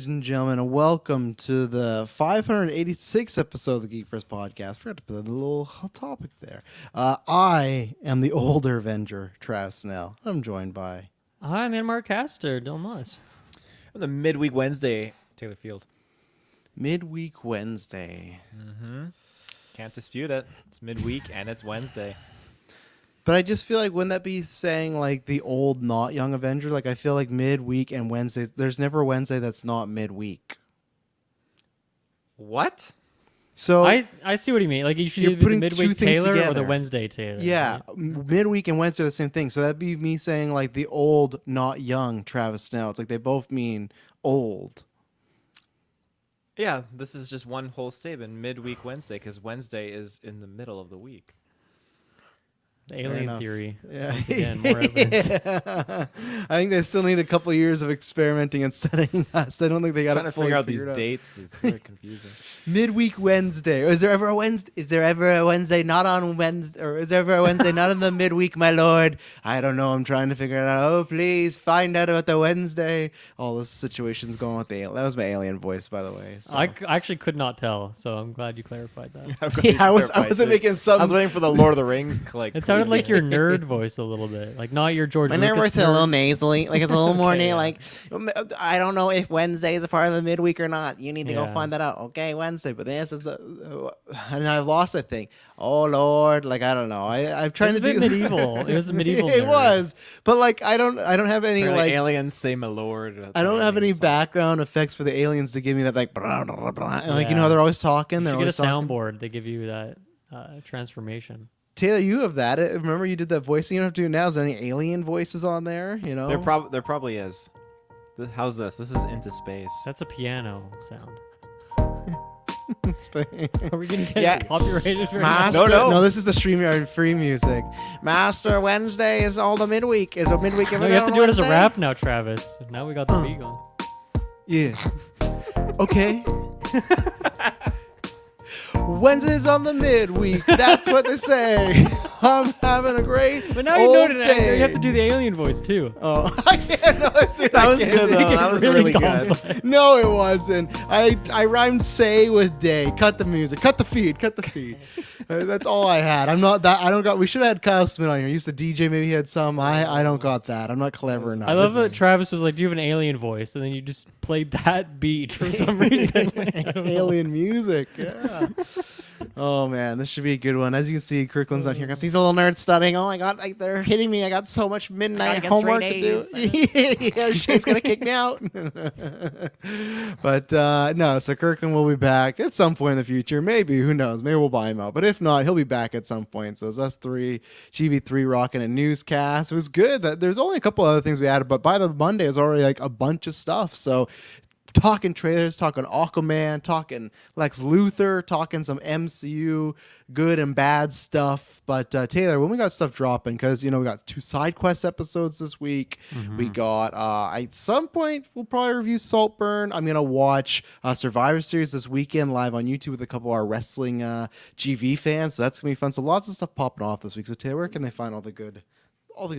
and gentlemen, and welcome to the 586th episode of the GeekVerse podcast. Forgot to put a little topic there. I am the older Avenger, Travis Snell. I'm joined by... Hi, I'm Mark Castor, Dylan Moss. On the midweek Wednesday, Taylor Field. Midweek Wednesday. Can't dispute it. It's midweek and it's Wednesday. But I just feel like, wouldn't that be saying like the old, not young Avenger? Like, I feel like midweek and Wednesday, there's never a Wednesday that's not midweek. What? So I see what you mean. Like, you should you're either be the putting two midweek things Taylor or the together. Wednesday Taylor. yeah, right? midweek and Wednesday are the same thing. So that'd be me saying like the old, not young Travis Snell. It's like they both mean old. Yeah, this is just one whole statement, midweek Wednesday, because Wednesday is in the middle of the week. The alien enough. theory. Yeah. Once again, more evidence. I think they still need a couple years of experimenting and studying us. I don't think they got Trying to fully figure out these figured dates, it's very confusing. Midweek Wednesday. Is there ever a Wednesday? Is there ever a Wednesday not on Wednesday? Or is there ever a Wednesday not in the midweek, my lord? I don't know. I'm trying to figure it out. Oh, please find out about the Wednesday. All this situation's going with the alien. That was my alien voice, by the way. So. I actually could not tell, so I'm glad you clarified that. I'm glad you I clarified wasn't too. making I was some. waiting for the Lord of the Rings. It sounded like your nerd voice a little bit. Like, not your George My Lucas voice is a nerd. little nasally, like it's a little more Okay, yeah. like I don't know if Wednesday is a part of the midweek or not. You need to go Yeah. find that out. Okay, Wednesday, but this is the and I've lost that thing. Oh Lord, like I don't know. I'm trying It to was a do bit medieval. It was a medieval. It nerd. was, but like I don't have any Apparently like aliens say my lord. That's I don't what have any aliens say. background effects for the aliens to give me that like blah, blah, blah, and, like you know Yeah. how they're always talking. You They're should get a always talking. soundboard. They give you that transformation. Taylor, you have that. Remember you did that voice. You don't have to do it now. Is there any alien voices on there? You know, There probably is. How's this? This is Into Space. That's a piano sound. Space. Are we going to get Yeah. copyrighted for Master, No. no, this is the StreamYard free music. Master Wednesday is all the midweek. Is a midweek No, every you have to on do it as a Wednesday? rap now, Travis. Now we got the beat going. Yeah. Okay. Wednesdays on the midweek. That's what they say. I'm having a great But now you old know day. you have to do the alien voice too. Oh, I can't. No, That was good, though. That was really good. complex. No, it wasn't. I rhymed say with day. Cut the music. Cut the feed. Cut the feed. That's all I had. I'm not that. I don't got. We should have had Kyle Smith on here. He used to DJ. Maybe he had some. I don't got that. I'm not clever enough. I love It's- that Travis was like, "Do you have an alien voice?" And then you just played that beat for some reason. Like, I don't know. alien music. Yeah. Oh man, this should be a good one. As you can see, Kirkland's not here because he's a little nerd studying. Oh my god, like they're hitting me. I got so much midnight get homework straight to do. Yeah, Shay's gonna kick me out. But no, so Kirkland will be back at some point in the future. Maybe, who knows? Maybe we'll buy him out. But if not, he'll be back at some point. So it's us three, GV3 rocking a newscast. It was good. That there's only a couple other things we added, but by the Monday is already like a bunch of stuff. So talking trailers, talking Aquaman, talking Lex Luthor, talking some MCU good and bad stuff. But Taylor, when we got stuff dropping, because we got 2 side quest episodes this week. We got at some point we'll probably review Saltburn. I'm gonna watch Survivor Series this weekend live on YouTube with a couple of our wrestling GV fans. So that's gonna be fun. So lots of stuff popping off this week. So Taylor, where can they find all the good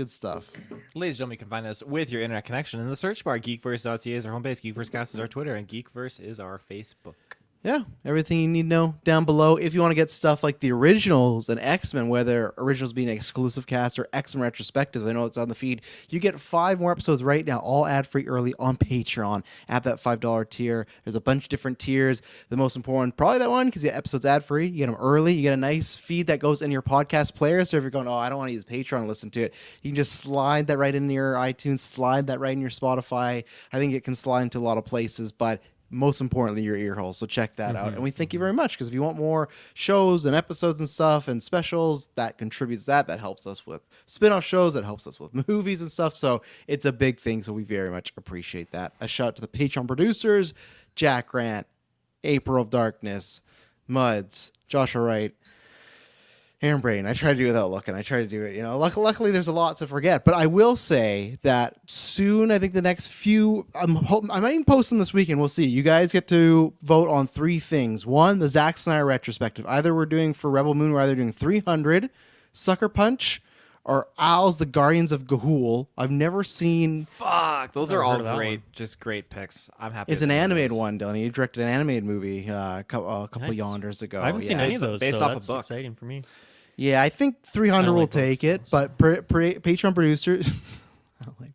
stuff? Ladies and gentlemen, you can find us with your internet connection in the search bar. GeekVerse.ca is our home base. GeekVerseCast is our Twitter, and GeekVerse is our Facebook. Yeah, everything you need to know down below. If you want to get stuff like the originals and X-Men, whether originals being an exclusive cast or X-Men retrospective, I know it's on the feed. You get 5 more episodes right now, all ad-free early on Patreon at that $5 tier. There's a bunch of different tiers. The most important, probably that one, because you get episodes ad-free. You get them early. You get a nice feed that goes in your podcast player. So if you're going, oh, I don't want to use Patreon to listen to it, you can just slide that right into your iTunes, slide that right in your Spotify. I think it can slide into a lot of places, but most importantly, your ear hole. So check that out. And we thank you very much, because if you want more shows and episodes and stuff and specials, that contributes that helps us with spin-off shows, that helps us with movies and stuff. So it's a big thing. So we very much appreciate that. A shout out to the Patreon producers, Jack Grant, April of Darkness, Muds, Joshua Wright, Aaron Brain. I try to do it without looking. I try to do it. Luckily there's a lot to forget. But I will say that soon, I think the next few, I might even post them this weekend. We'll see. You guys get to vote on 3 things. 1, the Zack Snyder retrospective. Either we're doing for Rebel Moon, we're either doing 300, Sucker Punch, are Owls, the Guardians of Gahul. I've never seen. Fuck, those Never are heard all of that great, one. just great picks. I'm happy. It's with an any of animated those. one, Dylan. He directed an animated movie a couple Nice. yonders ago. I haven't seen Yeah. any of those, Based so off a that's book. exciting for me. Yeah, I think I 300 don't will like take books, it, so. but Patreon producers, I don't like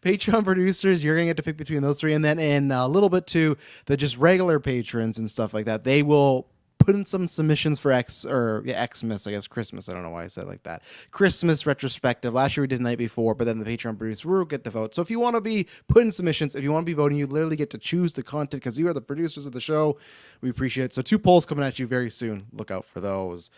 Patreon producers, you're gonna get to pick between those three, and then in a little bit too, the just regular patrons and stuff like that, they will put in some submissions for Xmas, I guess Christmas. I don't know why I said it like that. Christmas retrospective. Last year we did the night before, but then the Patreon producer will get to vote. So if you want to be putting submissions, if you want to be voting, you literally get to choose the content because you are the producers of the show. We appreciate it. So 2 polls coming at you very soon. Look out for those.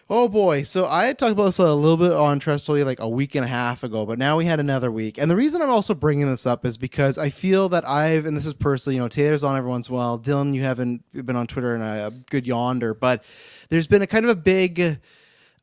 Oh boy. So I had talked about this a little bit on Trestolia like a week and a half ago, but now we had another week. And the reason I'm also bringing this up is because I feel that and this is personally, Taylor's on every once in a while. Dylan, you haven't been on Twitter in a good yonder, but there's been a kind of a big,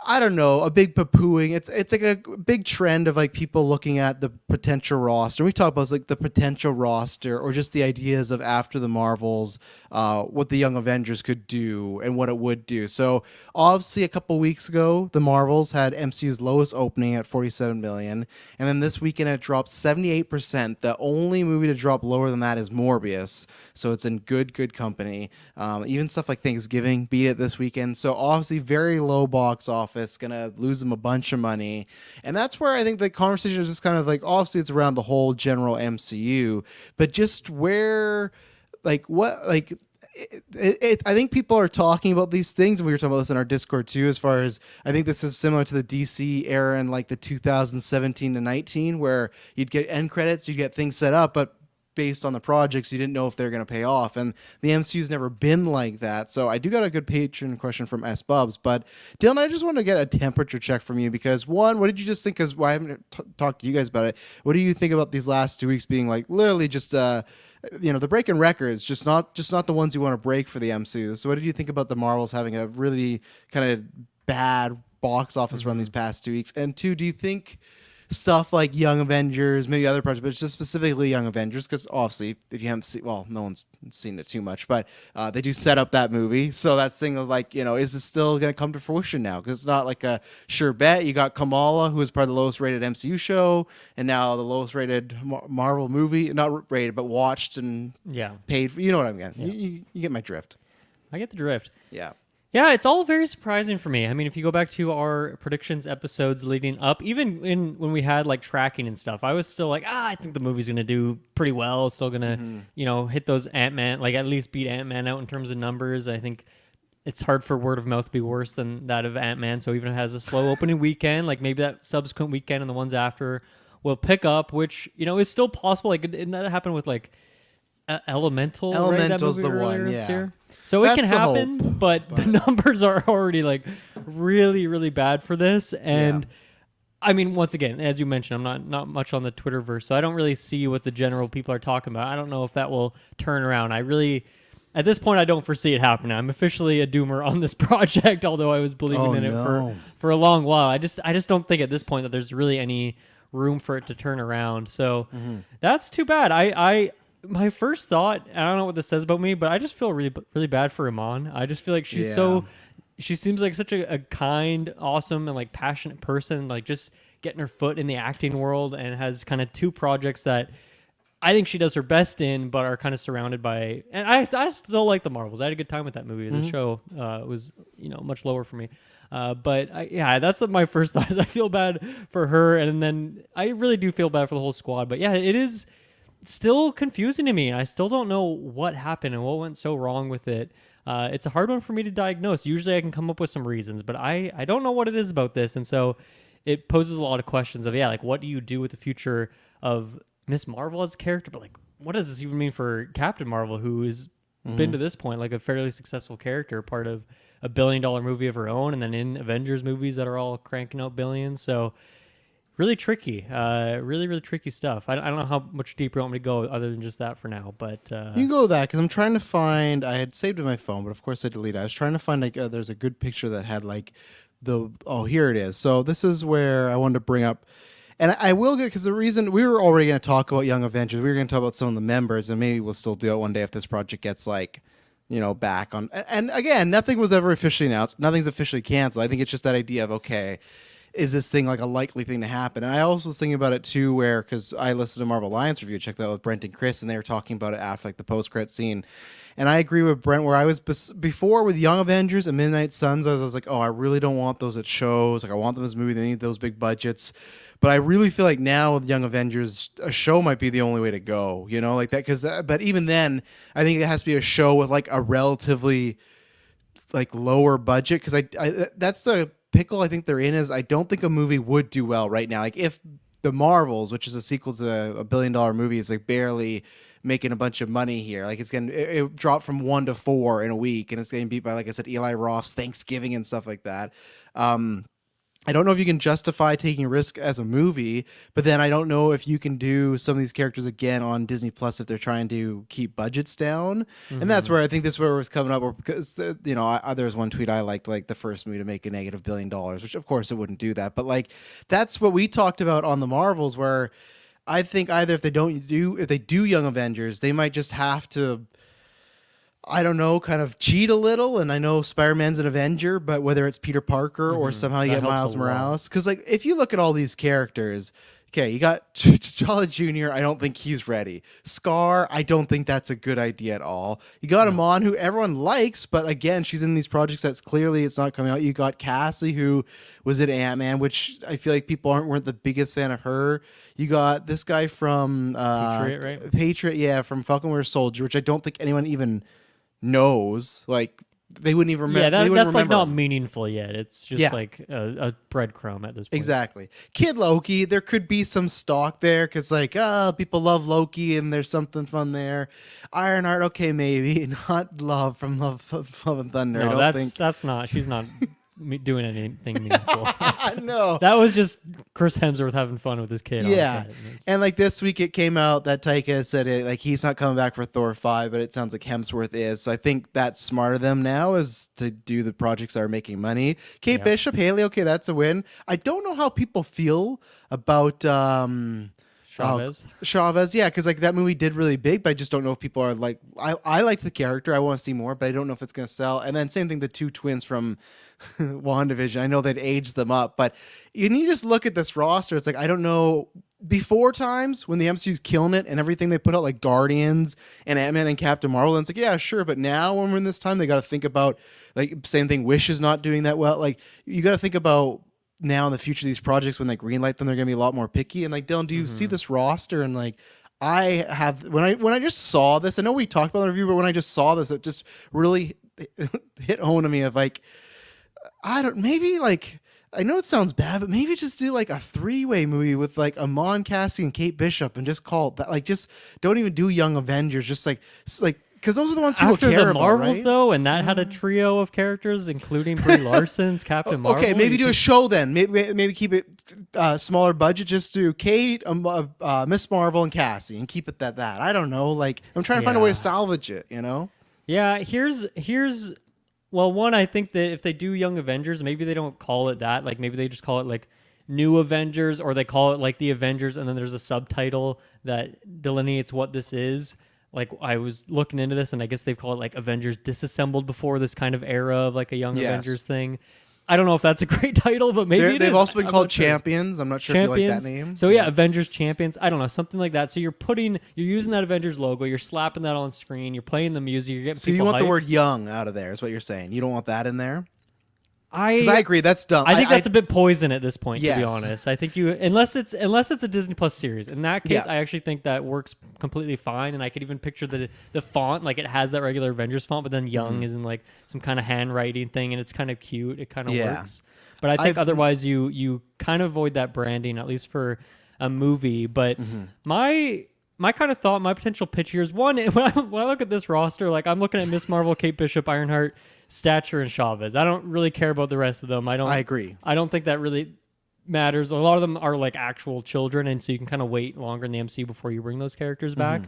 I don't know, a big poo-pooing. It's like a big trend of like people looking at the potential roster. We talk about like the potential roster or just the ideas of after the Marvels, what the Young Avengers could do and what it would do. So obviously a couple weeks ago, the Marvels had MCU's lowest opening at 47 million. And then this weekend it dropped 78%. The only movie to drop lower than that is Morbius. So it's in good company. Even stuff like Thanksgiving beat it this weekend. So obviously very low box office, gonna lose them a bunch of money. And that's where I think the conversation is just kind of like, obviously it's around the whole general MCU, but just where, like what, like I think people are talking about these things, and we were talking about this in our Discord too, as far as I think this is similar to the DC era in like the 2017 to 19, where you'd get end credits, you'd get things set up, but based on the projects, you didn't know if they're going to pay off. And the MCU's never been like that. So I do got a good patron question from S Bubs. But Dylan, I just want to get a temperature check from you because one, what did you just think? Because I haven't talked to you guys about it. What do you think about these last 2 weeks being like literally just they're breaking records, just not the ones you want to break for the MCU. So what did you think about the Marvels having a really kind of bad box office run these past 2 weeks? And two, do you think stuff like Young Avengers, maybe other projects, but just specifically Young Avengers, because obviously if you haven't seen, well, no one's seen it too much, but they do set up that movie. So that's thing of like, is it still going to come to fruition now? Because it's not like a sure bet. You got Kamala, who is part of the lowest rated MCU show, and now the lowest rated Marvel movie, not rated, but watched and paid for. You know what I'm getting. Yeah. You get my drift. I get the drift. Yeah. Yeah, it's all very surprising for me. I mean, if you go back to our predictions episodes leading up, even when we had like tracking and stuff, I was still like, I think the movie's going to do pretty well. It's still going to, hit those Ant-Man, like at least beat Ant-Man out in terms of numbers. I think it's hard for word of mouth to be worse than that of Ant-Man. So even if it has a slow opening weekend, like maybe that subsequent weekend and the ones after will pick up, which, is still possible. Like, didn't that happen with like Elemental? Elemental's right? That movie the earlier one, this yeah. year? So it can That's the happen, hope, but the numbers are already like really, really bad for this. And I mean, once again, as you mentioned, I'm not much on the Twitterverse, so I don't really see what the general people are talking about. I don't know if that will turn around. At this point, I don't foresee it happening. I'm officially a doomer on this project, although I was believing in it for a long while. I just don't think at this point that there's really any room for it to turn around. So that's too bad. My first thought, I don't know what this says about me, but I just feel really, really bad for Iman. I just feel like she seems like such a kind, awesome, and like passionate person, like just getting her foot in the acting world, and has kind of 2 projects that I think she does her best in, but are kind of surrounded by. And I still like the Marvels. I had a good time with that movie. The show was much lower for me. But that's what my first thought is. I feel bad for her, and then I really do feel bad for the whole squad. But yeah, it is still confusing to me, and I still don't know what happened and what went so wrong with it. It's a hard one for me to diagnose. Usually I can come up with some reasons, but I don't know what it is about this, and so it poses a lot of questions of like what do you do with the future of Miss Marvel as a character, but like what does this even mean for Captain Marvel, who has been to this point like a fairly successful character, part of a $1 billion movie of her own, and then in Avengers movies that are all cranking out billions. So really tricky, really, really tricky stuff. I don't know how much deeper you want me to go other than just that for now, but you can go with that because I'm trying to find. I had saved it in my phone, but of course I deleted it. I was trying to find like there's a good picture that had like here it is. So this is where I wanted to bring up, and I will get because the reason we were already going to talk about Young Avengers, we were going to talk about some of the members, and maybe we'll still do it one day if this project gets like back on. And again, nothing was ever officially announced. Nothing's officially canceled. I think it's just that idea of okay. is this thing like a likely thing to happen? And I also was thinking about it too, where because I listened to Marvel Alliance review, checked that out with Brent and Chris, and they were talking about it after like the post-credit scene. And I agree with Brent, where I was before with Young Avengers and Midnight Suns, I was like, oh, I really don't want those at shows. Like I want them as a movie. They need those big budgets. But I really feel like now with Young Avengers, a show might be the only way to go. You know, like that. Because but even then, I think it has to be a show with like a relatively like lower budget. Because I that's the pickle I think they're in, is I don't think a movie would do well right now. Like if the Marvels, which is a sequel to a $1 billion movie, is like barely making a bunch of money here. Like it dropped from 1 to 4 in a week, and it's getting beat by, like I said, Eli Roth's Thanksgiving and stuff like that. I don't know if you can justify taking a risk as a movie, but then I don't know if you can do some of these characters again on Disney Plus if they're trying to keep budgets down. And that's where I think this is where it was coming up, because there was one tweet I liked, like the first movie to make a negative $1 billion, which of course it wouldn't do that, but like that's what we talked about on the Marvels, where I think either if they do Young Avengers, they might just have to, I don't know, kind of cheat a little. And I know Spider-Man's an Avenger, but whether it's Peter Parker or somehow you get Miles Morales, because like if you look at all these characters, okay, you got T'Challa Jr., I don't think he's ready. Scar, I don't think that's a good idea at all. You got Amon, who everyone likes, but again, she's in these projects that's clearly it's not coming out. You got Cassie, who was at Ant-Man, which I feel like people weren't the biggest fan of her. You got this guy from Patriot, right? Patriot, yeah, from Falcon Winter Soldier, which I don't think anyone even knows. Like they wouldn't even remember. Yeah, that's like not him. meaningful yet. It's just like a breadcrumb at this point. Exactly. Kid Loki, there could be some stock there because like people love Loki and there's something fun there. Ironheart, okay, maybe not Love from Love and Thunder. No, I don't think. that's not. She's not doing anything meaningful. No, that was just Chris Hemsworth having fun with his kid. Yeah, on set. and like this week it came out that Taika said like he's not coming back for Thor 5, but it sounds like Hemsworth is. So I think that's smart of them now, is to do the projects that are making money. Kate Bishop, Haley, okay, that's a win. I don't know how people feel about Chavez, yeah, because like that movie did really big, but I just don't know if people are like, I like the character, I want to see more, but I don't know if it's gonna sell. And then same thing, the two twins from WandaVision, I know they'd aged them up, but you just look at this roster, it's like, I don't know, before times when the MCU's killing it and everything they put out, like Guardians and Ant-Man and Captain Marvel, and it's like, yeah, sure, but now when we're in this time, they got to think about, like, same thing, Wish is not doing that well, like, you got to think about now in the future, these projects, when they greenlight them, they're gonna be a lot more picky. And like, Dylan, do you see this roster? And like, I have, when I just saw this, I know we talked about the review, but when I just saw this, it just really hit home to me of like, I know it sounds bad, but maybe just do like a 3-way movie with like Amon, Cassie, and Kate Bishop, and just call it that. Like, just don't even do Young Avengers. Just like because those are the ones people After care the about, Marvels, right? though, and that had a trio of characters, including Brie Larson's Captain Marvel. Okay, maybe do a show then. Maybe keep it smaller budget. Just do Kate, Miss Marvel, and Cassie, and keep it that. I don't know. Like, I'm trying to find a way to salvage it. You know? Yeah. Here's. Well, one, I think that if they do Young Avengers, maybe they don't call it that. Like, maybe they just call it like New Avengers, or they call it like the Avengers, and then there's a subtitle that delineates what this is. Like, I was looking into this, and I guess they've called it like Avengers Disassembled before, this kind of era of like a Young Avengers thing. I don't know if that's a great title, but maybe they've also been called Champions. I'm not sure if you like that name. So yeah, Avengers Champions. I don't know, something like that. So you're using that Avengers logo, you're slapping that on screen, you're playing the music, you're getting people. So you want the hyped. word young out of there, is what you're saying. You don't want that in there? Because I agree, that's dumb. I think that's a bit poison at this point, yes. to be honest. I think unless it's a Disney Plus series. In that case, Yeah. I actually think that works completely fine, and I could even picture the font, like it has that regular Avengers font, but then young is in like some kind of handwriting thing, and it's kind of cute. It kind of works. But I think otherwise you kind of avoid that branding, at least for a movie. But my kind of thought, my potential pitch here is, one, when I look at this roster, like I'm looking at Miss Marvel, Kate Bishop, Ironheart, Stature, and Chavez. I don't really care about the rest of them. I agree. I don't think that really matters. A lot of them are like actual children, and so you can kind of wait longer in the MCU before you bring those characters back.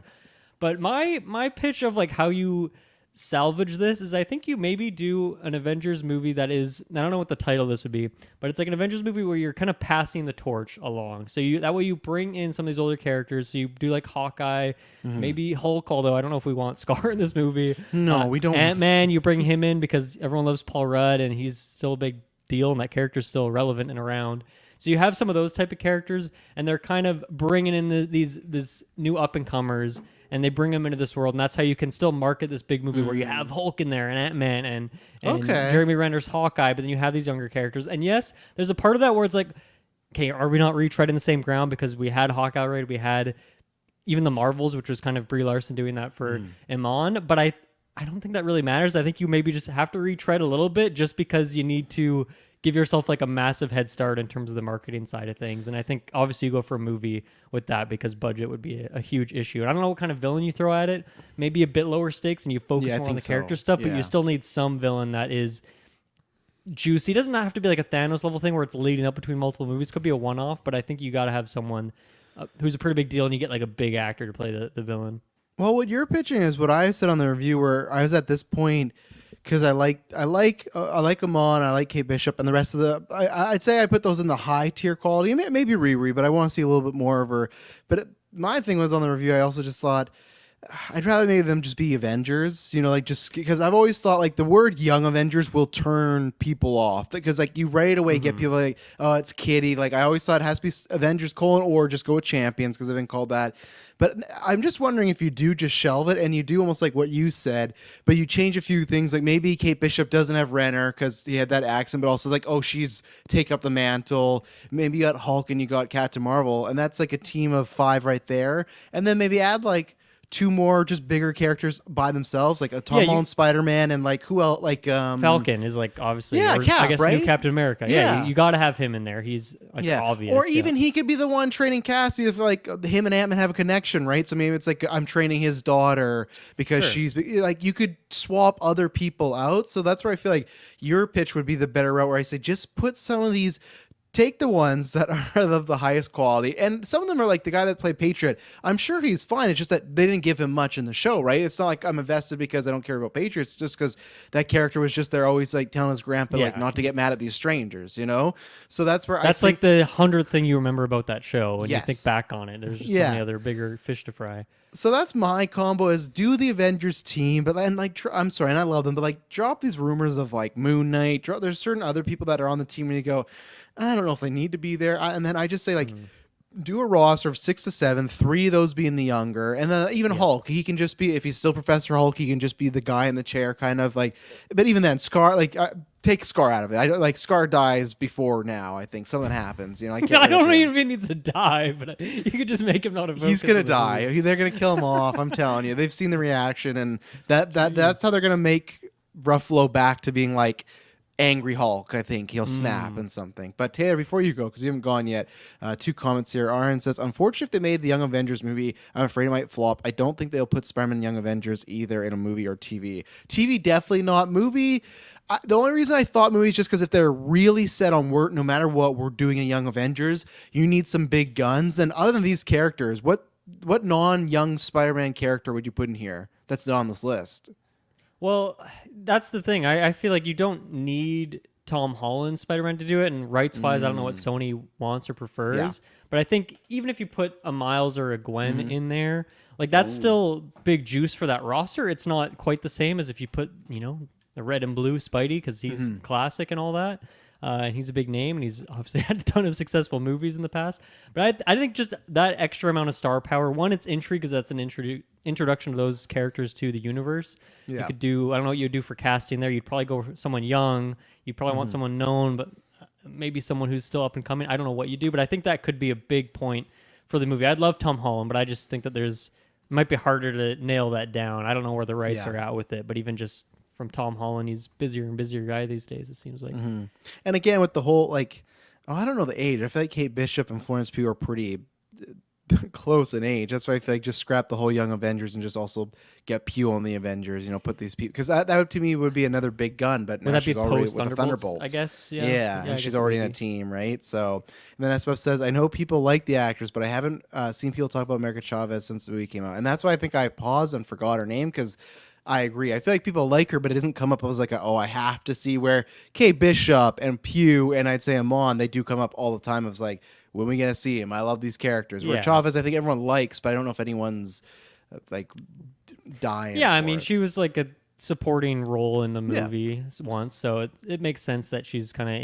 But my pitch of like how you salvage this is, I think you maybe do an Avengers movie that is, I don't know what the title of this would be, but it's like an Avengers movie where you're kind of passing the torch along. So that way you bring in some of these older characters. So you do like Hawkeye, maybe Hulk, although I don't know if we want Scar in this movie. No, we don't. Ant-Man, you bring him in because everyone loves Paul Rudd and he's still a big deal, and that character's still relevant and around. So you have some of those type of characters, and they're kind of bringing in these new up and comers, and they bring them into this world, and that's how you can still market this big movie where you have Hulk in there and Ant-Man and Okay. Jeremy Renner's Hawkeye, but then you have these younger characters. And yes, there's a part of that where it's like, okay, are we not retreading the same ground because we had Hawkeye already, we had even the Marvels, which was kind of Brie Larson doing that for Iman, but I don't think that really matters. I think you maybe just have to retread a little bit just because you need to give yourself like a massive head start in terms of the marketing side of things. And I think obviously you go for a movie with that because budget would be a huge issue. And I don't know what kind of villain you throw at it. Maybe a bit lower stakes and you focus Yeah, I more on think the character so. stuff, but Yeah. you still need some villain that is juicy. It doesn't have to be like a Thanos level thing where it's leading up between multiple movies. It could be a one-off, but I think you got to have someone who's a pretty big deal, and you get like a big actor to play the villain. Well, what you're pitching is what I said on the review, where I was at this point because I like Amon, I like Kate Bishop, and the rest of the. I'd say I put those in the high tier quality. Maybe Riri, but I want to see a little bit more of her. But my thing was on the review. I also just thought I'd rather maybe them just be Avengers, like just because I've always thought like the word Young Avengers will turn people off because like you right away get people like, oh, it's kiddie. Like I always thought it has to be Avengers : or just go with Champions because they've been called that. But I'm just wondering if you do just shelve it and you do almost like what you said, but you change a few things. Like maybe Kate Bishop doesn't have Renner because he had that accent, but also like, oh, she's take up the mantle. Maybe you got Hulk and you got Captain Marvel, and that's like a team of 5 right there. And then maybe add like 2 more just bigger characters by themselves, like a Tom Holland Spider-Man and like who else? Like Falcon is like obviously, Cap, I guess right? new Captain America. Yeah, you got to have him in there. He's like obvious. Or even he could be the one training Cassie if like him and Ant-Man have a connection, right? So maybe it's like I'm training his daughter because she's like you could swap other people out. So that's where I feel like your pitch would be the better route, where I say just put some of these. Take the ones that are of the highest quality. And some of them are like the guy that played Patriot. I'm sure he's fine. It's just that they didn't give him much in the show, right? It's not like I'm invested because I don't care about Patriots. It's just because that character was just there always like telling his grandpa like not to get mad at these strangers, So that's where that's like the 100th thing you remember about that show when you think Yes. back on it. There's just so many other bigger fish to fry. So that's my combo is do the Avengers team, but then like I'm sorry, and I love them, but like drop these rumors of like Moon Knight. There's certain other people that are on the team and you go, I don't know if they need to be there. And then I just say like do a roster of 6 to 7, 3 of those being the younger, and then even Hulk. He can just be, if he's still Professor Hulk, he can just be the guy in the chair, kind of like. But even then, Scar, like take Scar out of it. I don't like Scar dies before now. I think something happens. Like I don't even if he needs to die, but you could just make him not a. He's gonna die. They're gonna kill him off. I'm telling you. They've seen the reaction, and that's how they're gonna make Ruffalo back to being like angry Hulk. I think he'll snap and something. But Taylor, before you go, because you haven't gone yet, 2 comments here. Aaron says, unfortunately, if they made the Young Avengers movie, I'm afraid it might flop. I don't think they'll put Spider-Man and Young Avengers either in a movie or TV. TV, definitely not. Movie, the only reason I thought movie is just because if they're really set on no matter what, we're doing a Young Avengers, you need some big guns. And other than these characters, what non-young Spider-Man character would you put in here that's not on this list? Well, that's the thing. I feel like you don't need Tom Holland Spider-Man to do it, and rights-wise, I don't know what Sony wants or prefers. Yeah. But I think even if you put a Miles or a Gwen in there, like that's still big juice for that roster. It's not quite the same as if you put, the red and blue Spidey, because he's classic and all that. And he's a big name, and he's obviously had a ton of successful movies in the past. But I think just that extra amount of star power, one, it's intrigue because that's an introduction to those characters to the universe. Yeah. You could do, I don't know what you'd do for casting there. You'd probably go for someone young. You'd probably want someone known, but maybe someone who's still up and coming. I don't know what you do, but I think that could be a big point for the movie. I'd love Tom Holland, but I just think that it might be harder to nail that down. I don't know where the rights are at with it, but even just from Tom Holland, he's busier and busier guy these days, it seems like. And again, with the whole I don't know the age. I feel like Kate Bishop and Florence Pugh are pretty close in age. That's why I feel like just scrap the whole Young Avengers and just also get Pugh on the Avengers. Put these people, because that to me would be another big gun. But now she's already with the Thunderbolts, I guess. Yeah, and she's already in a team, right? So and then SBF says, I know people like the actors, but I haven't seen people talk about America Chavez since the movie came out, and that's why I think I paused and forgot her name because. I agree. I feel like people like her, but it doesn't come up. I was like, I have to see where Kate Bishop and Pugh and I'd say Amon, they do come up all the time. I was like, when are we going to see him? I love these characters. Where Chavez, I think everyone likes, but I don't know if anyone's like dying. Yeah, I mean, she was like a supporting role in the movie once, so it makes sense that she's kind of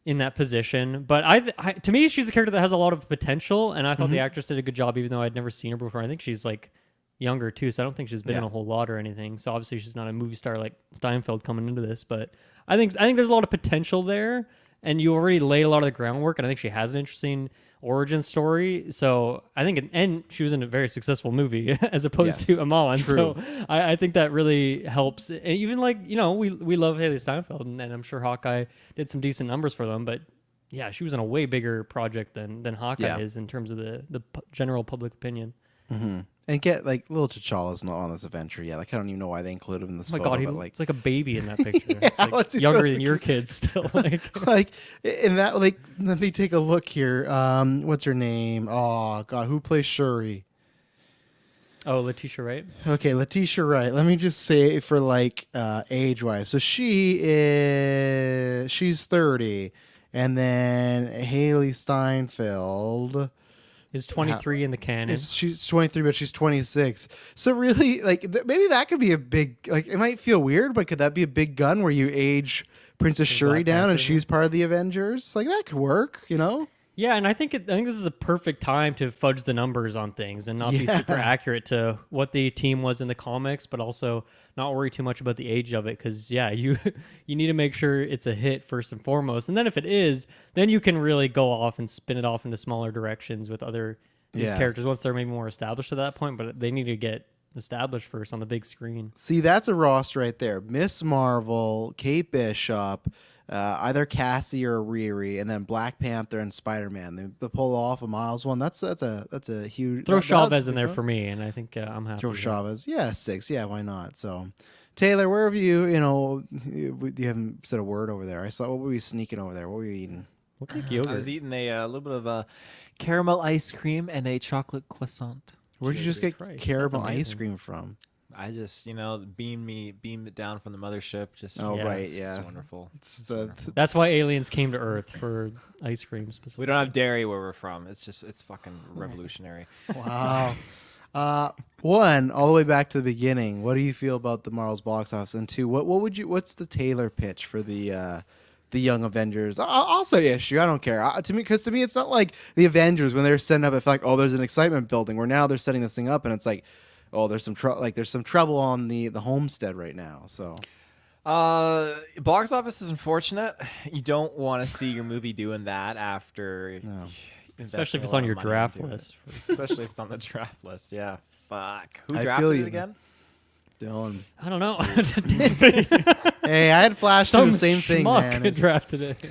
in that position. But to me, she's a character that has a lot of potential, and I thought the actress did a good job, even though I'd never seen her before. I think she's like younger too, so I don't think she's been in a whole lot or anything. So obviously she's not a movie star like Steinfeld coming into this, but I think there's a lot of potential there, and you already laid a lot of the groundwork, and I think she has an interesting origin story. So I think, and she was in a very successful movie as opposed to Amalan. So I think that really helps. And even like, we love Haley Steinfeld, and I'm sure Hawkeye did some decent numbers for them, but yeah, she was in a way bigger project than Hawkeye is in terms of the general public opinion. Mm-hmm. And get like little T'Challa's not on this adventure yet. Like I don't even know why they included him in this. Oh my photo, God, but, like, it's like a baby in that picture. Yeah, It's like what's he younger supposed than to your keep- kids still. Like, like in that, like let me take a look here. What's her name? Oh God, who plays Shuri? oh, Letitia Wright. Okay, Letitia Wright. Let me just say for like age wise. So she's 30, and then Haley Steinfeld. Is 23 in the canon. She's 23, but she's 26. So really, like maybe that could be a big. Like it might feel weird, but could that be a big gun where you age Princess Shuri Black down Panther, and she's part of the Avengers? Like that could work, you know? Yeah, and I think this is a perfect time to fudge the numbers on things and not be super accurate to what the team was in the comics, but also not worry too much about the age of it, because you need to make sure it's a hit first and foremost, and then if it is, then you can really go off and spin it off into smaller directions with other these characters once they're maybe more established at that point, but they need to get established first on the big screen. See, that's a roster right there: Miss Marvel, Kate Bishop. Either Cassie or Riri, and then Black Panther and Spider-Man. They pull off a Miles one. That's a huge. Throw that's Chavez in pretty there cool. for me, and I think I'm happy. Throw with that. Chavez. Yeah, 6. Yeah, why not? So, Taylor, where have you? You haven't said a word over there. I saw. What were you sneaking over there? What were you eating? We'll take yogurt. I was eating a little bit of caramel ice cream and a chocolate croissant. Where'd you just get Christ, caramel that's ice amazing. cream from? I just, beamed it down from the mothership. Just Oh, right, it's yeah. wonderful. It's It's the wonderful. That's why aliens came to Earth, for ice cream specifically. We don't have dairy where we're from. It's fucking revolutionary. wow. One, all the way back to the beginning. What do you feel about the Marvel's box office? And two, what's the Taylor pitch for the Young Avengers? I'll say issue. I don't care. To me, it's not like the Avengers when they're setting up. I feel like, oh, there's an excitement building. Where now they're setting this thing up, and it's like, oh, there's some trouble on the homestead right now. So, Box office is unfortunate. You don't want to see your movie doing that after. Especially investing if it's a lot on of your money draft into it. list. Especially if it's on the draft list. Yeah. Fuck. Who I drafted feel it you. again? Dylan. I don't know. Hey, I had flashed Some the same thing, schmuck man. drafted it.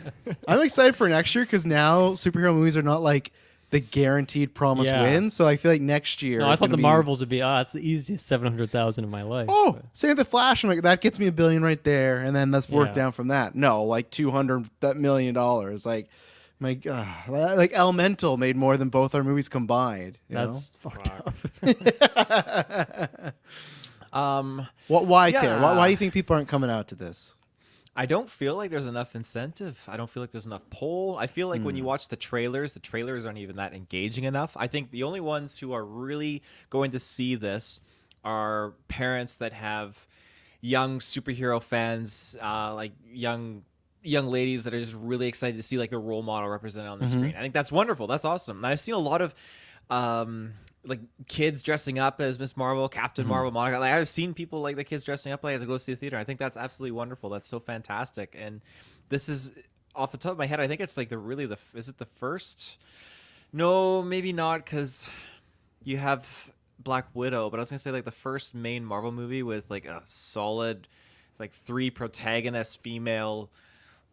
I'm excited for next year because now superhero movies are not like the guaranteed promised Yeah. win. So I feel like next year. No, I is thought gonna the be, Marvels would be, it's the easiest 700,000 of my life. Oh, But say the Flash. I'm like, that gets me $1 billion right there, and then let's work Yeah. down from that. No, like $200 million. Like, my God, like Elemental made more than both our movies combined. You that's fucked up. know? Why, Yeah. Taylor? Why do you think people aren't coming out to this? I don't feel like there's enough incentive. I don't feel like there's enough pull. I feel like when you watch the trailers aren't even that engaging enough. I think the only ones who are really going to see this are parents that have young superhero fans, like young ladies that are just really excited to see like their role model represented on the screen. I think that's wonderful. That's awesome. And I've seen a lot of like kids dressing up as Miss Marvel, Captain Marvel, Monica. Like I've seen people like the kids dressing up like to go see the theater. I think that's absolutely wonderful. That's so fantastic. And this is off the top of my head. I think it's like is it the first? No, maybe not, because you have Black Widow. But I was gonna say like the first main Marvel movie with like a solid, like 3 protagonist female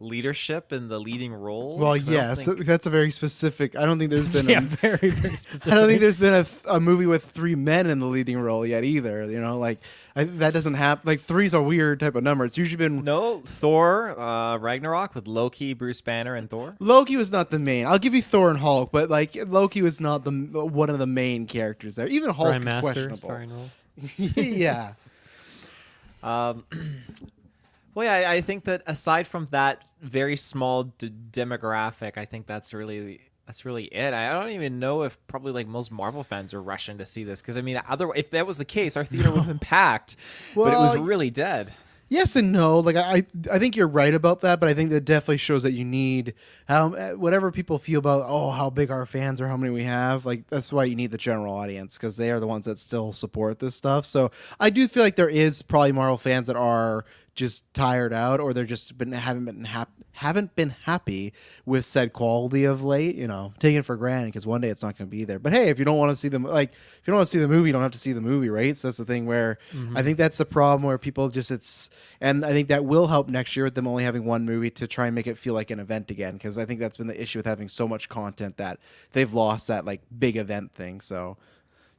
leadership in the leading role. Well, 'Cause I don't yes, think- that's a very specific. I don't think there's been. Yeah, very, very specific. I don't think there's been a movie with 3 men in the leading role yet either. You know, like that doesn't happen. Like 3's a weird type of number. It's usually been. No, Thor, Ragnarok with Loki, Bruce Banner, and Thor. Loki was not the main. I'll give you Thor and Hulk, but like Loki was not the one of the main characters there. Even Hulk Brian is Master questionable. starring role. Yeah. Well, yeah, I think that aside from that very small demographic, I think that's really That's really it. I don't even know if probably like most Marvel fans are rushing to see this because I mean, otherwise, if that was the case, our theater would have been packed, but it was Well, really dead. yes and no. Like I think you're right about that, but I think that definitely shows that you need how whatever people feel about how big our fans are, how many we have. Like that's why you need the general audience because they are the ones that still support this stuff. So I do feel like there is probably Marvel fans that are just tired out or they're just haven't been happy with said quality of late, taking it for granted because one day it's not going to be there. But hey, if you don't want to see them, like if you don't want to see the movie, you don't have to see the movie, right? So that's the thing where I think that's the problem where people and I think that will help next year with them only having one movie to try and make it feel like an event again because I think that's been the issue with having so much content that they've lost that like big event thing. So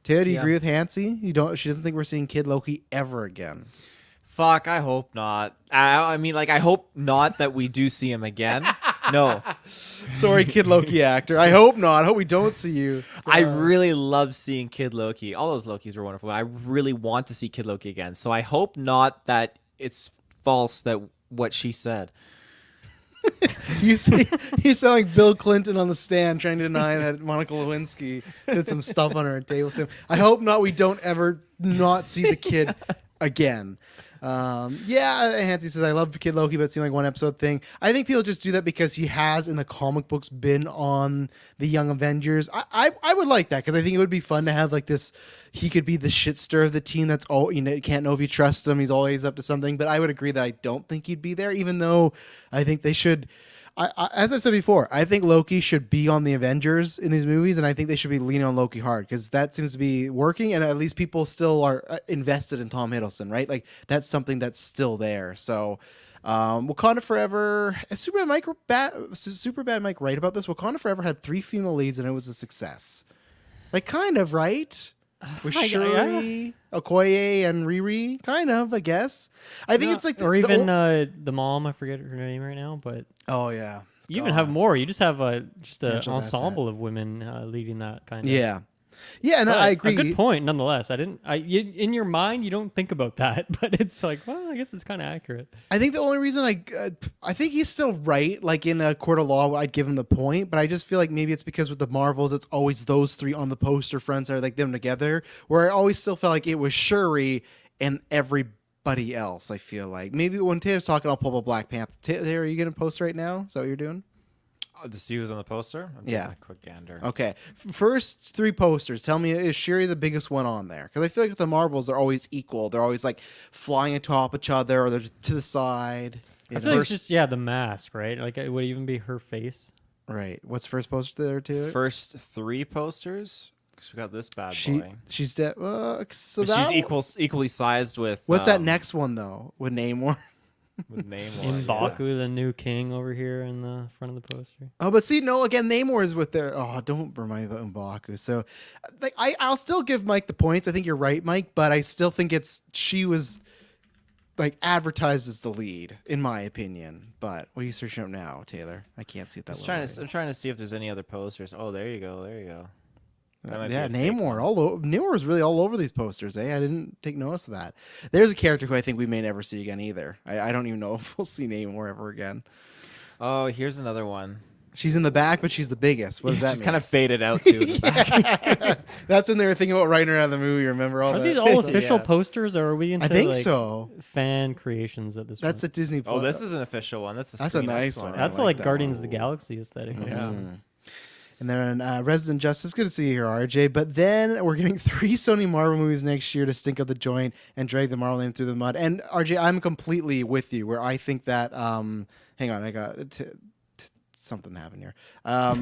Taylor, do you agree with Hansi? She doesn't think we're seeing Kid Loki ever again. Fuck, I hope not. I mean, like, I hope not that we do see him again. No. Sorry, Kid Loki actor. I hope not. I hope we don't see you. I really love seeing Kid Loki. All those Lokis were wonderful. But I really want to see Kid Loki again. So I hope not that it's false that what she said. You sound like Bill Clinton on the stand trying to deny that Monica Lewinsky did some stuff on her table with him. I hope not. We don't ever not see the kid again. Hansi says I love Kid Loki, but it seemed like one episode thing. I think people just do that because he has in the comic books been on the Young Avengers. I would like that because I think it would be fun to have like this. He could be the shit stir of the team. That's all you can't know if you trust him. He's always up to something. But I would agree that I don't think he'd be there, even though I think they should. As I've said before, I think Loki should be on the Avengers in these movies, and I think they should be leaning on Loki hard because that seems to be working, and at least people still are invested in Tom Hiddleston, right? Like that's something that's still there. So, Wakanda Forever, is Superbad Mike right about this? Wakanda Forever had 3 female leads, and it was a success. Like kind of right. With Shuri, Okoye, and Riri, kind of, I guess. I think it's like, the mom. I forget her name right now, but oh yeah, you even have more. You just have an Angela ensemble of women leading that kind of. Yeah, and But I agree. A good point, nonetheless. In your mind, you don't think about that, but it's like, well, I guess it's kind of accurate. I think the only reason I think he's still right. Like in a court of law, I'd give him the point, but I just feel like maybe it's because with the Marvels, it's always those 3 on the poster fronts are like them together. Where I always still felt like it was Shuri and everybody else. I feel like maybe when Taylor's talking, I'll pull up a Black Panther. Taylor, are you getting a post right now? Is that what you're doing? To see who's on the poster? I'm taking a quick gander. Okay. First 3 posters. Tell me, is Shuri the biggest one on there? Because I feel like with the Marvels, they're always equal. They're always like flying atop each other or they're to the side. I feel like it's just, the mask, right? Like it would even be her face. Right. What's the first poster there, too? First 3 posters? Because we got this bad boy. She's dead. She's equally sized with... What's that next one, though? With Namor? With Namor. Mbaku, the new king over here in the front of the poster. Oh, but see, no, again, Namor is with their... Oh, don't remind me about Mbaku. So, like, I'll still give Mike the points. I think you're right, Mike, but I still think she was, like, advertised as the lead, in my opinion. But what are you searching up now, Taylor? I can't see it that well. I'm trying to see if there's any other posters. Oh, there you go. Namor was really all over these posters. I didn't take notice of that. There's a character who I think we may never see again either. I don't even know if we'll see Namor ever again. Oh, here's another one. She's in the back, but she's the biggest. What does that mean? She's kind of faded out too. In the back. That's when they were thinking about writing her out of the movie. Remember all that? Are these all official posters, or are we into? I think so. Fan creations at this point. That's a Disney. Oh, this is an official one. That's a nice one. That's like Guardians of the Galaxy aesthetic. Yeah. And then Resident Justice, good to see you here, RJ. But then we're getting 3 Sony Marvel movies next year to stink up the joint and drag the Marvel name through the mud. And RJ, I'm completely with you where I think that, hang on, I got something happened here. I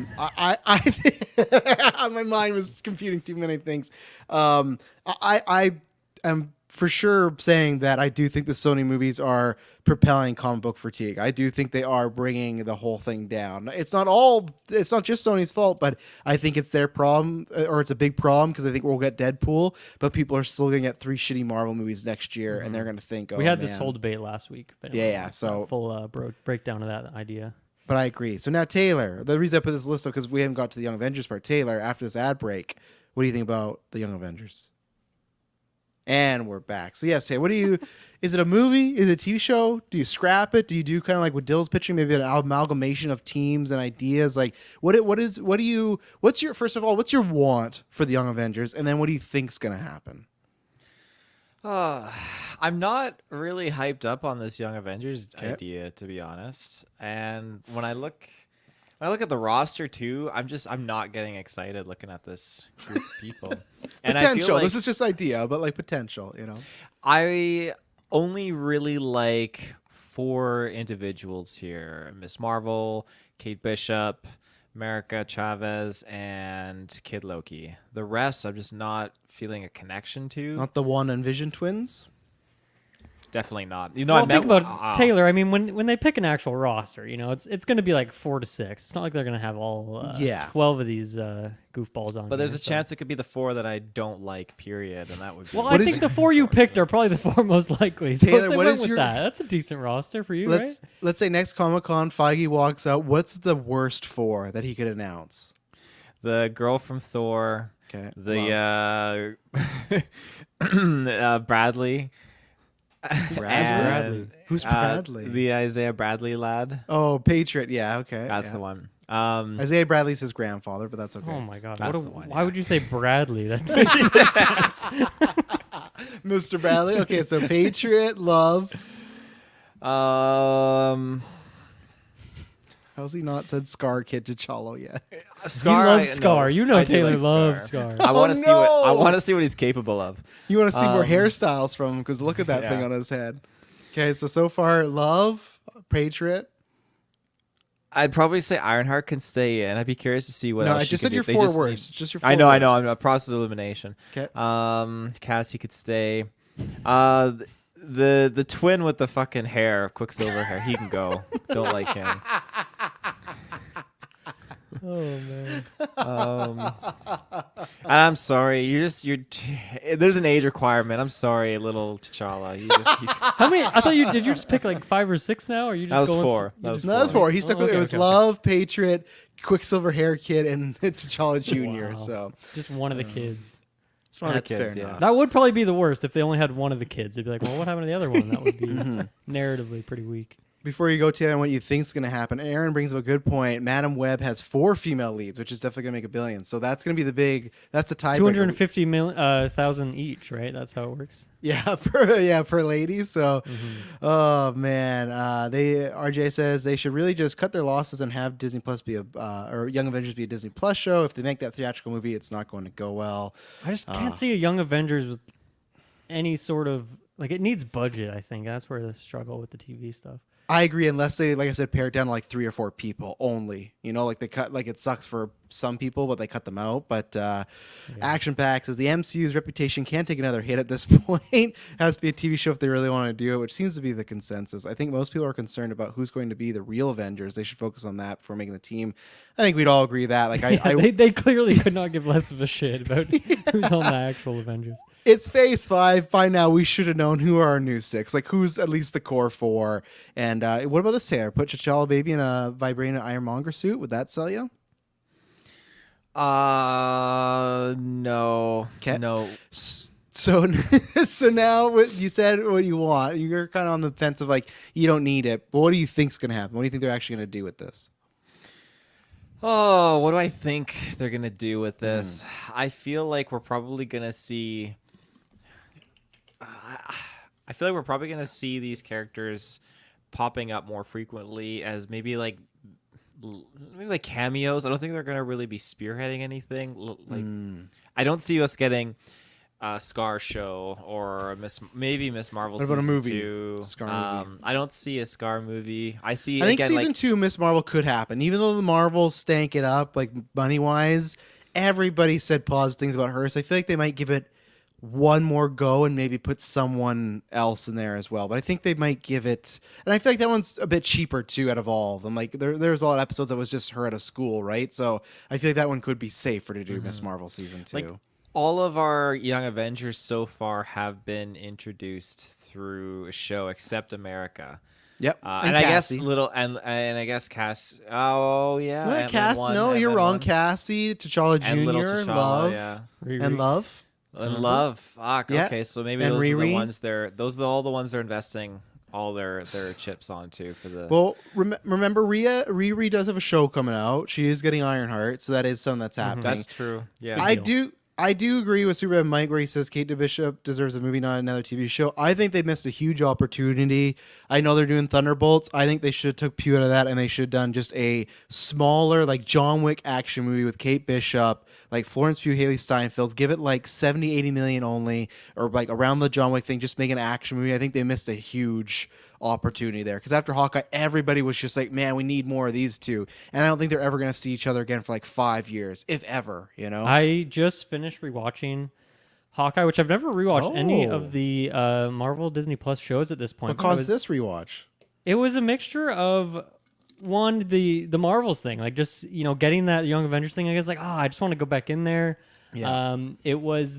my mind was computing too many things. I am for sure saying that I do think the Sony movies are propelling comic book fatigue. I do think they are bringing the whole thing down. It's not just Sony's fault, but I think it's their problem, or it's a big problem because I think we'll get Deadpool, but people are still going to get 3 shitty Marvel movies next year, and they're going to think, we had this whole debate last week. So full breakdown of that idea. But I agree. So now Taylor, the reason I put this list up because we haven't got to the Young Avengers part. Taylor, after this ad break, what do you think about the Young Avengers? And we're back. So yes, hey, what do you? Is it a movie? Is it a TV show? Do you scrap it? Do you do kind of like what Dill's pitching, maybe an amalgamation of teams and ideas? Like what's your first of all, what's your want for the Young Avengers, and then what do you think's gonna happen? I'm not really hyped up on this Young Avengers idea, to be honest. And when I look at the roster too, I'm not getting excited looking at this group of people. And Potential. I feel like This is just idea, but like potential, I only really like 4 individuals here: Miss Marvel, Kate Bishop, America Chavez, and Kid Loki. The rest, I'm just not feeling a connection to. Not the one and Vision twins. Definitely not. Well, think about Taylor. I mean, when they pick an actual roster, it's going to be like 4 to 6. It's not like they're going to have all 12 of these goofballs on. But there's a so. chance it could be the 4 that I don't like. Period, and that would be. Well, I think the 4 you picked are probably the 4 most likely. So Taylor, if they what went is with your? That's a decent roster for you, right? Let's say next Comic-Con, Feige walks out. What's the worst 4 that he could announce? The girl from Thor. Okay. The Bradley. Bradley. Who's Bradley? The Isaiah Bradley lad. Oh, Patriot. Yeah. Okay. That's the one. Isaiah Bradley's his grandfather, but that's okay. Oh my God! That's the one, Why would you say Bradley? That makes no sense. Mr. Bradley. Okay, so Patriot, Love. How's he not said Scar Kid T'Challa yet? Scar, He loves Scar. I do Taylor like loves Scar. Scar. I want to see no! what I want to see what he's capable of. You want to see more hairstyles from him because look at that thing yeah. on his head. Okay, so far, Love, Patriot. I'd probably say Ironheart can stay in. I'd be curious to see what No, else I she just can said do. your They 4 just worst. need- Just your 4 I know. I'm worst. a process of elimination. Okay. Cassie could stay. The twin with the fucking hair, Quicksilver hair, he can go. Don't like him. Oh man. And I'm sorry, there's an age requirement. I'm sorry, little T'Challa. How many? I thought did you just pick like 5 or 6 now, or you just That was going 4. you That was just- No, that's 4. He stuck with it. okay, It was okay. Love, Patriot, Quicksilver Hair Kid, and T'Challa Jr. Wow. So just one of the kids. Just one of the That's kids, fair yeah. enough. That would probably be the worst if they only had one of the kids. They'd be like, well, what happened to the other one? That would be narratively pretty weak. before you go, Taylor, on what you think's going to happen, Aaron brings up a good point. Madam Web has 4 female leads, which is definitely going to make $1 billion. So that's going to be that's the tie. 250,000 each, right? That's how it works. Yeah, per lady. So, oh man, RJ says they should really just cut their losses and have Disney Plus be or Young Avengers be a Disney Plus show. If they make that theatrical movie, it's not going to go well. I just can't see a Young Avengers with any sort of it needs budget. I think that's where the struggle with the TV stuff. I agree, unless they, like I said, pare it down to like 3 or 4 people only. They cut, it sucks for some people, but they cut them out. But Action Pack says the MCU's reputation can't take another hit at this point. It has to be a TV show if they really want to do it, which seems to be the consensus. I think most people are concerned about who's going to be the real Avengers. They should focus on that before making the team. I think we'd all agree that. They clearly could not give less of a shit about who's on the actual Avengers. It's Phase 5. By now, we should have known who are our new 6. Who's at least the core 4. And what about this, Taylor? Put T'Challa Baby in a vibranium Ironmonger suit. Would that sell you? No. Okay. No. So now you said what you want. You're kind of on the fence of you don't need it. But what do you think's going to happen? What do you think they're actually going to do with this? Oh, what do I think they're going to do with this? I feel like we're probably going to see... I feel like we're probably going to see these characters popping up more frequently as maybe cameos. I don't think they're going to really be spearheading anything. I don't see us getting a Scar show or maybe Miss Marvel What about a season movie? 2. Scar movie. I don't see a Scar movie. I think again, season 2 Miss Marvel could happen. Even though the Marvels stank it up money-wise, everybody said positive things about her. So I feel like they might give it one more go and maybe put someone else in there as well. But I think they might give it, and I feel like that one's a bit cheaper too out of all of them. There's a lot of episodes that was just her at a school, right? So I feel like that one could be safer to do Miss Marvel season 2. All of our Young Avengers so far have been introduced through a show, except America. Yep, and I guess and I guess Cass. Oh yeah, no, Cass. No, you're wrong. Cassie, T'Challa and little Jr., T'Challa, Love, yeah. and Love. And Love. Fuck. Yeah. Okay, so maybe And those are the Riri. ones all the ones they're investing all their chips onto for the. Well, remember Riri does have a show coming out. She is getting Ironheart, so that is something that's happening. That's true. Yeah. I do agree with Superman Mike where he says Kate Bishop deserves a movie, not another TV show. I think they missed a huge opportunity. I know they're doing Thunderbolts. I think they should have took Pew out of that, and they should have done just a smaller, like John Wick action movie with Kate Bishop, like Florence Pugh, Haley Steinfeld. Give it like 70, 80 million only, or like around the John Wick thing. Just make an action movie. I think they missed a huge opportunity there, because after Hawkeye, everybody was just like, man, we need more of these two, and I don't think they're ever going to see each other again for like 5 years, if ever. I just finished rewatching Hawkeye, which I've never rewatched any Oh. of the Marvel Disney Plus shows at this point. What caused this rewatch? It was a mixture of the Marvels thing, like just getting that Young Avengers thing. I guess like I just want to go back in there. Yeah. It was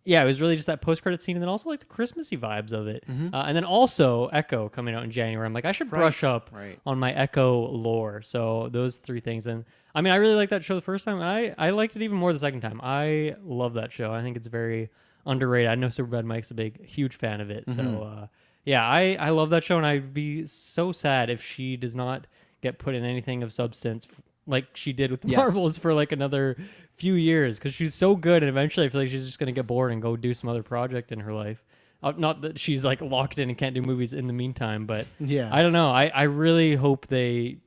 it was really just that post-credit scene, and then also like the Christmassy vibes of it, and then also Echo coming out in January. I'm like, I should brush up on my Echo lore. So those three things, and I mean, I really liked that show the first time. I liked it even more the second time. I love that show. I think it's very underrated. I know Superbad Mike's a huge fan of it. So I love that show, and I'd be so sad if she does not get put in anything of substance like she did with the Marvels for like another few years, because she's so good, and eventually I feel like she's just going to get bored and go do some other project in her life. Not that she's like locked in and can't do movies in the meantime, but I don't know. I really hope they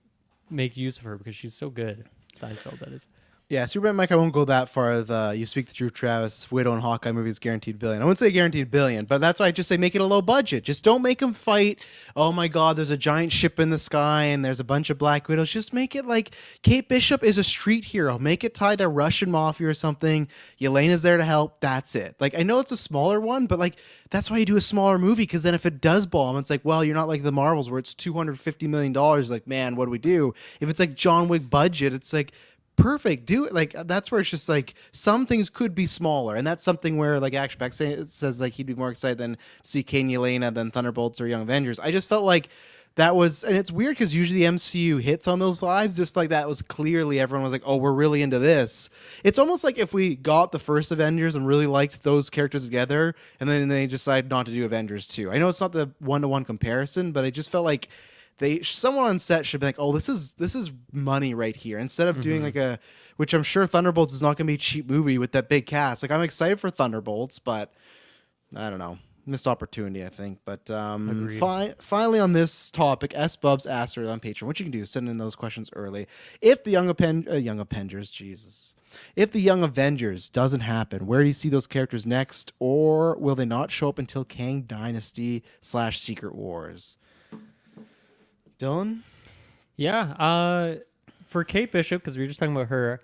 make use of her because she's so good. Steinfeld, that is. Yeah, Superman Mike, I won't go that far. You Speak the Truth, Travis, Widow and Hawkeye movies guaranteed billion. I wouldn't say guaranteed billion, but that's why I just say make it a low budget. Just don't make them fight. Oh my God, there's a giant ship in the sky and there's a bunch of Black Widows. Just make it like Kate Bishop is a street hero. Make it tied to Russian mafia or something. Yelena's there to help. That's it. Like, I know it's a smaller one, but like that's why you do a smaller movie, because then if it does bomb, it's like, well, you're not like the Marvels where it's $250 million. Like, man, what do we do? If it's like John Wick budget, it's like, perfect, do it. Like, that's where it's just like some things could be smaller, and that's something where like Action Pack says like he'd be more excited than to see Kane Yelena than Thunderbolts or Young Avengers. I just felt like that was, and it's weird because usually the MCU hits on those vibes. Just like that was clearly everyone was like, oh, we're really into this. It's almost like if we got the first Avengers and really liked those characters together, and then they decide not to do Avengers 2. I know it's not the one-to-one comparison, but I just felt like someone on set should be like, oh, this is money right here, instead of doing like which I'm sure Thunderbolts is not going to be a cheap movie with that big cast. Like, I'm excited for Thunderbolts, but I don't know, missed opportunity, I think. But finally on this topic, S Bubs asked her on Patreon, what you can do, send in those questions early. If the Young Avengers, Jesus, if the Young Avengers doesn't happen, where do you see those characters next, or will they not show up until Kang Dynasty / Secret Wars? Dylan? Yeah, for Kate Bishop, because we were just talking about her,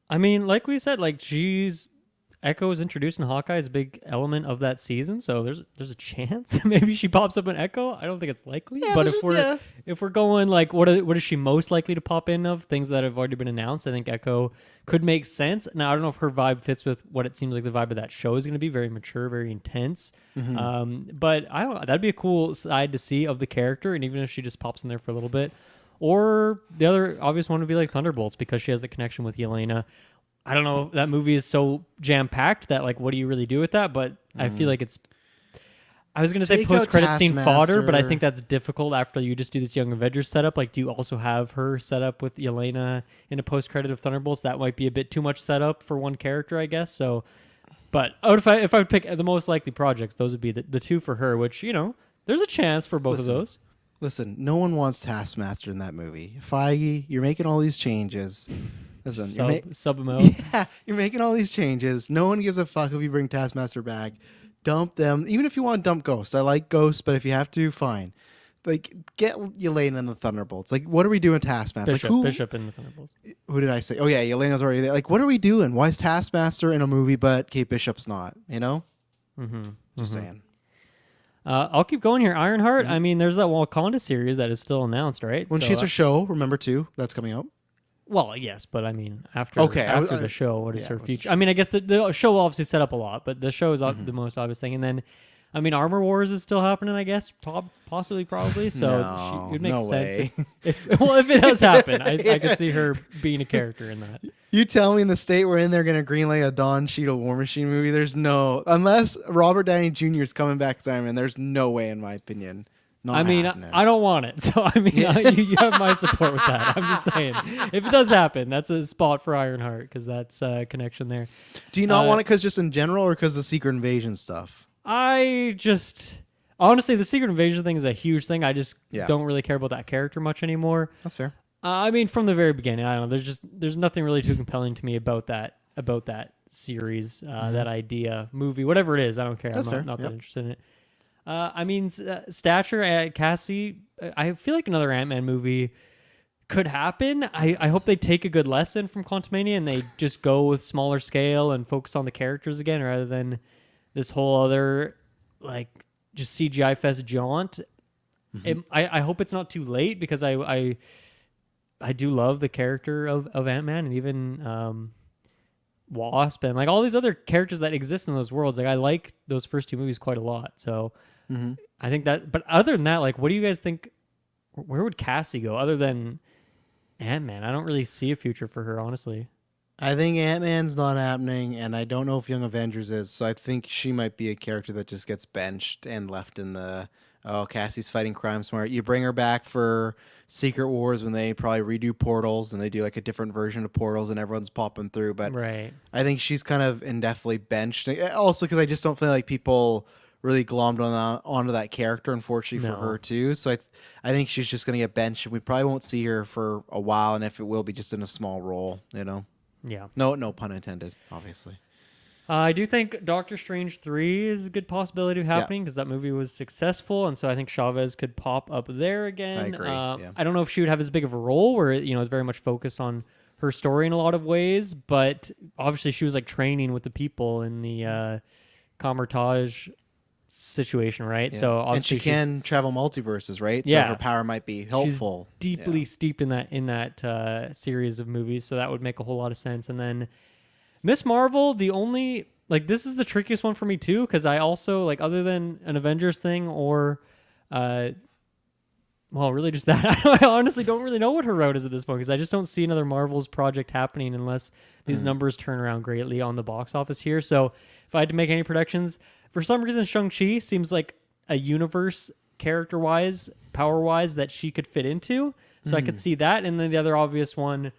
I mean, like we said, like Echo was introduced in Hawkeye as a big element of that season, so there's a chance maybe she pops up in Echo. I don't think it's likely, but if we're going like what is she most likely to pop in of things that have already been announced, I think Echo could make sense. Now I don't know if her vibe fits with what it seems like the vibe of that show is going to be, very mature, very intense. But I don't know, that'd be a cool side to see of the character, and even if she just pops in there for a little bit. Or the other obvious one would be like Thunderbolts, because she has a connection with Yelena. I don't know, that movie is so jam-packed that, like, what do you really do with that? But I feel like I was going to say post-credit scene fodder, but I think that's difficult after you just do this Young Avengers setup. Like, do you also have her set up with Yelena in a post-credit of Thunderbolts? That might be a bit too much setup for one character, I guess. So, but if I would pick the most likely projects, those would be the two for her, which, there's a chance for both of those. Listen, no one wants Taskmaster in that movie. Feige, you're making all these changes. Listen, sub him out. Yeah, you're making all these changes. No one gives a fuck if you bring Taskmaster back. Dump them. Even if you want to dump Ghost. I like Ghost, but if you have to, fine. Like, get Yelena in the Thunderbolts. Like, what are we doing Taskmaster? Bishop in the Thunderbolts. Who did I say? Oh, yeah, Yelena's already there. Like, what are we doing? Why is Taskmaster in a movie, but Kate Bishop's not? Just saying. I'll keep going here. Ironheart. I mean, there's that Wakanda series that is still announced, right? When she has a show, remember, too, that's coming out. Well, yes, but I mean, after the show, what is her future? Sure. I mean, I guess the show will obviously set up a lot, but the show is the most obvious thing. And then, I mean, Armor Wars is still happening, I guess, possibly, probably. So it would make sense. If it does happen, I could see her being a character in that. You tell me in the state we're in, they're gonna greenlight a Don Cheadle War Machine movie. There's no, unless Robert Downey Jr. is coming back as Iron Man. There's no way, in my opinion. Not I mean, happening. I don't want it. So, I mean, you have my support with that. I'm just saying. If it does happen, that's a spot for Ironheart because that's a connection there. Do you not want it because just in general or because the Secret Invasion stuff? I just... Honestly, the Secret Invasion thing is a huge thing. I just don't really care about that character much anymore. That's fair. I mean, from the very beginning, I don't know. There's nothing really too compelling to me about that series, that idea, movie, whatever it is. I don't care. That's I'm not that interested in it. I mean, Stature, Cassie, I feel like another Ant-Man movie could happen. I hope they take a good lesson from Quantumania and they just go with smaller scale and focus on the characters again rather than this whole other, like, just CGI fest jaunt. I hope it's not too late because I do love the character of Ant-Man and even Wasp and like all these other characters that exist in those worlds. Like I like those first two movies quite a lot. So I think that, but other than that, like, what do you guys think? Where would Cassie go other than Ant-Man? I don't really see a future for her, honestly. I think Ant-Man's not happening, and I don't know if Young Avengers is, so I think she might be a character that just gets benched and left in the, oh, Cassie's fighting crime smart. You bring her back for Secret Wars when they probably redo Portals, and they do like a different version of Portals, and everyone's popping through, but right. I think she's kind of indefinitely benched. Also, because I just don't feel like people really glommed onto that character, unfortunately, for her too. So I think she's just going to get benched, and we probably won't see her for a while, and if it will be just in a small role, you know? Yeah. No pun intended, obviously. I do think Doctor Strange 3 is a good possibility of happening because that movie was successful, and so I think Chavez could pop up there again. I agree. I don't know if she would have as big of a role where it's very much focused on her story in a lot of ways, but obviously she was like training with the people in the Camartage situation, right? Yeah. So obviously she can travel multiverses, right? So her power might be helpful. She's deeply steeped in that series of movies, so that would make a whole lot of sense. And then Miss Marvel, the only, like, this is the trickiest one for me too, because I also, like, other than an Avengers thing or well, really just that, I honestly don't really know what her route is at this point because I just don't see another Marvel's project happening unless these numbers turn around greatly on the box office here. So if I had to make any predictions, for some reason Shang-Chi seems like a universe character-wise, power-wise that she could fit into. So I could see that. And then the other obvious one,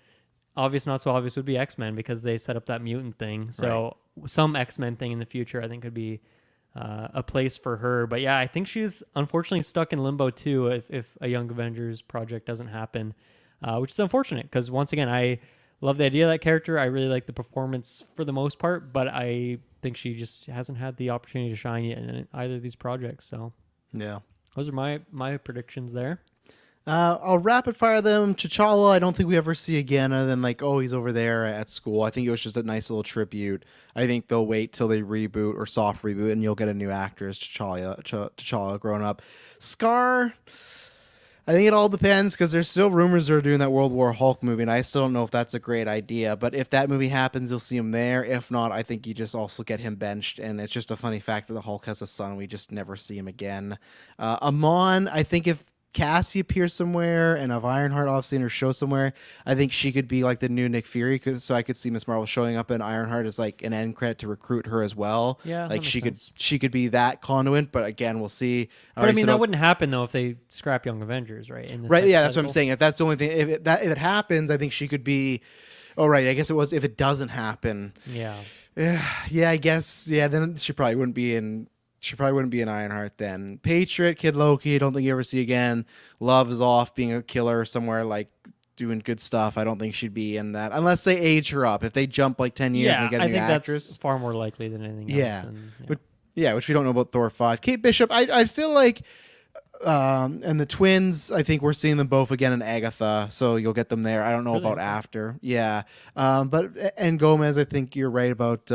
obvious not so obvious, would be X-Men because they set up that mutant thing. So some X-Men thing in the future I think could be a place for her. But yeah, I think she's unfortunately stuck in limbo too if a Young Avengers project doesn't happen, which is unfortunate because once again, I love the idea of that character. I really like the performance for the most part, but I think she just hasn't had the opportunity to shine yet in either of these projects. So yeah, those are my predictions there. I'll rapid fire them. T'Challa, I don't think we ever see again other than like, oh, he's over there at school. I think it was just a nice little tribute. I think they'll wait till they reboot or soft reboot and you'll get a new actor as T'Challa growing up. Scar, I think it all depends because there's still rumors they're doing that World War Hulk movie, and I still don't know if that's a great idea. But if that movie happens, you'll see him there. If not, I think you just also get him benched, and it's just a funny fact that the Hulk has a son. We just never see him again. Amon, I think if Cassie appears somewhere and if Ironheart obviously in her show somewhere, I think she could be like the new Nick Fury. So I could see Miss Marvel showing up in Ironheart as like an end credit to recruit her as well. Yeah, like she could be that conduit. But again, we'll see. But I mean, that wouldn't happen though if they scrap Young Avengers, right? Right. Yeah, that's what I'm saying. If that's the only thing, if it happens, I think she could be. Oh, right. I guess it was if it doesn't happen. Yeah. Yeah. I guess. Yeah. Then she probably wouldn't be in. She probably wouldn't be an Ironheart then. Patriot, Kid Loki, I don't think you ever see again. Love is off being a killer somewhere, like doing good stuff. I don't think she'd be in that unless they age her up. If they jump like 10 years and get a new actress. That's far more likely than anything else. Yeah. Which we don't know about Thor 5. Kate Bishop, I feel like, and the twins, I think we're seeing them both again in Agatha, so you'll get them there. I don't know about after. Yeah. And Gomez, I think you're right about.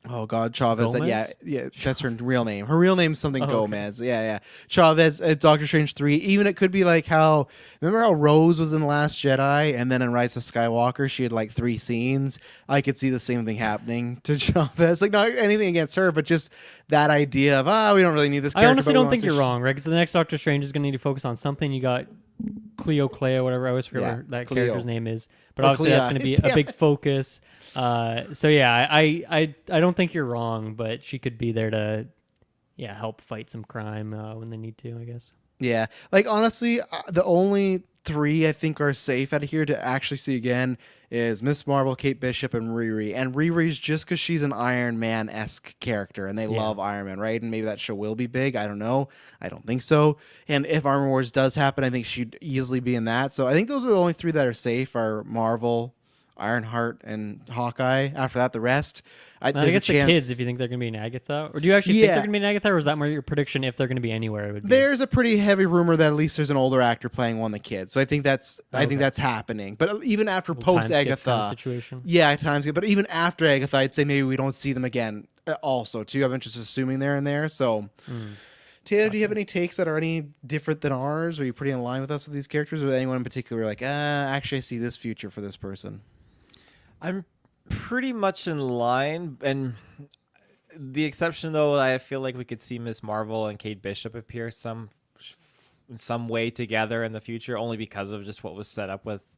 Oh God, Chavez. Yeah, that's her real name. Her real name's something Gomez. Okay. Yeah. Chavez, Doctor Strange 3. Even it could be like remember how Rose was in The Last Jedi, and then in Rise of Skywalker, she had like 3 scenes. I could see the same thing happening to Chavez. Like not anything against her, but just that idea of we don't really need this character. I honestly don't think you're wrong, right? Because the next Doctor Strange is going to need to focus on something. You got Clea, whatever. I always forget Yeah, what that Cleo. character's name is. But Or obviously that's Clea. going to be a Damn big it. focus. So yeah, I don't think you're wrong, but she could be there to help fight some crime when they need to, I guess. Yeah, like honestly, the only three I think are safe out of here to actually see again is Miss Marvel, Kate Bishop, and Riri. And Riri's just because she's an Iron Man-esque character, and they love Iron Man, right? And maybe that show will be big. I don't know. I don't think so. And if Armor Wars does happen, I think she'd easily be in that. So I think those are the only three that are safe: are Marvel, Ironheart, and Hawkeye. After that, the rest. I there's a guess the chance- kids, if you think they're going to be in Agatha, or do you actually think they're going to be in Agatha, or is that more your prediction if they're going to be anywhere? It would be? There's a pretty heavy rumor that at least there's an older actor playing one of the kids, so I think that's happening. But even after post Agatha situation. yeah, times good. But even after Agatha, I'd say maybe we don't see them again. Also, too, I'm just assuming they're in there. So, Taylor, do you have any takes that are any different than ours? Are you pretty in line with us with these characters, or is anyone in particular like, actually, I see this future for this person? I'm pretty much in line, and the exception though, I feel like we could see Miss Marvel and Kate Bishop appear in some way together in the future, only because of just what was set up with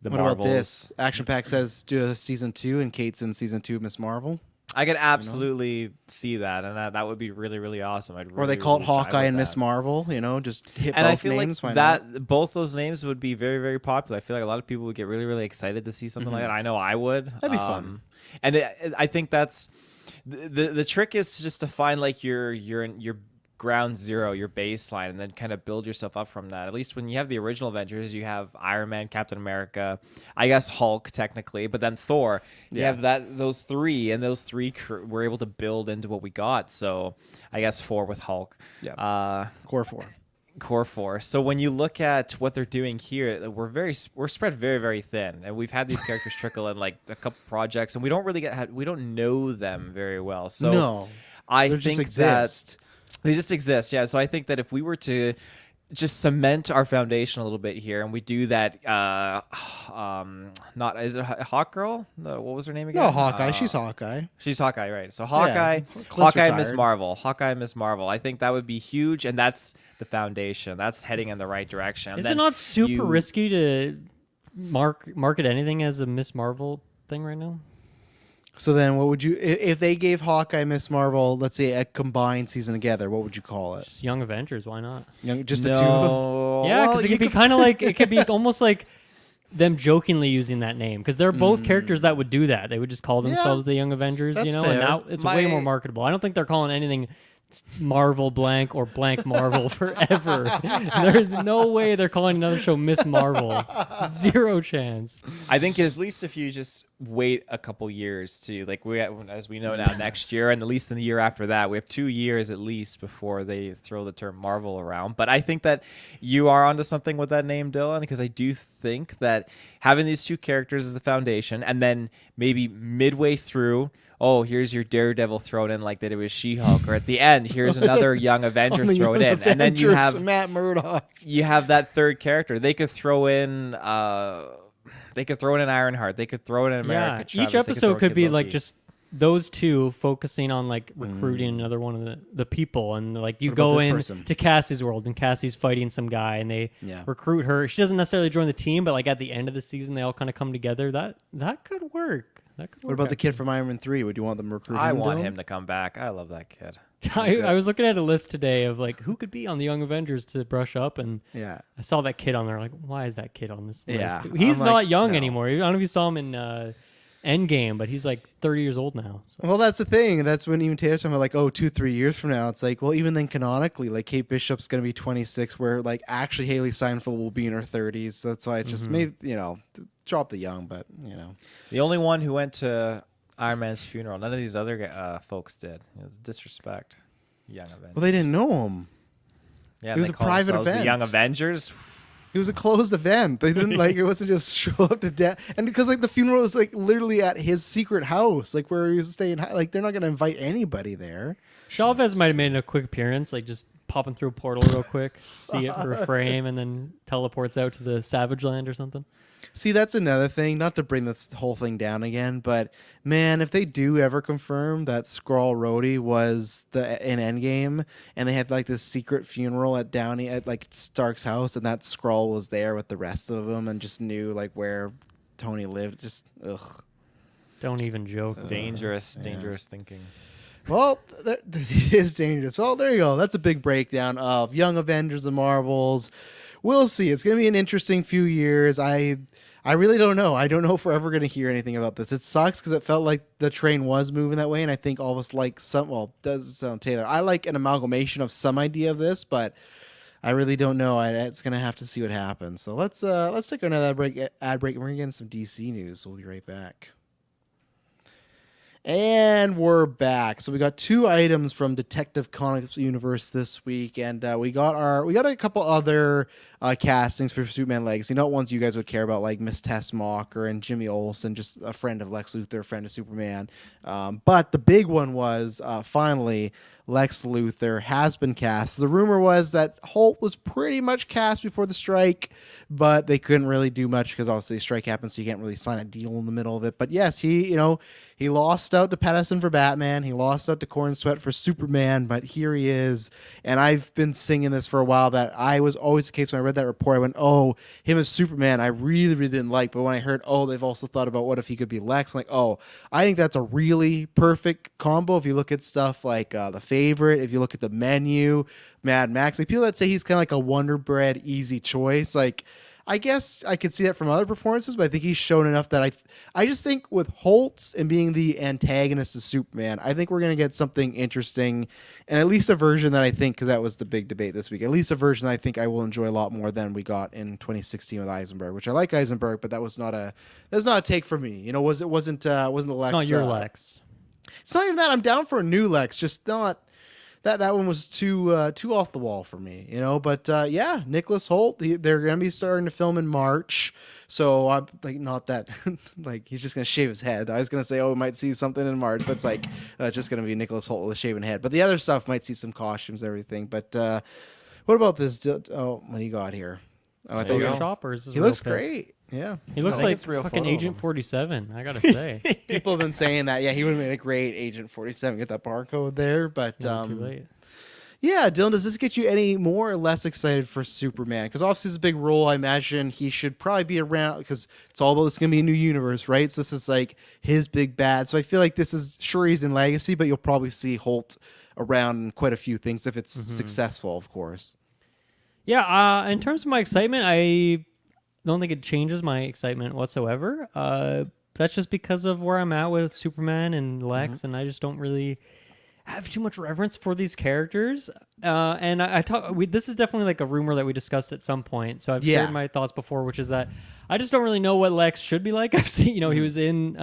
the What Marvels. about this? Action Pack says do a season 2, and Kate's in season 2 of Miss Marvel. I could absolutely see that, and that would be really, really awesome. Or they call it Hawkeye and Miss Marvel, just hit and both I feel names. like Why not? that both those names would be very, very popular. I feel like a lot of people would get really, really excited to see something like that. I know I would. That'd be fun. And I think that's the trick is just to find like your ground zero, your baseline, and then kind of build yourself up from that. At least when you have the original Avengers, you have Iron Man, Captain America, I guess Hulk technically, but then Thor. You have those three, and those three were able to build into what we got. So I guess 4 with Hulk. Yeah. Core 4. So when you look at what they're doing here, we're spread very, very thin, and we've had these characters trickle in like a couple projects, and we don't really we don't know them very well. So No, I they think just exist. they just exist, yeah. So I think that if we were to just cement our foundation a little bit here, and we do that, not is it Hawk Girl? No, what was her name again? No, Hawkeye. She's Hawkeye. She's Hawkeye, right? So Hawkeye, Clint's Hawkeye, and Miss retired. Marvel, Hawkeye, and Miss Marvel. I think that would be huge, and that's the foundation. That's heading in the right direction. And Is it then not super risky to market anything as a Miss Marvel thing right now? So then, what would you if they gave Hawkeye, Miss Marvel, let's say a combined season together? What would you call it? Just Young Avengers, why not? Just the two of them. No, Yeah, well, because it you could be kind of like it could be almost like them jokingly using that name because they're both characters that would do that. They would just call themselves the Young Avengers, that's and fair. now it's way more marketable. I don't think they're calling anything Marvel blank or blank Marvel forever. There's no way they're calling another show Miss Marvel. Zero chance. I think at least if you just wait a couple years to as we know now next year, and at least in the year after that, we have 2 years at least before they throw the term Marvel around. But I think that you are onto something with that name, Dylan, because I do think that having these two characters as the foundation, and then maybe midway through, oh, here's your Daredevil thrown in like that it was She-Hulk, or at the end, here's another Young Avenger thrown in, and then you have Matt Murdock. You have that third character. They could throw in. They could throw in an Ironheart. They could throw in an America. Chavez. Each They episode throw could Kid be Loki. like just those two focusing on like recruiting another one of the people, and like you What about go this in person? to Cassie's world, and Cassie's fighting some guy, and they recruit her. She doesn't necessarily join the team, but like at the end of the season, they all kind of come together. That could work. That could work. What about the kid from Iron Man 3? Would you want them recruiting? I want him to come back. I love that kid. I was looking at a list today of like who could be on the Young Avengers to brush up, and Yeah. I saw that kid on there. Like, why is that kid on this Yeah. list? He's I'm not like, young no. anymore. I don't know if you saw him in Endgame, but he's like 30 years old now. So. Well, that's the thing. That's when even Taylor's talking about like, 2-3 years from now. It's like, well, even then canonically, like Kate Bishop's going to be 26, where like actually Haley Steinfeld will be in her 30s. So that's why it's just maybe, drop the young, but The only one who went to Iron Man's funeral. None of these other folks did. Disrespect. Young Avengers. Well, they didn't know him. Yeah, it was they a call private themselves event. The Young Avengers. It was a closed event. They didn't like it wasn't just show up to death. And because like the funeral was like literally at his secret house, like where he was staying. Like they're not going to invite anybody there. Chavez might have made a quick appearance, like just popping through a portal real quick, see it for a frame, and then teleports out to the Savage Land or something. See, that's another thing, not to bring this whole thing down again, but man, if they do ever confirm that Skrull Rhodey was in Endgame and they had like this secret funeral at Downey at like Stark's house and that Skrull was there with the rest of them and just knew like where Tony lived, just ugh. Don't even joke. Dangerous thinking. Well, it is dangerous. Well, there you go. That's a big breakdown of Young Avengers and Marvels. We'll see. It's going to be an interesting few years. I really don't know. I don't know if we're ever going to hear anything about this. It sucks because it felt like the train was moving that way, and I think all of us like some. Well, does sound Taylor. I like an amalgamation of some idea of this, but I really don't know. It's going to have to see what happens. So let's take another ad break, and we're going to get into some DC news. So we'll be right back. And we're back. So we got 2 items from Detective Comics Universe this week, and we got a couple other castings for Superman Legacy. Not ones you guys would care about, like Miss Tess Mocker and Jimmy Olsen, just a friend of Lex Luthor, a friend of Superman. But the big one was finally Lex Luthor has been cast. The rumor was that Hoult was pretty much cast before the strike, but they couldn't really do much because obviously the strike happened, so you can't really sign a deal in the middle of it. But yes, he lost out to Patterson for Batman. He lost out to Corn Sweat for Superman, but here he is. And I've been singing this for a while that I was always the case when I read that report. I went, oh, him as Superman, I really, really didn't like. But when I heard, oh, they've also thought about what if he could be Lex, I'm like, oh, I think that's a really perfect combo. If you look at stuff like The Favorite, if you look at The Menu, Mad Max, like people that say he's kind of like a Wonder Bread easy choice, like I guess I could see that from other performances, but I think he's shown enough that I just think with Holt and being the antagonist of Superman, I think we're going to get something interesting, and at least a version that I think, because that was the big debate this week, at least a version that I think I will enjoy a lot more than we got in 2016 with Eisenberg, which I like Eisenberg, but that was not a take for me. Wasn't the Lex. It's not your Lex. It's not even that. I'm down for a new Lex, just not. That one was too off the wall for me, But yeah, Nicholas Hoult. They're gonna be starting to film in March, so I'm like not that like he's just gonna shave his head. I was gonna say, we might see something in March, but it's like just gonna be Nicholas Hoult with a shaven head. But the other stuff might see some costumes, everything. But what about this? Oh, what do you got here? Oh, I thought Shoppers. He looks great. Yeah, he looks like fucking Agent 47. I gotta say, people have been saying that. Yeah, he would have made a great Agent 47. Get that barcode there, but too late. Yeah, Dylan, does this get you any more or less excited for Superman? Because obviously it's a big role. I imagine he should probably be around because it's all about it's going to be a new universe, right? So this is like his big bad. So I feel like this is sure he's in Legacy, but you'll probably see Holt around in quite a few things if it's successful, of course. Yeah, in terms of my excitement, I don't think it changes my excitement whatsoever. That's just because of where I'm at with Superman and Lex, and I just don't really have too much reverence for these characters. And this is definitely like a rumor that we discussed at some point. So I've shared my thoughts before, which is that I just don't really know what Lex should be like. I've seen, he was in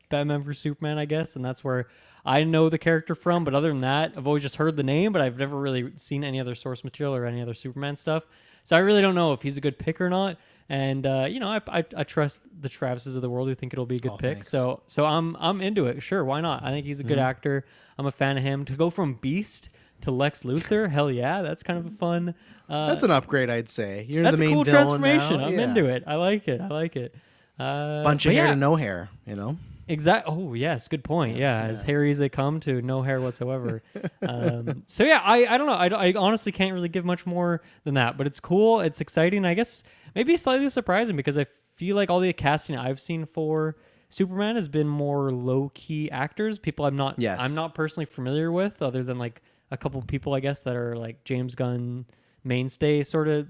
Batman vs Superman, I guess, and that's where I know the character from. But other than that, I've always just heard the name, but I've never really seen any other source material or any other Superman stuff. So I really don't know if he's a good pick or not. And I trust the Travises of the world who think it'll be a good pick. Thanks. So I'm into it. Sure, why not? I think he's a good actor. I'm a fan of him. To go from Beast to Lex Luthor, hell yeah, that's kind of a fun. That's an upgrade, I'd say. You're that's the main a cool villain transformation. now. I'm into it. I like it. Bunch of hair to no hair, Exactly. Oh, yes. Good point. Yeah. As hairy as they come to no hair whatsoever. So, yeah, I don't know. I honestly can't really give much more than that. But it's cool. It's exciting. I guess maybe slightly surprising because I feel like all the casting I've seen for Superman has been more low-key actors. People I'm not personally familiar with other than like a couple people, I guess, that are like James Gunn mainstay sort of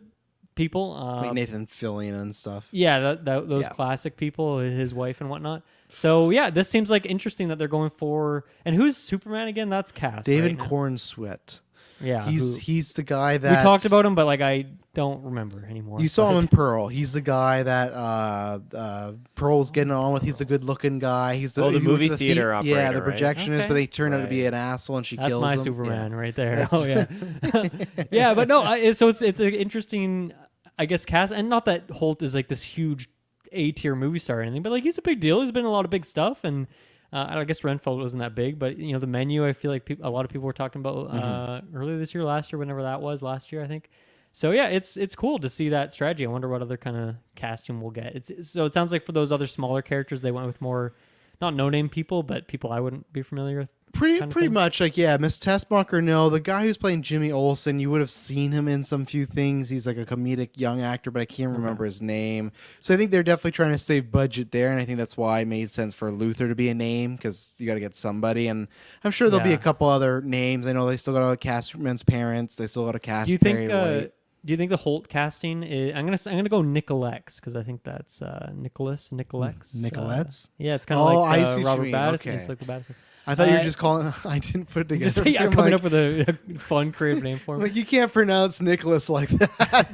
people. Like Nathan Fillion and stuff. Yeah, those classic people, his wife and whatnot. So, yeah, this seems like interesting that they're going for... And who's Superman again? That's cast, David right? Cornsweet. Yeah. He's the guy that... We talked about him, but like I don't remember anymore. You saw him in Pearl. He's the guy that Pearl's getting on with. He's a good-looking guy. He's the movie theater operator, yeah, the projectionist, right? but they turn out to be an asshole and she kills him. That's my Superman right there. Oh, yeah. Yeah, but no, it's an interesting, I guess, cast. And not that Holt is like this huge A-tier movie star or anything, but like he's a big deal. He's been in a lot of big stuff, and I guess Renfeld wasn't that big, but the menu. I feel like a lot of people were talking about earlier this year, last year, whenever that was, last year I think. So yeah, it's cool to see that strategy. I wonder what other kind of casting we'll get. So it sounds like for those other smaller characters, they went with more, not no name people, but people I wouldn't be familiar with. Pretty much like, yeah, Miss Tessmacher, no. The guy who's playing Jimmy Olsen, you would have seen him in some few things. He's like a comedic young actor, but I can't remember his name. So I think they're definitely trying to save budget there, and I think that's why it made sense for Luthor to be a name, because you got to get somebody. And I'm sure there'll be a couple other names. I know they still got to cast Superman's parents. They still got to cast Perry White. Do you think the Hoult casting is? I'm gonna go Nicolex, because I think that's Nicolex. Nicolettes? Yeah, it's kind of like I see what Robert you mean. Pattinson. Okay. It's like the Pattinson. I thought you were just calling. I didn't put it together. Just coming up with a fun, creative name for him. Like, you can't pronounce Nicholas like that.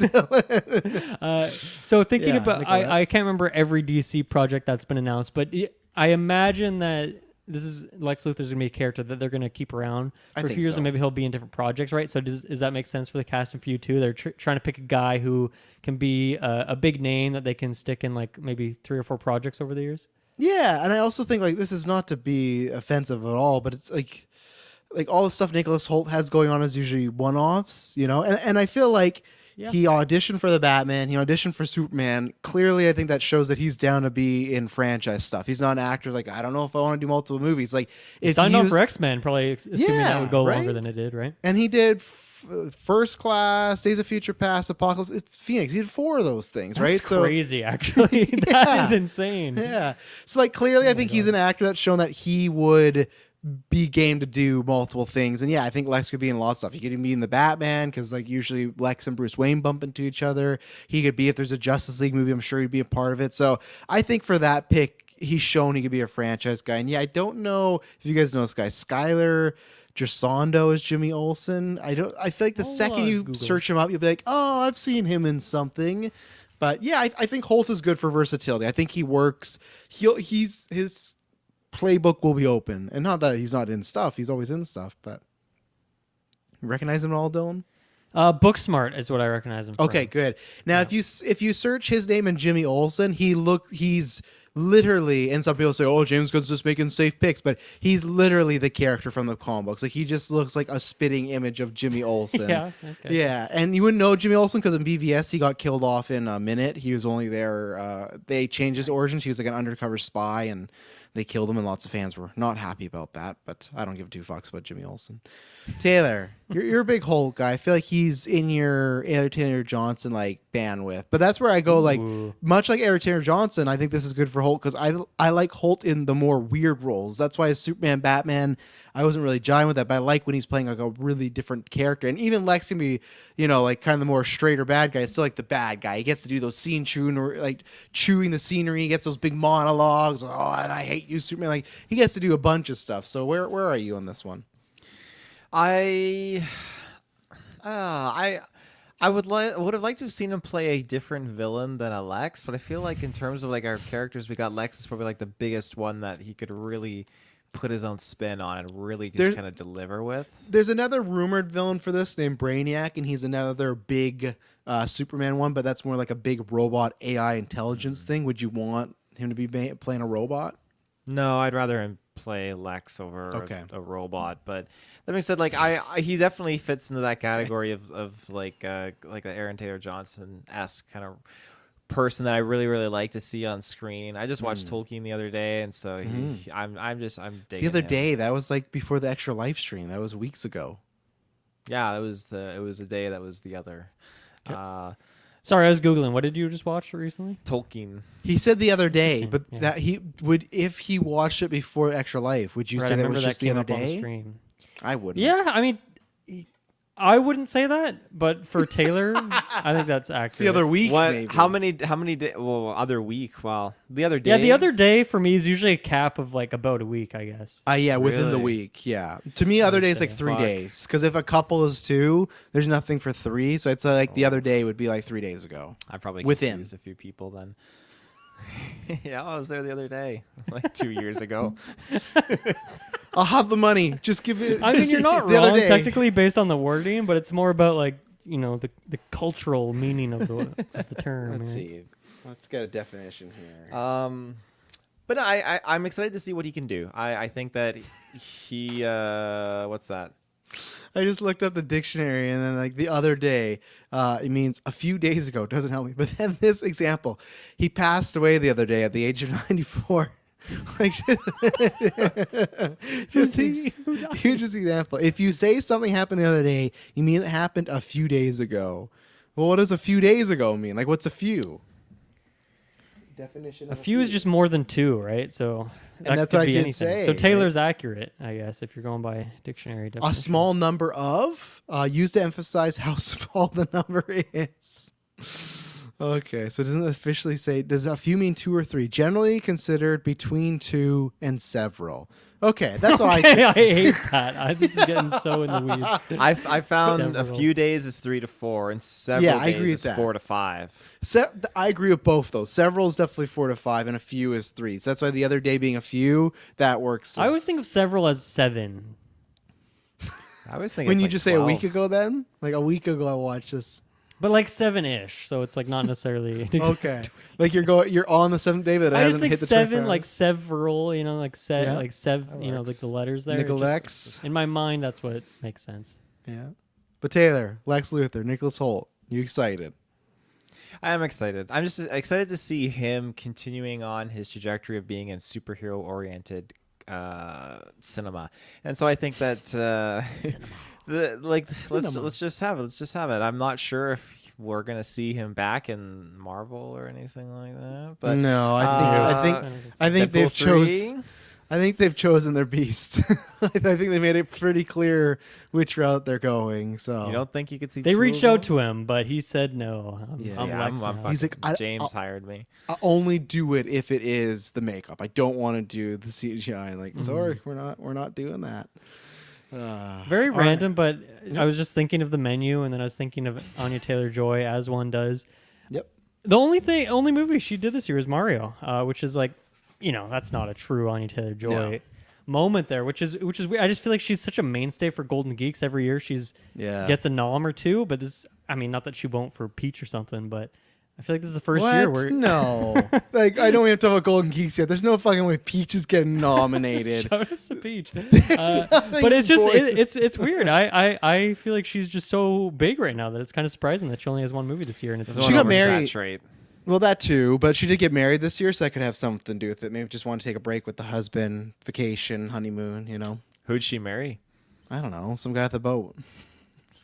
So thinking about, Nicolettes. I can't remember every DC project that's been announced, but I imagine that this is Lex Luthor's gonna be a character that they're gonna keep around for a few years, and maybe he'll be in different projects, right? So does that make sense for the casting for you too? They're trying to pick a guy who can be a big name that they can stick in like maybe 3 or 4 projects over the years. Yeah, and I also think like this is not to be offensive at all, but it's like all the stuff Nicholas Hoult has going on is usually one-offs, and I feel like he auditioned for the Batman, he auditioned for Superman. Clearly, I think that shows that he's down to be in franchise stuff. He's not an actor like, I don't know if I want to do multiple movies. Like, if signed on for X-Men, probably assuming that would go longer than it did, right? And he did First Class, Days of Future Past, Apocalypse, Phoenix. He did 4 of those things, right? That's crazy, actually. That is insane. Yeah. So like clearly, I think he's an actor that's shown that he would be game to do multiple things. And yeah, I think Lex could be in lots of stuff. He could be in the Batman, because like usually Lex and Bruce Wayne bump into each other. He could be, if there's a Justice League movie, I'm sure he'd be a part of it. So I think for that pick, he's shown he could be a franchise guy. And yeah, I don't know if you guys know this guy, Skylar Gisondo is Jimmy Olsen. I feel like the second you Google. Search him up, you'll be like, oh, I've seen him in something. But yeah, I think Hoult is good for versatility. I think he works. His playbook will be open, and not that he's not in stuff. He's always in stuff. But you recognize him at all, Dylan? Booksmart is what I recognize him from. Okay, good. Now, if you search his name and Jimmy Olsen, he's literally, and some people say, oh, James Gunn's just making safe picks, but he's literally the character from the comic books. Like, he just looks like a spitting image of Jimmy Olsen. Yeah, and you wouldn't know Jimmy Olsen because in BVS he got killed off in a minute. He was only there. They changed his origins. He was like an undercover spy, and they killed him, and lots of fans were not happy about that, but I don't give 2 fucks about Jimmy Olsen. Taylor, you're a big Hoult guy. I feel like he's in your Eric Taylor Johnson like bandwidth, but that's where I go. Like, much like Eric Taylor Johnson, I think this is good for Hoult because I like Hoult in the more weird roles. That's why as Superman, Batman, I wasn't really jiving with that, but I like when he's playing like a really different character. And even Lex can be, like kind of the more straighter bad guy. It's still like the bad guy. He gets to do those scene chewing, or like chewing the scenery. He gets those big monologues. Oh, and I hate you, Superman. Like, he gets to do a bunch of stuff. So where are you on this one? I would have liked to have seen him play a different villain than a Lex, but I feel like in terms of like our characters, we got Lex is probably like the biggest one that he could really put his own spin on and really just kind of deliver with. There's another rumored villain for this named Brainiac, and he's another big Superman one, but that's more like a big robot AI intelligence thing. Would you want him to be playing a robot? No, I'd rather him play Lex over a robot. But that being said, like he definitely fits into that category of like an Aaron Taylor Johnson-esque kind of person that I really, really like to see on screen. I just watched Tolkien the other day, and so I'm digging the other him. day. That was like before the extra live stream. That was weeks ago. Yeah, it was the day that was the other. Sorry, I was Googling. What did you just watch recently? Tolkien. He said the other day, but that he would, if he watched it before Extra Life, would you say that was just the other day? I wouldn't. Yeah, I mean, I wouldn't say that, but for Taylor, I think that's accurate. The other week, maybe. How many days? Well, other week. Well, the other day. Yeah, the other day for me is usually a cap of like about a week, I guess. Yeah, within the week. Yeah, to me, other day is like 3 days. Because if a couple is 2, there's nothing for 3. So it's like the other day would be like 3 days ago. I probably confused a few people then. Yeah, I was there the other day, like 2 years ago. I'll have the money. Just give it. I mean, you're not wrong technically based on the wording, but it's more about like the cultural meaning of the term. Let's see. Let's get a definition here. But no, I'm excited to see what he can do. I think that he what's that? I just looked up the dictionary, and then like the other day, it means a few days ago. Doesn't help me. But then this example, he passed away the other day at the age of 94. Like, just huge example. If you say something happened the other day, you mean it happened a few days ago. Well, what does a few days ago mean? Like, what's a few? Definition. A few is just more than two, right? So that that's could what I be did anything. say, So Taylor's accurate, I guess, if you're going by dictionary definition. A small number of, used to emphasize how small the number is. Okay, so doesn't it officially say, does a few mean two or three? Generally considered between two and several. Okay, that's what Okay, I hate that. This is getting so in the weeds. I found a Several. few days is 3 to 4, and several Yeah, I days agree is with that. 4 to 5. I agree with both those. Several is definitely 4 to 5, and a few is 3. So that's why the other day being a few, that works. I always think of several as 7. I always think when it's you like just say 12. a week ago, then like a week ago, I watched this. But like 7-ish, so it's like not necessarily. Okay, like you're on the 7th day, but it I just hasn't think hit the 7, 24 like hours. several, like Yeah, like sev, that like works. the letters there. Nicholas. In my mind, that's what makes sense. Yeah, but Taylor, Lex Luthor, Nicholas Hoult, you excited? I am excited. I'm just excited to see him continuing on his trajectory of being in superhero-oriented cinema, and so I think that let's just have it. Let's just have it. I'm not sure if we're gonna see him back in Marvel or anything like that, but No, I think don't think so. I think they've chosen their beast. I think they made it pretty clear which route they're going. So You don't think you could see? They two reached of out them? to him, but he said no. Yeah. I'm Yeah, Lex now. fucking- He's like, James hired me. I only do it if it is the makeup. I don't want to do the CGI. Like, sorry, we're not doing that. Very all random, but I was just thinking of the menu, and then I was thinking of Anya Taylor-Joy, as one does. Yep. The only movie she did this year is Mario, which is like, that's not a true Anya Taylor-Joy moment there, which is weird. I just feel like she's such a mainstay for Golden Geeks. Every year she's gets a nom or two, but this, I mean, not that she won't for Peach or something, but I feel like this is the first year where No. Like, I know we have to talk about Golden Geeks yet. There's no fucking way Peach is getting nominated. shout out to Peach. But it's just it's weird. I feel like she's just so big right now that it's kind of surprising that she only has one movie this year, and it's She got married. Oversaturate. Well, that too, but she did get married this year, so that could have something to do with it. Maybe just want to take a break with the husband, vacation, honeymoon, Who'd she marry? I don't know, some guy at the boat.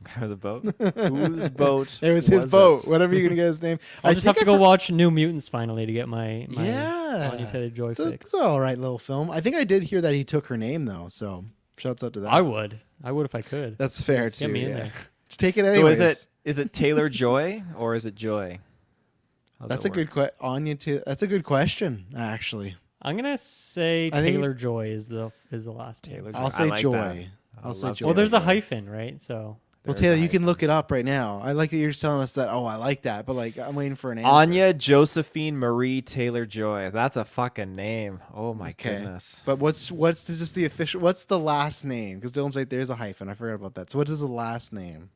Guy with the boat. Whose boat? It was his boat, it? whatever you're going to get his name. I'll just have think to I go watch New Mutants finally to get my Yeah. Anya Taylor-Joy It's fix. it's an all right little film. I think I did hear that he took her name, though, so shouts out to that. I would if I could. That's fair, Just too. get me in yeah. there. Just take it So anyways. is it Taylor Joy or is it Joy? How's That's it a good That's a good question, actually. I'm gonna say I think- Taylor-Joy is the last name. Taylor I'll Joy. say I like Joy. that. I'll say love Joy. Well, there's a Joy. hyphen, right? So Well, There's Taylor, a you can hyphen. look it up right now. I like that you're telling us that. Oh, I like that, but like I'm waiting for an answer. Anya Josephine Marie Taylor Joy. That's a fucking name. Oh my Okay. goodness. But what's just the official? What's the last name? Because Dylan's right there's a hyphen. I forgot about that. So what is the last name?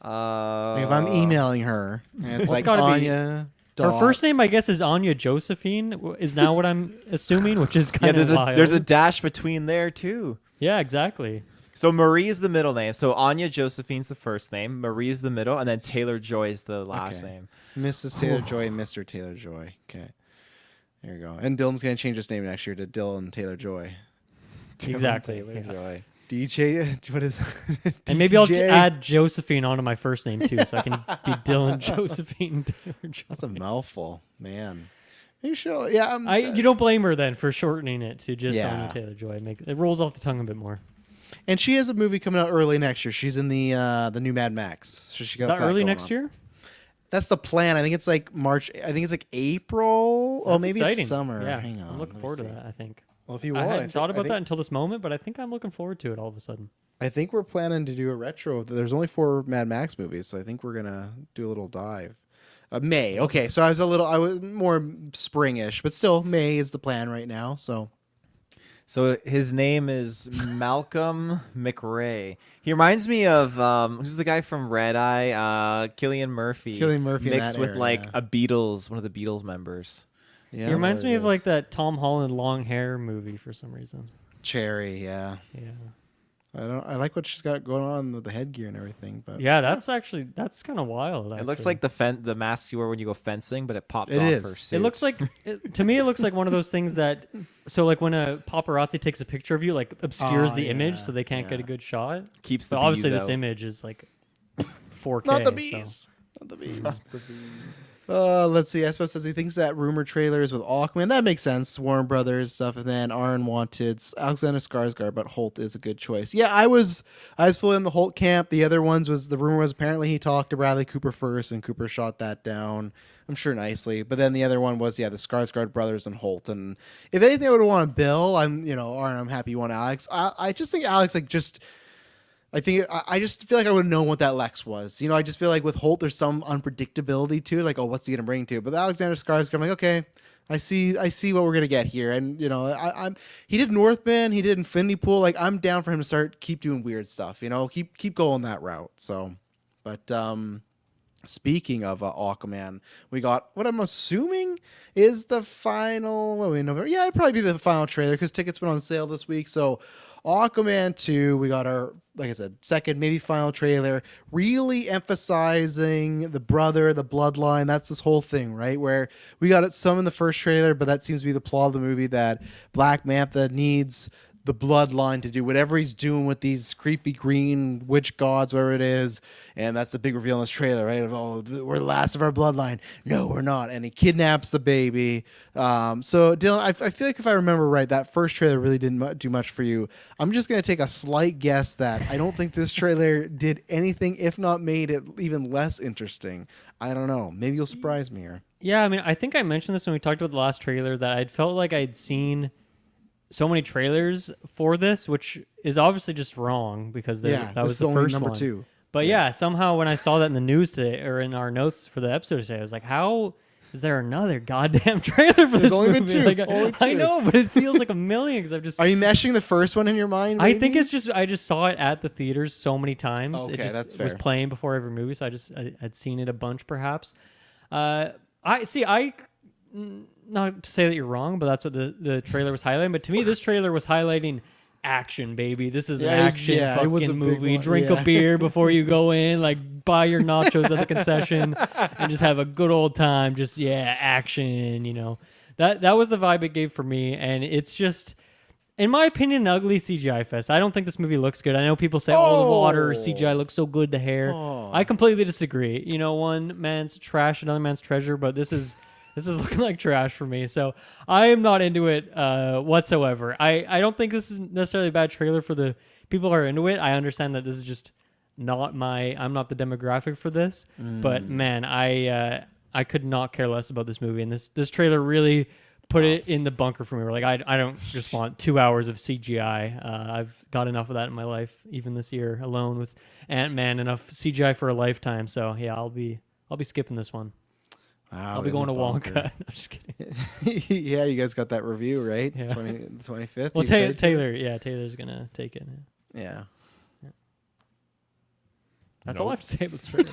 Like if I'm emailing her, and it's Well, it's like gotta be- Anya. her first name, I guess, is Anya Josephine. Is now what I'm assuming, which is Yeah, kind of wild. there's a dash between there too. Yeah, exactly. So Marie is the middle name. So Anya Josephine's the first name. Marie is the middle, and then Taylor Joy is the last Okay. name. Mrs. Taylor Joy and Mr. Taylor Joy. Okay, there you go. And Dylan's gonna change his name next year to Dylan Taylor Joy. Exactly. Taylor yeah. Joy. DJ, what is? And maybe I'll DTJ? add Josephine onto my first name too, so I can be Dylan Josephine Taylor-Joy. That's a mouthful, man. You sure? Yeah. You don't blame her then for shortening it to just Yeah. Anya Taylor-Joy. It rolls off the tongue a bit more. And she has a movie coming out early next year. She's in the new Mad Max. So she got Is that early going next on. year? That's the plan. I think it's like March. I think it's like April. Oh, That's maybe exciting. it's summer. Yeah, Hang on. I'm looking let me forward to see. that. I think. Well, if you I want, hadn't thought about that until this moment, but I think I'm looking forward to it all of a sudden. I think we're planning to do a retro. There's only 4 Mad Max movies, so I think we're gonna do a little dive. May. Okay, so I was more springish, but still May is the plan right now. So So his name is Malcolm McRae. He reminds me of who's the guy from Red Eye? Cillian Murphy. Cillian Murphy in mixed that with era, like yeah. a Beatles, one of the Beatles members. Yeah, He reminds there me it of is. like that Tom Holland long hair movie for some reason. Cherry. Yeah, Yeah. I like what she's got going on with the headgear and everything, but Yeah, that's kind of wild. It looks actually. like the mask you wear when you go fencing, but it popped It off is. her It suit. It looks like to me. It looks like one of those things that so like when a paparazzi takes a picture of you, like obscures the image so they can't get a good shot. Keeps the But obviously bees this out. image is like 4K. not the so- bees. Not the bees. Let's see. Espo says he thinks that rumor trailers with Aquaman. That makes sense. Warner Brothers stuff, and then Unwanted. Alexander Skarsgård, but Hoult is a good choice. Yeah, I was fully in the Hoult camp. The other ones was the rumor was apparently he talked to Bradley Cooper first, and Cooper shot that down. I'm sure nicely, but then the other one was the Skarsgård brothers and Hoult. And if anything, I would want Bill. I'm happy you want Alex. I just think Alex I just feel like I would have known what that Lex was. I just feel like with Hoult, there's some unpredictability to it. Like, oh, what's he gonna bring to it? But Alexander Skarsgård, I'm like, okay, I see what we're gonna get here. And he did Northman, he did Infinity Pool. Like, I'm down for him to keep doing weird stuff. Keep going that route. So, but speaking of Aquaman, we got what I'm assuming is the final. What are we in November? Yeah, it'd probably be the final trailer because tickets went on sale this week. So, Aquaman 2, we got our, like I said, second, maybe final trailer, really emphasizing the brother, the bloodline. That's this whole thing, right? Where we got it some in the first trailer, but that seems to be the plot of the movie that Black Manta needs the bloodline to do whatever he's doing with these creepy green witch gods, whatever it is. And that's the big reveal in this trailer, right? Of, oh, we're the last of our bloodline. No, we're not. And he kidnaps the baby. So Dylan, I feel like if I remember right, that first trailer really didn't do much for you. I'm just going to take a slight guess that I don't think this trailer did anything, if not made it even less interesting. I don't know. Maybe you'll surprise me here. Yeah, I mean, I think I mentioned this when we talked about the last trailer that I'd felt like I'd seen so many trailers for this, which is obviously just wrong because that was the only first number one. 2. But yeah, somehow when I saw that in the news today or in our notes for the episode today, I was like, how is there another goddamn trailer for this only been movie? 2. Like, Only I 2. know, but it feels like a million because I've just. Are you meshing the first one in your mind? I think maybe? it's just I just saw it at the theaters so many times. Okay, it just that's was fair. playing before every movie, so I'd seen it a bunch perhaps. I not to say that you're wrong, but that's what the trailer was highlighting. But to me, this trailer was highlighting action, baby. This is an action it was a fucking big movie. one, Drink yeah. a beer before you go in, like buy your nachos at the concession, and just have a good old time. Just action. That was the vibe it gave for me, and it's just. In my opinion, an ugly CGI fest. I don't think this movie looks good. I know people say, the water, CGI looks so good, the hair. I completely disagree. One man's trash, another man's treasure, but this is looking like trash for me. So I am not into it whatsoever. I don't think this is necessarily a bad trailer for the people who are into it. I understand that this is just not I'm not the demographic for this. But man, I could not care less about this movie. And this trailer really put it in the bunker for me. We're like, I don't just want 2 hours of CGI. I've got enough of that in my life, even this year alone with Ant-Man, enough CGI for a lifetime. So yeah, I'll be skipping this one. Wow, I'll be going to Wonka. I'm just kidding. Yeah, you guys got that review, right? Yeah. The 25th. Well, You excited? Taylor's gonna take it. Yeah. That's all I have to say about this trailer.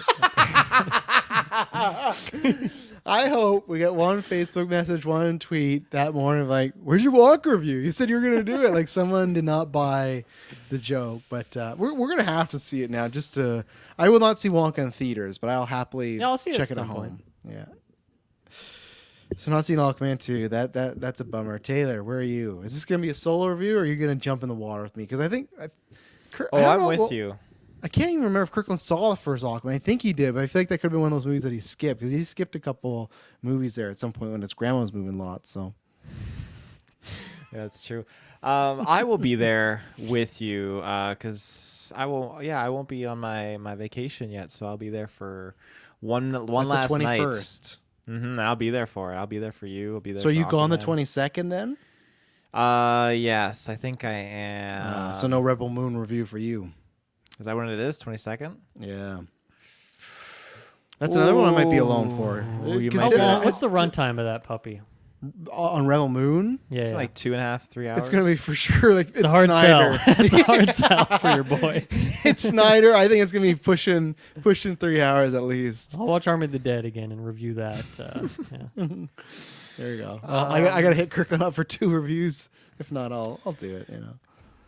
I hope we get one Facebook message, one tweet that morning like, where's your Wonka review? You said you were going to do it. Like someone did not buy the joke, but we're going to have to see it now I will not see Wonka in theaters, but I'll happily I'll see it check at it at some home. point. Yeah. So not seeing Aquaman 2. That's a bummer. Taylor, where are you? Is this going to be a solo review or are you going to jump in the water with me? Because I think... I'm with you. I can't even remember if Kirkland saw the first Aquaman. I think he did, but I feel like that could have been one of those movies that he skipped because he skipped a couple movies there at some point when his grandma was moving lots. So Yeah, that's true. I will be there with you because I won't be on my vacation yet, so I'll be there for one that's last the night. 21st. I'll be there for it. I'll be there for you. I'll be there. So for you gone the Aquaman. 22nd then? Yes, I think I am. So no Rebel Moon review for you. Is that when it is? 22nd? Yeah. That's another one I might be alone for. Ooh, you 'Cause might How be. long, what's the runtime of that puppy? on Rebel Moon. Yeah, It's yeah. like 2.5, 3 hours. It's gonna be for sure like It's a hard Snyder. sell. It's a hard sell for your boy. It's Snyder. I think it's gonna be pushing 3 hours at least. I'll watch Army of the Dead again and review that. Yeah. There you go. I gotta hit Kirkland up for 2 reviews. If not, I'll do it.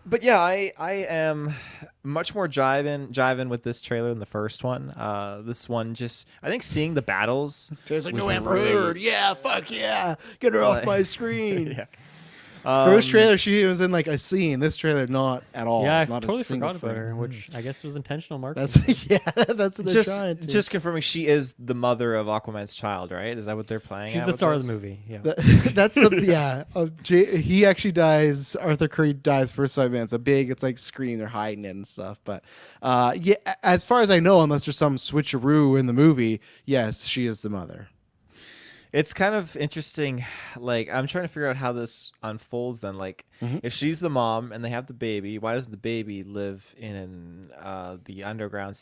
But yeah, I am much more jiving with this trailer than the first one. This one just, I think seeing the battles. There's like was no Amber really- Heard. Yeah, fuck yeah. Get her off my screen. Yeah. First trailer, she was in like a scene. This trailer, not at all. Yeah, I not a totally single forgot about frame. her, which I guess was intentional marketing. That's what they're trying to. Just confirming, she is the mother of Aquaman's child, right? Is that what they're playing? She's at the with star of this? the movie. Yeah. That's something. Yeah, he actually dies. Arthur Curry dies first 5 minutes. A big, it's like Scream. They're hiding it and stuff. But yeah, as far as I know, unless there's some switcheroo in the movie, yes, she is the mother. It's kind of interesting. Like, I'm trying to figure out how this unfolds then. Like, if she's the mom and they have the baby, why does the baby live in the underwater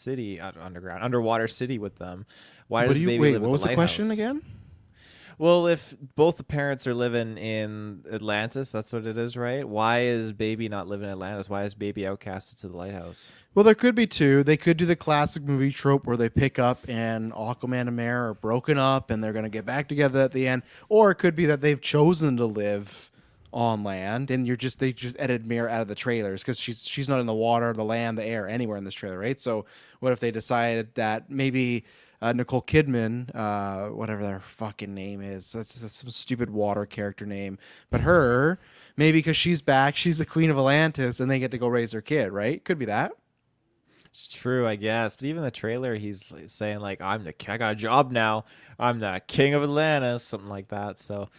city with them? Why does the baby live at What was the question lighthouse? again? Well, if both the parents are living in Atlantis, that's what it is, right? Why is baby not living in Atlantis? Why is baby outcasted to the lighthouse? Well, there could be 2. They could do the classic movie trope where they pick up and Aquaman and Mare are broken up and they're going to get back together at the end. Or it could be that they've chosen to live on land and they just edited Mare out of the trailers because she's not in the water, the land, the air, anywhere in this trailer, right? So what if they decided that maybe Nicole Kidman, whatever their fucking name is, that's some stupid water character name, but her, maybe because she's back, she's the queen of Atlantis and they get to go raise their kid, right? Could be that. It's true, I guess. But even the trailer, he's saying like, I got a job now. I'm the king of Atlantis," something like that. So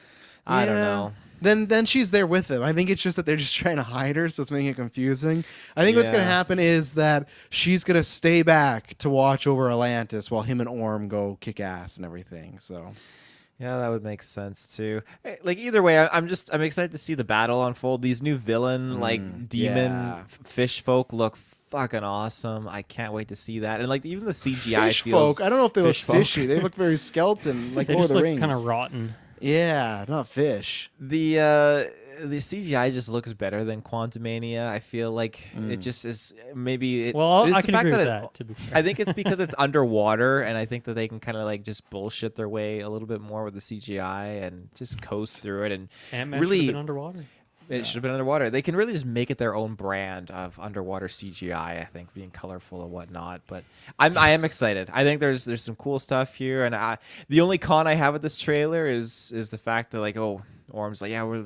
I don't know. Then she's there with him. I think it's just that they're just trying to hide her, so it's making it confusing. I think what's going to Yeah. happen is that she's going to stay back to watch over Atlantis while him and Orm go kick ass and everything. So Yeah, that would make sense too. Like either way, I'm excited to see the battle unfold. These new villain demon yeah. fish folk look fucking awesome. I can't wait to see that. And like even the CGI fish feels. folk, I don't know if they look fish folk. fishy. They look very skeleton, like They Lord just of the look Rings. kind of rotten. Yeah, not fish. The CGI just looks better than Quantumania. I feel like it just is. Maybe it, Well, it's I the can fact agree with it- that, to be fair. I think it's because it's underwater, and I think that they can kind of like just bullshit their way a little bit more with the CGI and just coast through it. And Ant-Man really, should have been underwater. it should have been underwater. They can really just make it their own brand of underwater CGI. I think being colorful and whatnot. But I am excited. I think there's some cool stuff here. And the only con I have with this trailer is the fact that like Orm's like, yeah, we're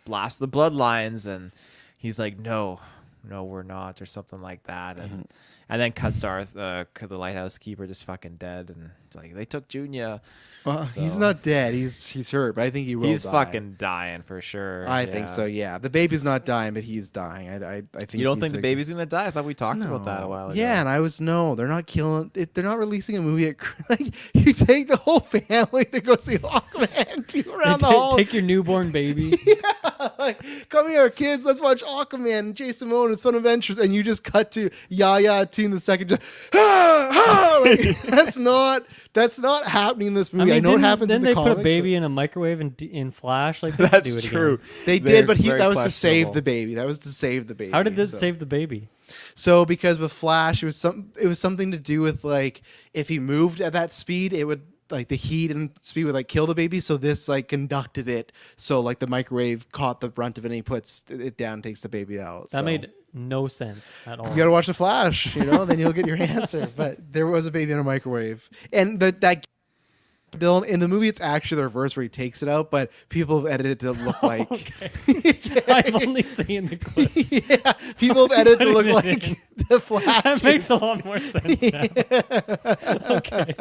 blast the bloodlines, and he's like, no, we're not, or something like that. And then cuts to the lighthouse keeper just fucking dead, and it's like they took Junior. Well, he's So- not dead. He's hurt, but I think he will. He's die. fucking dying for sure. I think Yeah. so. Yeah, the baby's not dying, but he's dying. I think. You don't he's think the a- baby's gonna die? I thought we talked about that a while ago. Yeah, and I was they're not killing it. They're not releasing a movie at like you take the whole family to go see Aquaman 2 around the hall. Take your newborn baby. Like, come here, kids. Let's watch Aquaman and Jason Momoa and His Fun Adventures, and you just cut to Yaya Toon the second. Just, like, that's not happening in this movie. I know it happens. Then in the they comics, put a baby in a microwave in Flash. Like That's do it true. Again. They They're did, but very that was to save questionable. the baby. That was to save the baby. How did this so. save the baby? So because with Flash, it was something to do with like if he moved at that speed, it would like the heat and speed would like kill the baby. So this like conducted it. So like the microwave caught the brunt of it and he puts it down, and takes the baby out. That So. made no sense at all. You gotta watch the Flash, then you'll get your answer. But there was a baby in a microwave, and that Dylan in the movie, it's actually the reverse where he takes it out, but people have edited it to look like. I've only seen the clip. Yeah, people have edited it to look Putting it like the Flash. That makes a lot more sense now. Okay.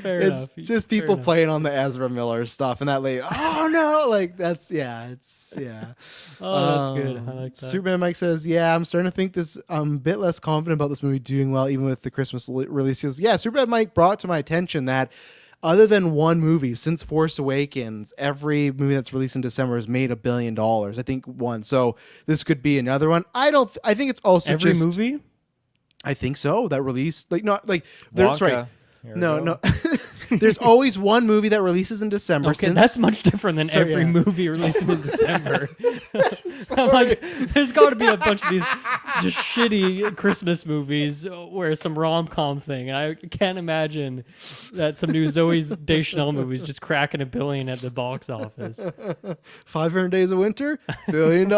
Fair It's enough. just Fair people enough. playing on the Ezra Miller stuff, and that lady, oh no, like that's yeah. Oh, that's good. I like that. Superman Mike says, yeah, I'm starting to think this. I'm a bit less confident about this movie doing well, even with the Christmas release. He goes, yeah, Superman Mike brought to my attention that other than one movie since Force Awakens, every movie that's released in December has made $1 billion. I think one. So this could be another one. I think it's also Every just, movie? I think so. That released like not like that's Wonka. right. Here we No, go. no. There's always one movie that releases in December. Okay, that's much different than every yeah. movie releasing in December. I'm like, there's got to be a bunch of these just shitty Christmas movies where some rom-com thing. I can't imagine that some new Zoe Deschanel movies just cracking $1 billion at the box office. 500 Days of Winter, $1 billion.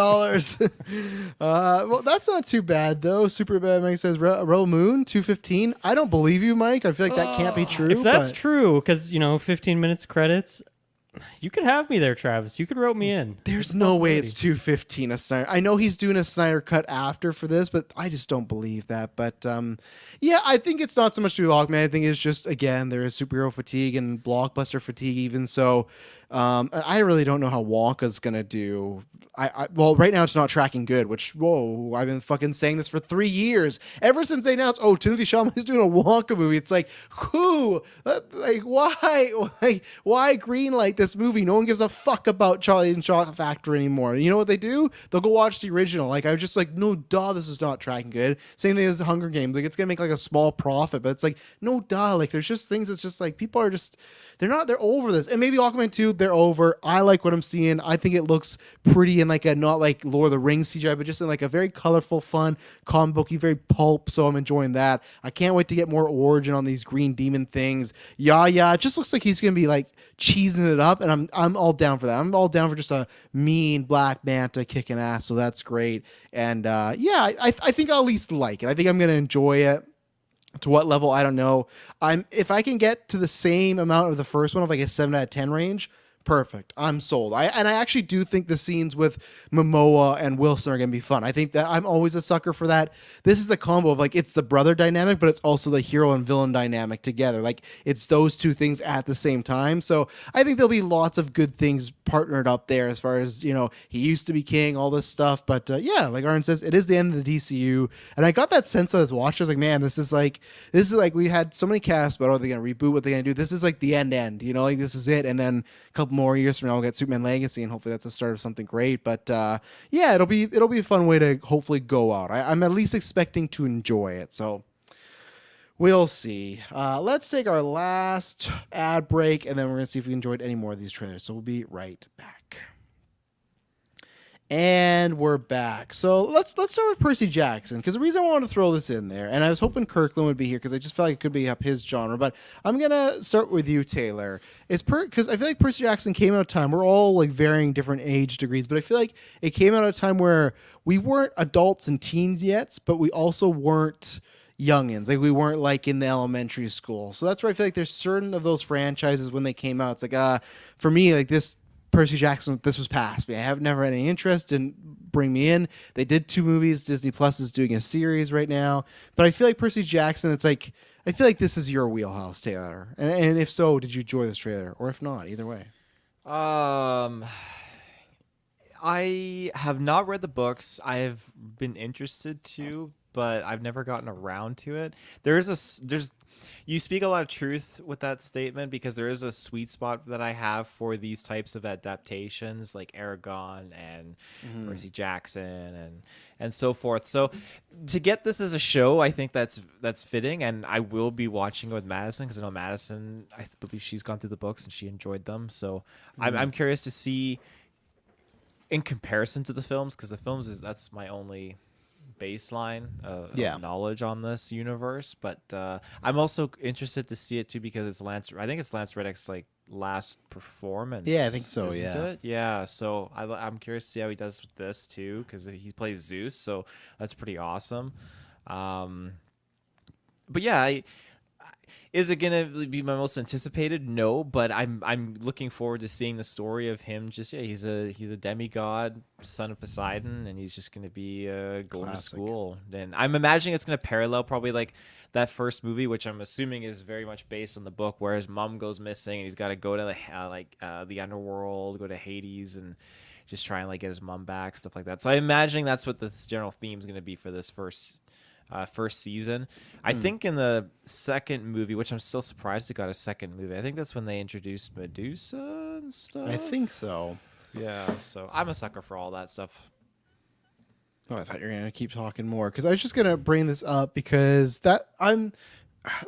Well, that's not too bad though. Super Bad Mike says Rebel Moon 215. I don't believe you, Mike. I feel like that can't be true. If that's true, because 15 minutes credits, you could have me there, Travis. You could rope me in. There's no way it's 215 a Snyder. I know he's doing a Snyder cut after for this, but I just don't believe that. But yeah, I think it's not so much to do with Aquaman. I think it's just, again, there is superhero fatigue and blockbuster fatigue even. So I really don't know how Wonka's going to do. Well, right now it's not tracking good, which, whoa, I've been fucking saying this for 3 years. Ever since they announced, Timothy Chalamet is doing a Wonka movie. It's like, who? Like, why greenlight this movie? No one gives a fuck about Charlie and Chocolate Factory anymore. You know what they do? They'll go watch the original. Like, I was just like, no, duh, this is not tracking good. Same thing as Hunger Games. Like, it's going to make like a small profit, but it's like, no, duh. Like, there's just things that's just like, people are just, they're over this. And maybe Aquaman 2, they're over. I like what I'm seeing. I think it looks pretty in like a, not like Lord of the Rings CGI, but just in like a very colorful, fun, comic booky, very pulp. So I'm enjoying that. I can't wait to get more origin on these green demon things. Yeah. It just looks like he's going to be like cheesing it up. And I'm all down for that. I'm all down for just a mean Black Manta kicking ass. So that's great. And yeah, I think I'll at least like it. I think I'm going to enjoy it. To what level, I don't know. If I can get to the same amount of the first one of like a 7 out of 10 range, perfect. I'm sold. I actually do think the scenes with Momoa and Wilson are going to be fun. I think that I'm always a sucker for that. This is the combo of like, it's the brother dynamic, but it's also the hero and villain dynamic together. Like it's those two things at the same time. So I think there'll be lots of good things partnered up there as far as, he used to be king, all this stuff. But yeah, like Arn says, it is the end of the DCU. And I got that sense as I was watching. I was like, man, this is like we had so many casts, but are they going to reboot? What they going to do? This is like the end, like this is it. And then a couple more years from now we'll get Superman Legacy, and hopefully that's the start of something great. But yeah, it'll be a fun way to hopefully go out. I'm at least expecting to enjoy it, so we'll see. Let's take our last ad break, and then we're gonna see if we enjoyed any more of these trailers. So we'll be right back. And we're back. So let's start with Percy Jackson, because the reason I wanted to throw this in there, and I was hoping Kirkland would be here because I just felt like it could be up his genre, but I'm gonna start with you, Taylor. Because I feel like Percy Jackson came out of a time, we're all like varying different age degrees, but I feel like it came out of a time where we weren't adults and teens yet, but we also weren't youngins. Like we weren't like in the elementary school. So that's where I feel like there's certain of those franchises when they came out. It's like for me, like this Percy Jackson, this was past me. I have never had any interest, didn't bring me in. They did 2 movies. Disney Plus is doing a series right now. But I feel like Percy Jackson, it's like, I feel like this is your wheelhouse, Taylor. And if so, did you enjoy this trailer? Or if not, either way. I have not read the books. I have been interested to, but I've never gotten around to it. You speak a lot of truth with that statement, because there is a sweet spot that I have for these types of adaptations, like Aragon and Percy Jackson and so forth. So to get this as a show, I think that's fitting, and I will be watching it with Madison, because I know Madison, I believe she's gone through the books and she enjoyed them. So I'm curious to see in comparison to the films, because the films that's my only baseline of knowledge on this universe, but I'm also interested to see it too, because it's I think it's Lance Reddick's like last performance. Yeah, I think so. Yeah. So I'm curious to see how he does with this too, because he plays Zeus, so that's pretty awesome. But yeah, is it gonna be my most anticipated? No, but I'm looking forward to seeing the story of him. He's a demigod, son of Poseidon, and he's just gonna be going to school. And I'm imagining it's gonna parallel probably like that first movie, which I'm assuming is very much based on the book, where his mom goes missing and he's got to go to the underworld, go to Hades, and just try and like get his mom back, stuff like that. So I'm imagining that's what the general theme is gonna be for this first season. I think in the second movie, which I'm still surprised it got a second movie, I think that's when they introduced Medusa and stuff. I think so. Yeah, so I'm a sucker for all that stuff. Oh, I thought you were going to keep talking more, because I was just going to bring this up because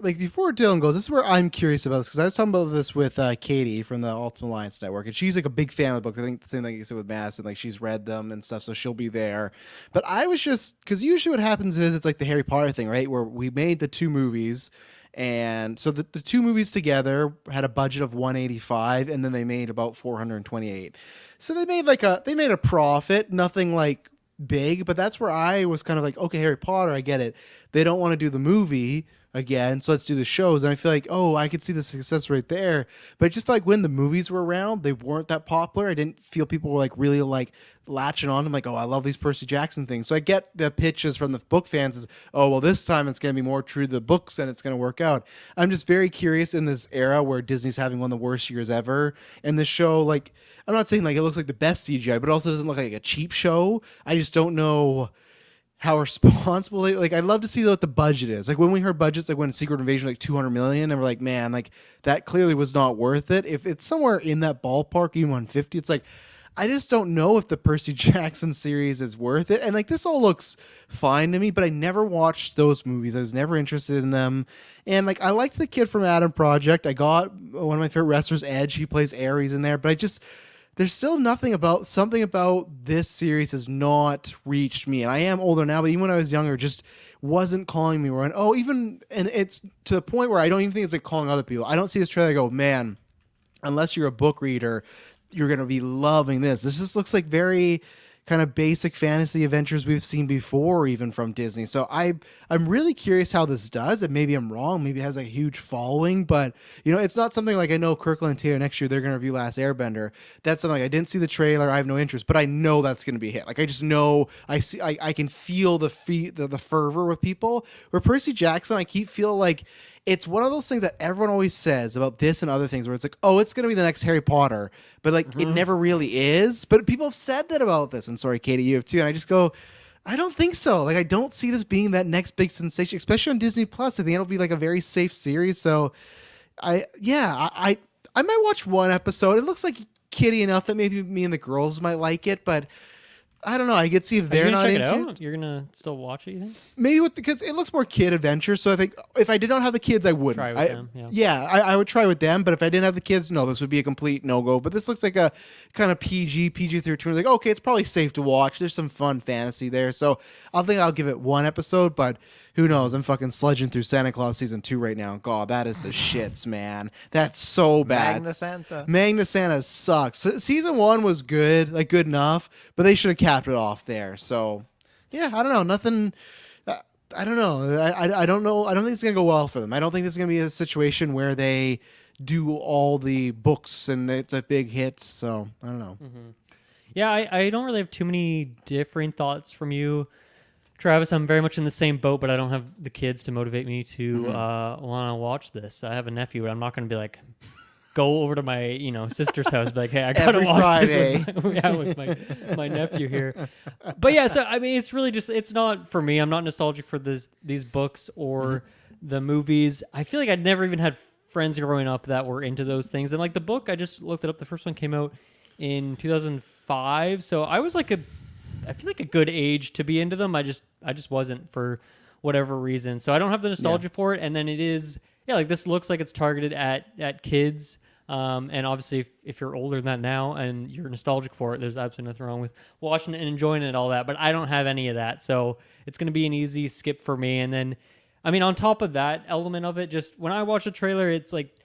like before Dylan goes, this is where I'm curious about this because I was talking about this with Katie from the Ultimate Alliance Network, and she's like a big fan of the books. I think the same thing you said with Madison, like she's read them and stuff, so she'll be there. But I was just because usually what happens is it's like the Harry Potter thing, right? Where we made the 2 movies, and so the 2 movies together had a budget of 185, and then they made about 428. So they made a profit, nothing like big, but that's where I was kind of like, okay, Harry Potter, I get it. They don't want to do the movie again, so let's do the shows. And I feel like, oh, I could see the success right there. But I just feel like when the movies were around, they weren't that popular. I didn't feel people were like really like latching on them, like, oh, I love these Percy Jackson things. So I get the pitches from the book fans is, oh, well, this time it's going to be more true to the books and it's going to work out. I'm just very curious in this era where Disney's having one of the worst years ever. And the show, like, I'm not saying like it looks like the best CGI, but it also doesn't look like a cheap show. I just don't know how responsible they, like. I'd love to see what the budget is. Like when we heard budgets, like when Secret Invasion was like 200 million, and we're like, man, like that clearly was not worth it. If it's somewhere in that ballpark, even 150, it's like I just don't know if the Percy Jackson series is worth it. And like this all looks fine to me, but I never watched those movies. I was never interested in them. And like I liked the kid from Adam Project. I got one of my favorite wrestlers, Edge. He plays Ares in there, but I just there's still something about this series has not reached me. And I am older now, but even when I was younger, just wasn't calling me. And it's to the point where I don't even think it's like calling other people. I don't see this trailer and go, man, unless you're a book reader, you're going to be loving this. This just looks like very kind of basic fantasy adventures we've seen before, even from Disney. So I'm really curious how this does. And maybe I'm wrong. Maybe it has a huge following, but you know, it's not something like I know Kirkland and Taylor next year they're going to review Last Airbender. That's something like I didn't see the trailer. I have no interest, but I know that's going to be a hit. Like I just know I can feel the fervor with people. Where Percy Jackson, I keep feel like it's one of those things that everyone always says about this and other things where it's like, oh, it's going to be the next Harry Potter, but like it never really is. But people have said that about this. And sorry, Katie, you have too. And I just go, I don't think so. Like, I don't see this being that next big sensation, especially on Disney Plus. I think it'll be like a very safe series. So I might watch one episode. It looks like kiddie enough that maybe me and the girls might like it, but I don't know. I could see if they're not into it. You're gonna still watch it, you think? Maybe because it looks more kid adventure. So I think if I did not have the kids, I wouldn't. Try with them. I would try with them. But if I didn't have the kids, no, this would be a complete no go. But this looks like a kind of PG-13. Like, okay, it's probably safe to watch. There's some fun fantasy there. So I'll give it one episode. But who knows? I'm fucking sludging through Santa Claus season 2 right now. God, that is the shits, man. That's so bad. Magna Santa sucks. Season 1 was good, like good enough, but they should have capped it off there. So yeah, I don't know. Nothing. I don't know. I don't know. I don't think it's gonna go well for them. I don't think this is gonna be a situation where they do all the books and it's a big hit. So I don't know. Mm-hmm. Yeah, I don't really have too many different thoughts from you, Travis. I'm very much in the same boat, but I don't have the kids to motivate me to want to watch this. I have a nephew, and I'm not going to be like, go over to my sister's house, and be like, hey, I got to watch Friday. this with my nephew here. But yeah, so I mean, it's really just it's not for me. I'm not nostalgic for these books or the movies. I feel like I'd never even had friends growing up that were into those things. And like the book, I just looked it up. The first one came out in 2005, so I was like I feel like a good age to be into them. I just wasn't for whatever reason. So I don't have the nostalgia for it. And then it is, like this looks like it's targeted at kids. And obviously if you're older than that now and you're nostalgic for it, there's absolutely nothing wrong with watching it and enjoying it and all that. But I don't have any of that. So it's going to be an easy skip for me. And then, I mean, on top of that element of it, just when I watch the trailer, it's like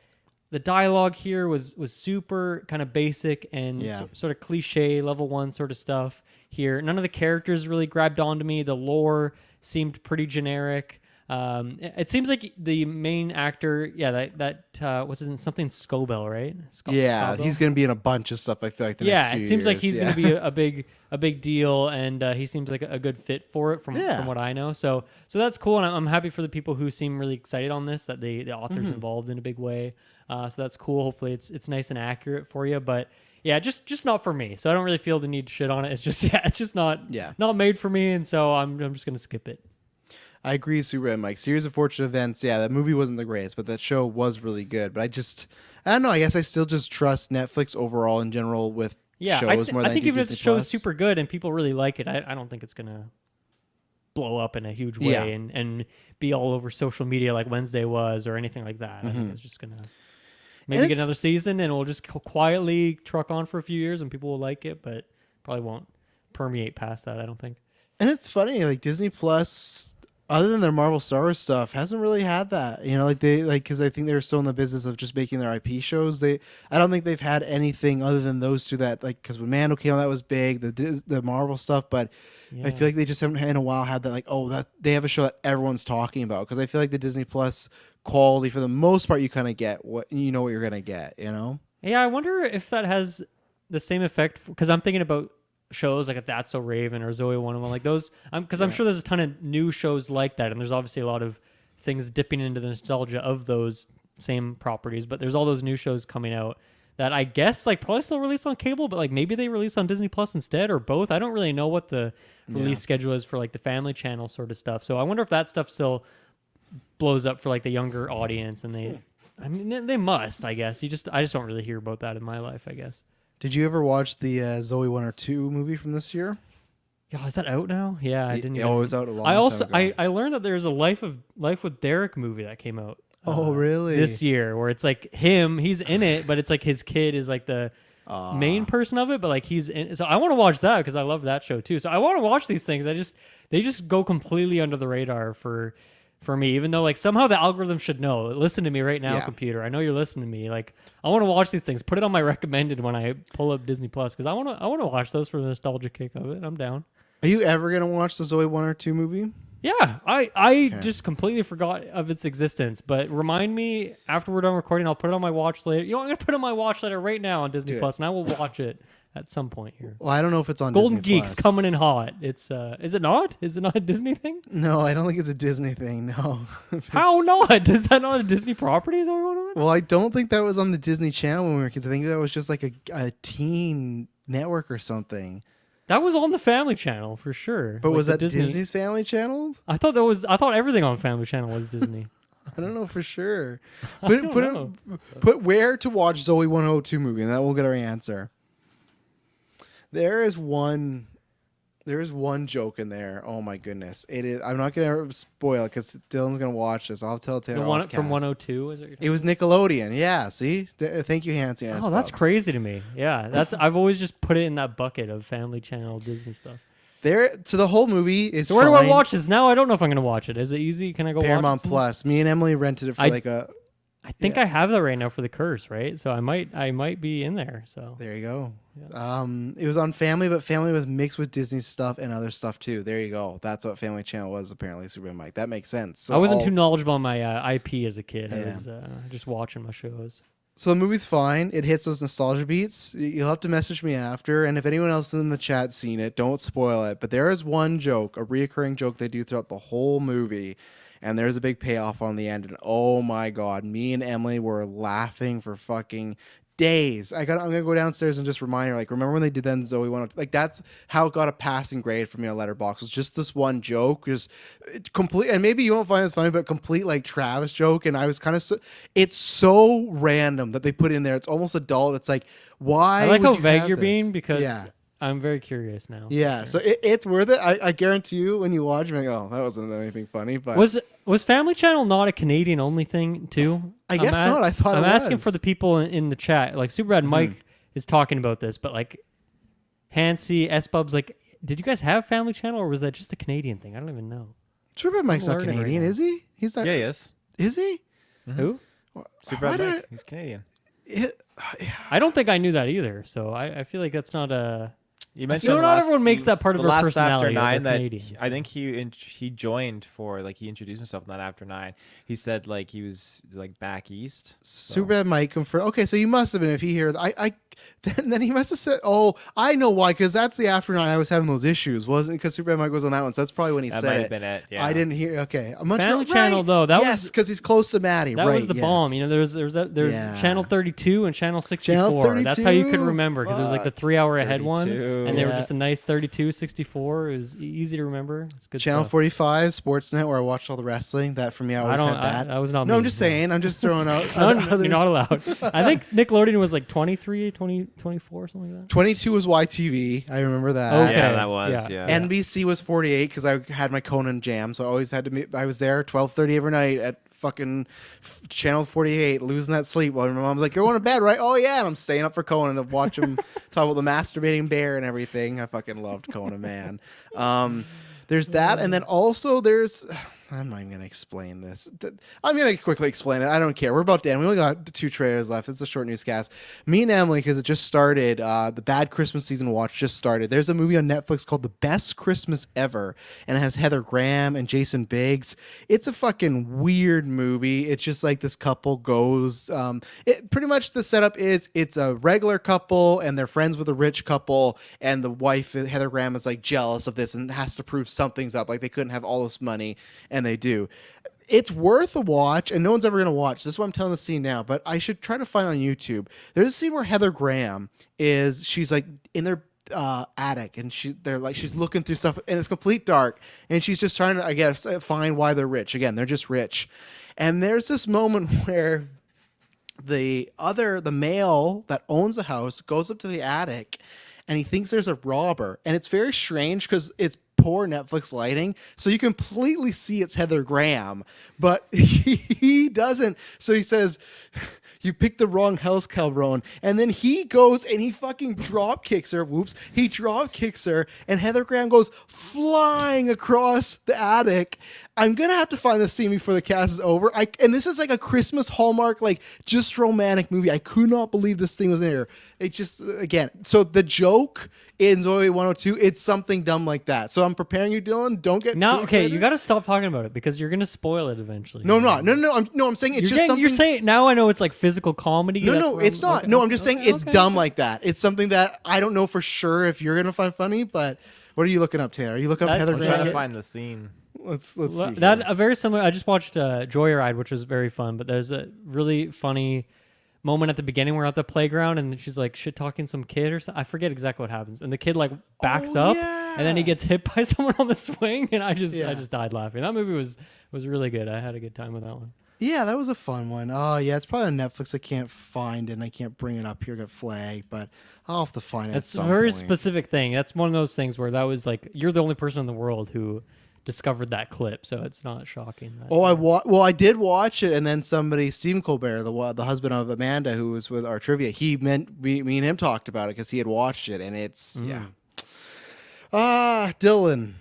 the dialogue here was super kind of basic and sort of cliche level 1 sort of stuff here. None of the characters really grabbed onto me. The lore seemed pretty generic. It seems like the main actor, that what's his name? Something Scobell, right? Scobell? He's going to be in a bunch of stuff. I feel like the next few it seems like he's years. going to be a big deal, and he seems like a good fit for it from what I know. So that's cool, and I'm happy for the people who seem really excited on this. That the author's involved in a big way. So that's cool. Hopefully it's nice and accurate for you, but. Yeah, just not for me. So I don't really feel the need to shit on it. It's just not made for me, and so I'm just gonna skip it. I agree, super. Mike, Series of Fortunate Events. Yeah, that movie wasn't the greatest, but that show was really good. But I don't know. I guess I still just trust Netflix overall in general with shows more than I think I do even if Disney the show's Plus. super good and people really like it, I don't think it's gonna blow up in a huge way Yeah. and be all over social media like Wednesday was or anything like that. I think it's just gonna maybe And get it's- another season and it'll just quietly truck on for a few years and people will like it, but probably won't permeate past that, I don't think. And it's funny, like Disney Plus, other than their Marvel Star Wars stuff, hasn't really had that. You know, like because I think they're still in the business of just making their IP shows. I don't think they've had anything other than those two that, like, because when Mando came out, that was big, the Marvel stuff. But I feel like they just haven't in a while had that, like, that they have a show that everyone's talking about. Because I feel like the Disney Plus quality, for the most part, you kind of get what you're gonna get. You know? Yeah, I wonder if that has the same effect because I'm thinking about shows like That's So Raven or Zoe 101, like those. Because I'm sure there's a ton of new shows like that, and there's obviously a lot of things dipping into the nostalgia of those same properties. But there's all those new shows coming out that I guess like probably still released on cable, but like maybe they release on Disney Plus instead or both. I don't really know what the release schedule is for like the Family Channel sort of stuff. So I wonder if that stuff still blows up for like the younger audience, and they must, I guess. I just don't really hear about that in my life, I guess. Did you ever watch the Zoe 102 movie from this year? Yeah, is that out now? Yeah, I didn't. It was out a long I also time ago. I learned that there's a Life with Derek movie that came out. Oh, really? This year, where it's like he's in it, but it's like his kid is like the main person of it, but like he's in. So I want to watch that because I love that show too. So I want to watch these things. They just go completely under the radar for me, even though like somehow the algorithm should know. Listen to me right now, computer. I know you're listening to me. Like I want to watch these things. Put it on my recommended when I pull up Disney Plus because I want to watch those for the nostalgia kick of it. I'm down. Are you ever gonna watch the Zoe 102 movie? Yeah, I just completely forgot of its existence. But remind me after we're done recording. I'll put it on my watch later. You know, I'm gonna put it on my watch later right now on Disney Plus, and I will watch it at some point here. Well, I don't know if it's on Golden Disney Geeks Plus. coming in hot. It's is it not? Is it not a Disney thing? No, I don't think it's a Disney thing. No. How not? Is that not a Disney property? Is that what we're doing? Well, I don't think that was on the Disney Channel when we were kids. I think that was just like a teen network or something. That was on the Family Channel for sure. But Like was the that Disney's Family Channel? I thought everything on Family Channel was Disney. I don't know for sure. I don't know. Put where to watch Zoe 102 movie, and that will get our answer. There is one joke in there. Oh my goodness! It is. I'm not gonna spoil it because Dylan's gonna watch this. I'll tell Taylor. The one off from cast. 102 is it? It was Nickelodeon. Yeah. See. Thank you, Hansi. Oh, that's crazy to me. Yeah, I've always just put it in that bucket of Family Channel Disney stuff. So the whole movie is. So where do I fine. watch this now? I don't know if I'm gonna watch it. Is it easy? Can I go Paramount watch it? Plus. Me and Emily rented it for I think I have that right now for The Curse, right? So I might be in there. So There you go. Yeah. It was on Family, but Family was mixed with Disney stuff and other stuff too. There you go. That's what Family Channel was apparently. Superman Mike. That makes sense. So I wasn't too knowledgeable on my IP as a kid. I Yeah. was just watching my shows. So the movie's fine. It hits those nostalgia beats. You'll have to message me after, and if anyone else in the chat's seen it, don't spoil it. But there is one joke, a reoccurring joke they do throughout the whole movie, and there's a big payoff on the end. And oh my god, me and Emily were laughing for fucking days. I'm gonna go downstairs and just remind her, like, remember when they did that in Zoe 102? Like, that's how it got a passing grade for me on Letterboxd. It's just this one joke, just complete, and maybe you won't find this funny, but complete like Travis joke. And I was kind of, it's so random that they put in there. It's almost adult. It's like, why? I like would how you vague have you're this? being because Yeah. I'm very curious now. Yeah, so it's worth it. I guarantee you when you watch, you're like, oh, that wasn't anything funny. But Was Family Channel not a Canadian only thing too? I guess not. I thought I'm it asking was. for the people in the chat. Like Superbad Mike is talking about this, but like Hansi, S-Bubs, like, did you guys have Family Channel or was that just a Canadian thing? I don't even know. Superbad Mike's not learning right Canadian, now. is he? He's not. Yeah, he is. Is he? Who? Super Why Mike. did He's Canadian. I don't think I knew that either. So I feel like that's not a. You mentioned You know, not last- everyone makes that part of the their last personality. After that Nine they're that Canadian, I think he joined for, like, he introduced himself in that After Nine. He said like he was like back east. Superbad Mike confirmed. Okay, so you must have been if he heard. Then he must have said, "Oh, I know why," because that's the After Nine I was having those issues, wasn't? Because Superbad Mike was on that one, so that's probably when he That said might it. have been it. Yeah. I didn't hear. Okay, Family Channel, though, that yes, was- because he's close to Maddie. that right, was the yes. bomb. You know, there's Yeah. Channel 32 and Channel 64. That's how you could 32? remember because it was like the 3 hour ahead one. 32. And they were Yeah. just a nice 32, 64. It was easy to remember. It's good Channel stuff. 45, Sportsnet, where I watched all the wrestling. That for me, I always had that. I was not No, me, I'm just saying. I'm just throwing out. No, other- you're not allowed. I think Nickelodeon was like 23, 20, 24, something like that. 22 was YTV. I remember that. Okay. Yeah, that was. Yeah. NBC was 48 because I had my Conan jam, so I always had to. I was there 12:30 every night at fucking Channel 48, losing that sleep while my mom's like, "You're going to bed, right?" "Oh yeah," and I'm staying up for Conan to watch him talk about the masturbating bear and everything. I fucking loved Conan, man. There's that, and then also there's. I'm not even going to explain this. I'm going to quickly explain it. I don't care. We're about to end. We only got 2 trailers left. It's a short newscast. Me and Emily, because it just started, the Bad Christmas Season Watch just started. There's a movie on Netflix called The Best Christmas Ever, and it has Heather Graham and Jason Biggs. It's a fucking weird movie. It's just like this couple goes. Pretty much the setup is it's a regular couple, and they're friends with a rich couple, and the wife, Heather Graham, is like jealous of this and has to prove something's up. Like they couldn't have all this money. And they do. It's worth a watch, and no one's ever going to watch. This is why I'm telling the scene now, but I should try to find on YouTube. There's a scene where Heather Graham she's like in their attic, and she's looking through stuff, and it's complete dark, and she's just trying to, I guess, find why they're rich. Again, they're just rich. And there's this moment where the male that owns the house goes up to the attic, and he thinks there's a robber, and it's very strange because it's poor Netflix lighting, so you completely see it's Heather Graham, but he doesn't. So he says, "You picked the wrong house, Calderon." And then he goes and he fucking drop kicks her. Whoops. He drop kicks her, and Heather Graham goes flying across the attic. I'm going to have to find the scene before the cast is over. And this is like a Christmas Hallmark, like just romantic movie. I could not believe this thing was in here. It just, again, so the joke in Zoe 102, it's something dumb like that. So I'm preparing you, Dylan. Don't get too Okay, excited. you got to stop talking about it because you're going to spoil it eventually. No, I'm not. No, I'm saying it's just something. You're saying, now I know it's like physical comedy. No, it's not. Okay, no, I'm just saying it's okay, dumb okay. like that. It's something that I don't know for sure if you're going to find funny, but what are you looking up, Taylor? Are you looking up That's- Heather I'm trying Graham? to find the scene. Let's see. That here. a very similar. I just watched Joyride, which was very fun. But there's a really funny moment at the beginning where we're at the playground, and she's like shit talking some kid or something. I forget exactly what happens, and the kid like backs up, and then he gets hit by someone on the swing, and I just died laughing. That movie was really good. I had a good time with that one. Yeah, that was a fun one. Oh, yeah, it's probably on Netflix. I can't find it, and I can't bring it up here. Got flagged, but I'll have to find it. That's at a some very point. specific thing. That's one of those things where that was like you're the only person in the world who discovered that clip, so it's not shocking. Oh, I did watch it, and then Stephen Colbert, the husband of Amanda, who was with our trivia, me and him talked about it because he had watched it, and it's Dylan,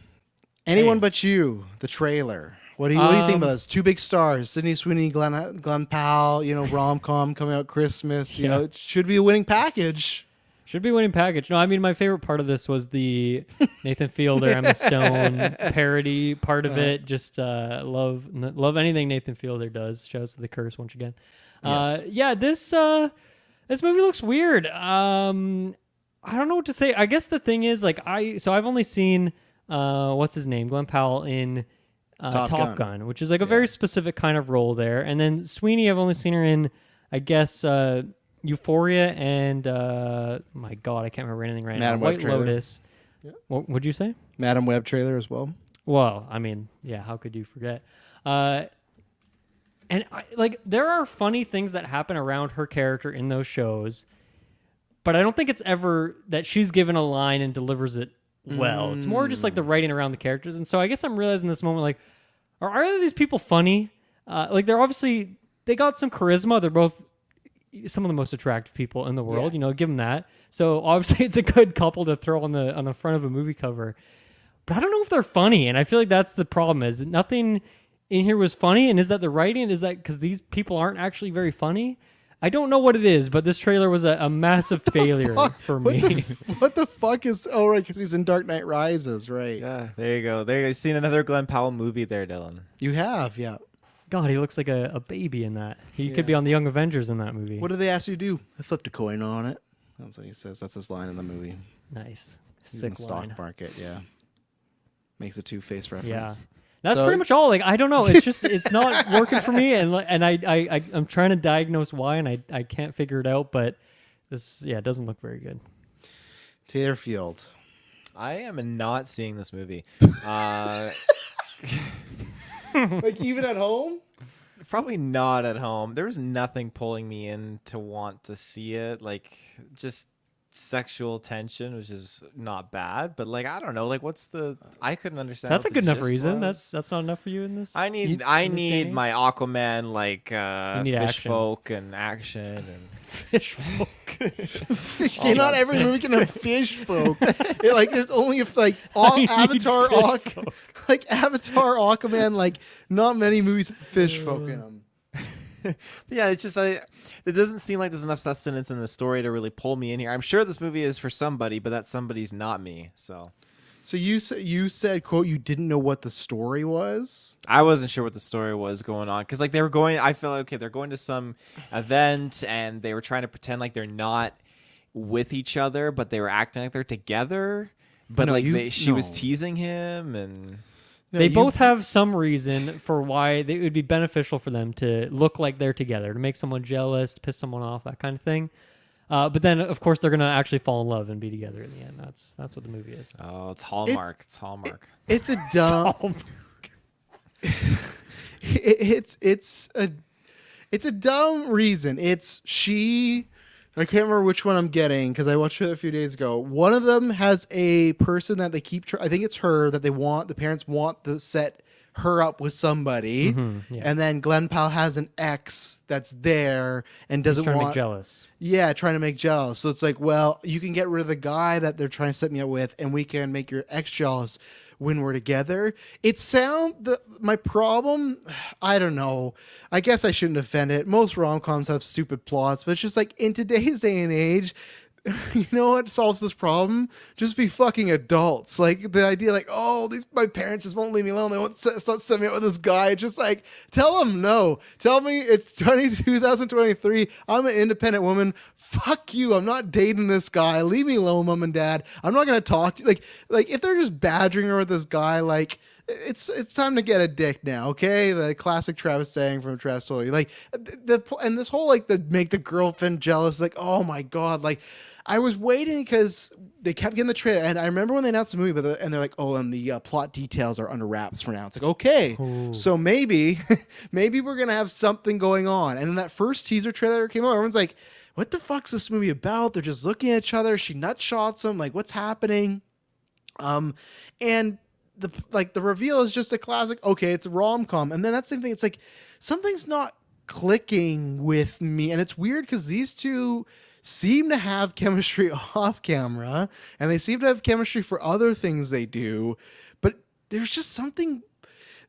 anyone but you, the trailer. What do you think about this? 2 big stars, Sydney Sweeney, Glenn Powell, rom-com coming out Christmas. You know, it should be a winning package. Should be winning package. No, I mean, my favorite part of this was the Nathan Fielder, Emma Stone parody part of it. Just love anything Nathan Fielder does. Shouts to The Curse once again. Yeah, this movie looks weird. I don't know what to say. I guess the thing is, like, I've only seen what's his name, Glenn Powell in Top Gun, which is like a very specific kind of role there. And then Sweeney, I've only seen her in, I guess, Euphoria and my God, I can't remember anything right Madam now. Web White trailer. Lotus. Yeah. What would you say? Madam Web trailer as well. Well, I mean, yeah, how could you forget? And there are funny things that happen around her character in those shows, but I don't think it's ever that she's given a line and delivers it well. It's more just like the writing around the characters. And so I guess I'm realizing this moment, like, are either of these people funny? Like, they got some charisma. They're both some of the most attractive people in the world, give them that. So obviously it's a good couple to throw on the front of a movie cover. But I don't know if they're funny, and I feel like that's the problem. Is nothing in here was funny, and is that the writing? Is that because these people aren't actually very funny? I don't know what it is, but this trailer was a massive failure for me. What the fuck is? Oh, right, because he's in Dark Knight Rises, right? Yeah, there you go. There you've seen another Glenn Powell movie there, Dylan. You have, yeah. God, he looks like a baby in that. He could be on the Young Avengers in that movie. What did they ask you to do? I flipped a coin on it. That's what he says. That's his line in the movie. Nice. He's in Sick the stock line. market, yeah. Makes a two-face reference. Yeah. That's pretty much all. Like, I don't know. It's just, it's not working for me. And I'm trying to diagnose why, and I can't figure it out. But this, it doesn't look very good. Taylor Field. I am not seeing this movie. Like even at home. Probably not at home. There was nothing pulling me in to want to see it. Like just sexual tension, which is not bad, but like I don't know. Like what's the? I couldn't understand. That's a what the good enough gist reason. was. That's not enough for you in this. I in need this day and age? my Aquaman like need fish action. folk and action and fish folk. Okay, not every movie can have fish folk. It's only if like all I need Avatar, fish folk. like Avatar, Aquaman, like not many movies with fish folk in them. yeah, it's just it doesn't seem like there's enough sustenance in the story to really pull me in here. I'm sure this movie is for somebody, but that somebody's not me. So you said quote you didn't know what the story was. I wasn't sure what the story was going on because like they were going. I feel okay. They're going to some event and they were trying to pretend like they're not with each other, but they were acting like they're together. But No, she was no. teasing him and. No, They you- both have some reason for why it would be beneficial for them to look like they're together, to make someone jealous, to piss someone off, that kind of thing. But then, of course, they're gonna actually fall in love and be together in the end. That's what the movie is. Oh, it's Hallmark. It's Hallmark. It's a dumb. It's a dumb reason. It's she. I can't remember which one I'm getting because I watched it a few days ago. One of them has a person that they keep. I think it's her that they want. The parents want to set her up with somebody, yeah. and then Glenn Powell has an ex that's there and doesn't Trying to want. make jealous. Yeah, trying to make jealous. So it's like, well, you can get rid of the guy that they're trying to set me up with, and we can make your ex jealous when we're together. My problem, I don't know. I guess I shouldn't offend it. Most rom-coms have stupid plots, but it's just like in today's day and age, you know what solves this problem? Just be fucking adults. Like the idea, like, oh, my parents just won't leave me alone. They won't set me up with this guy. It's just like, tell them no. Tell me it's 2023. I'm an independent woman. Fuck you. I'm not dating this guy. Leave me alone, mom and dad. I'm not gonna talk to you. Like if they're just badgering her with this guy, like. It's time to get a dick now, okay? The classic Travis saying from Travis Story. Like and this whole like the make the girlfriend jealous, like, oh my god, like I was waiting because they kept getting the trailer, and I remember when they announced the movie, and they're like, oh, and the plot details are under wraps for now. It's like, okay, so maybe we're gonna have something going on. And then that first teaser trailer came out, everyone's like, what the fuck's this movie about? They're just looking at each other. She nut shots him. Like, what's happening? And the reveal is just a classic. Okay, it's a rom-com, and then that's the same thing. It's like something's not clicking with me, and it's weird because these two seem to have chemistry off camera, and they seem to have chemistry for other things they do, but there's just something.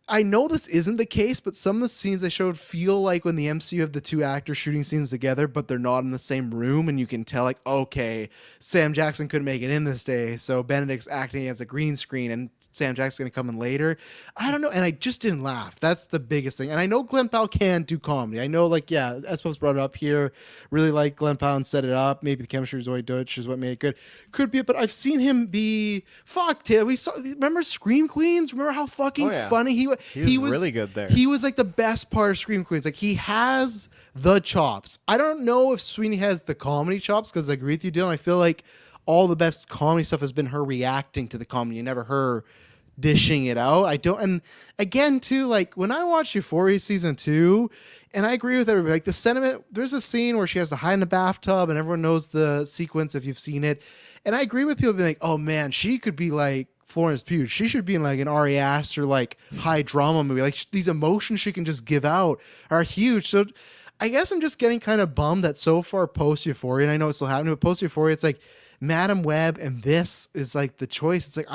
I know this isn't the case, but some of the scenes they showed feel like when the MCU have the two actors shooting scenes together, but they're not in the same room, and you can tell, like, okay, Sam Jackson couldn't make it in this day, so Benedict's acting as a green screen, and Sam Jackson's going to come in later. I don't know, and I just didn't laugh. That's the biggest thing. And I know Glenn Powell can do comedy. I know, like, yeah, Espos brought it up here, really like Glenn Powell and set it up. Maybe the chemistry of Zoe Deutsch is what made it good. Could be, but I've seen him be, remember Scream Queens? Remember how fucking funny he was? He was really good there. He was like the best part of Scream Queens. Like he has the chops. I don't know if Sweeney has the comedy chops because I agree with you, Dylan. I feel like all the best comedy stuff has been her reacting to the comedy, never her dishing it out. I don't. And again, too, like when I watched Euphoria season 2, and I agree with everybody. Like the sentiment. There's a scene where she has to hide in the bathtub, and everyone knows the sequence if you've seen it. And I agree with people being like, "Oh man, she could be like Florence Pugh. She should be in like an Ari Aster like high drama movie. Like these emotions she can just give out are huge." So I guess I'm just getting kind of bummed that so far post Euphoria, and I know it's still happening, but post Euphoria, it's like Madam Web and this is like the choice. It's like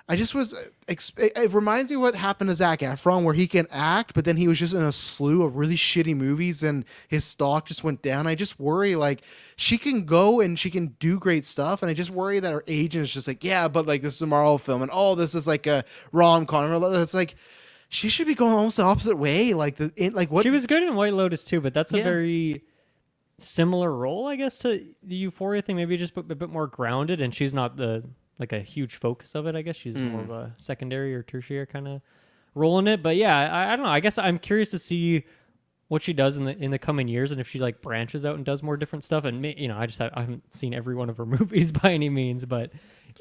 I just was. It reminds me of what happened to Zac Efron, where he can act, but then he was just in a slew of really shitty movies, and his stock just went down. I just worry, like she can go and she can do great stuff, and I just worry that her agent is just like, yeah, but like this is a Marvel film, and oh, this is like a rom-com. It's like she should be going almost the opposite way. Like what She was good in White Lotus too, but that's a Yeah. very similar role, I guess, to the Euphoria thing. Maybe just a bit more grounded, and she's not like a huge focus of it. I guess she's more of a secondary or tertiary kind of role in it. But yeah, I don't know. I guess I'm curious to see what she does in the coming years, and if she like branches out and does more different stuff. And I haven't seen every one of her movies by any means, but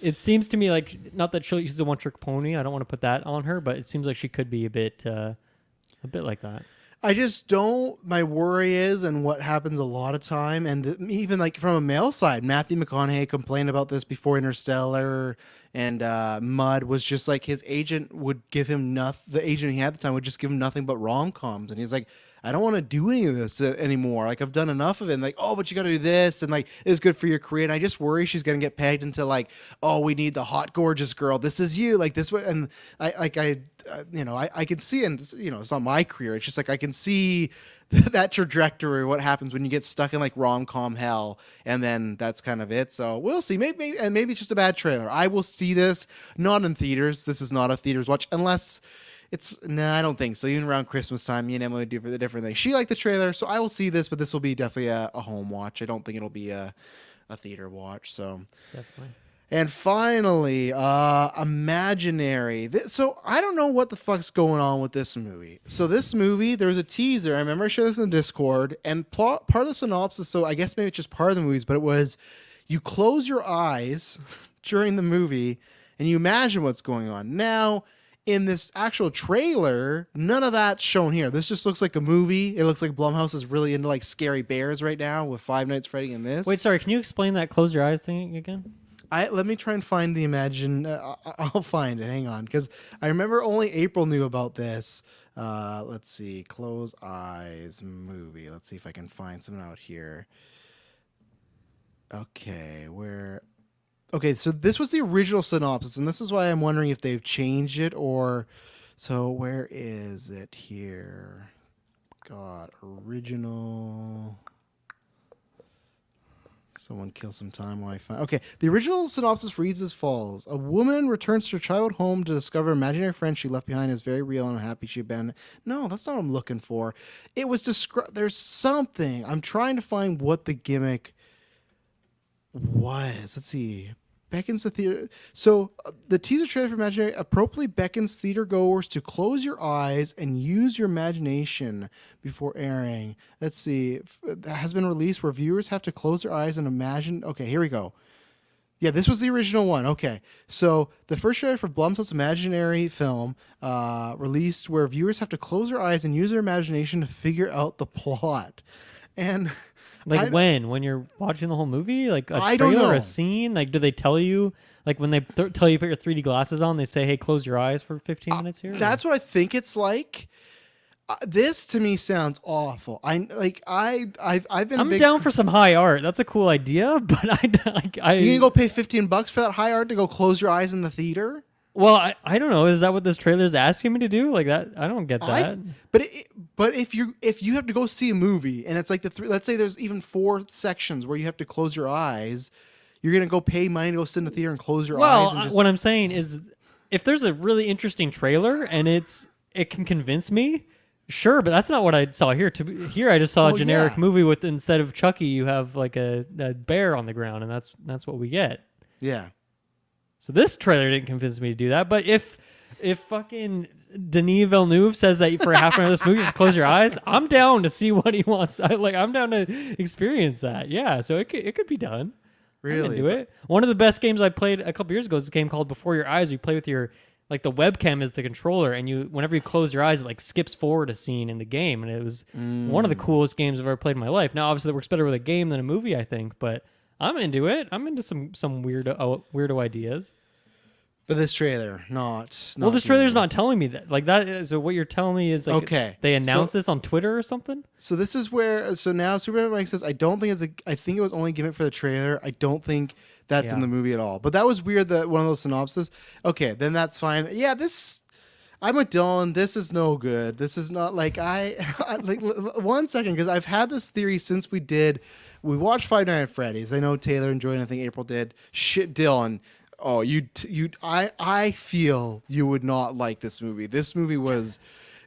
it seems to me like, not that she's a one-trick pony. I don't want to put that on her, but it seems like she could be a bit like that. I just don't. My worry is, and what happens a lot of time, and even like from a male side, Matthew McConaughey complained about this before Interstellar, and Mud was just like his agent would give him nothing. The agent he had at the time would just give him nothing but rom-coms, and he's like, I don't want to do any of this anymore. Like, I've done enough of it. And like, oh, but you got to do this, and like, it's good for your career. And I just worry she's gonna get pegged into like, oh, we need the hot, gorgeous girl. This is you, like this way. And I can see, and it's not my career. It's just like I can see that trajectory. What happens when you get stuck in like rom-com hell, and then that's kind of it. So we'll see. Maybe it's just a bad trailer. I will see this, not in theaters. This is not a theaters watch unless. I don't think so. Even around Christmas time, me and Emily do the different thing. She liked the trailer, so I will see this, but this will be definitely a home watch. I don't think it'll be a theater watch. So Definitely. And finally, Imaginary. So I don't know what the fuck's going on with this movie. So this movie, there was a teaser. I remember I showed this in Discord, and part of the synopsis. So I guess maybe it's just part of the movies, but it was you close your eyes during the movie and you imagine what's going on. Now, in this actual trailer, none of that's shown here. This just looks like a movie. It looks like Blumhouse is really into like scary bears right now with Five Nights at Freddy in this. Wait, sorry. Can you explain that close your eyes thing again? Let me try and find the I'll find it. Hang on, because I remember only April knew about this. Let's see, Close Eyes movie. Let's see if I can find something out here. Okay, where? Okay, so this was the original synopsis, and this is why I'm wondering if they've changed it or... So where is it here? God, original... Someone kill some time while I find... Okay, the original synopsis reads as follows. A woman returns to her childhood home to discover imaginary friend she left behind is very real and unhappy she abandoned. No, that's not what I'm looking for. It was described... There's something. I'm trying to find what the gimmick was. Let's see... Beckons the theater. So the teaser trailer for Imaginary appropriately beckons theater goers to close your eyes and use your imagination before airing. Let's see. That has been released where viewers have to close their eyes and imagine. Okay, here we go. Yeah, this was the original one. Okay, so the first trailer for Blumhouse's Imaginary film released where viewers have to close their eyes and use their imagination to figure out the plot. And... Like when you're watching the whole movie, like a I trailer don't know. or a scene, like do they tell you, like when they tell you put your 3D glasses on, they say, hey, close your eyes for 15 minutes here? That's what I think it's like. This to me sounds awful. I've been. I'm down for some high art. That's a cool idea, but I You can go pay $15 for that high art to go close your eyes in the theater. Well, I don't know. Is that what this trailer is asking me to do? Like that? I don't get that. But if you have to go see a movie and it's like let's say there's even 4 sections where you have to close your eyes, you're gonna go pay money to go sit in the theater and close your eyes. Well, what I'm saying is, if there's a really interesting trailer and it can convince me, sure. But that's not what I saw here. Here, I just saw a generic movie with, instead of Chucky, you have like a bear on the ground, and that's what we get. Yeah. So this trailer didn't convince me to do that. But if fucking Denis Villeneuve says that for half an hour of this movie, just close your eyes, I'm down to see what he wants. I'm down to experience that. Yeah, so it could be done. Really? I can do it. One of the best games I played a couple years ago is a game called Before Your Eyes. You play with your, like, the webcam is the controller, and whenever you close your eyes, it like skips forward a scene in the game, and it was one of the coolest games I've ever played in my life. Now, obviously, it works better with a game than a movie, I think, but I'm into it. I'm into some weirdo ideas. But this trailer, not well, this trailer's not telling me that. Like that. So what you're telling me is like, okay, they announced this on Twitter or something. So this is where. So now Superman Mike says, I don't think I think it was only gimmick for the trailer. I don't think that's in the movie at all. But that was weird. That one of those synopses. Okay, then that's fine. Yeah, this. I'm with Dylan. This is no good. This is not like like 1 second, because I've had this theory since we watched Five Nights at Freddy's. I know Taylor enjoyed it. I think April did. Shit, Dylan. Oh, I feel you would not like this movie. This movie was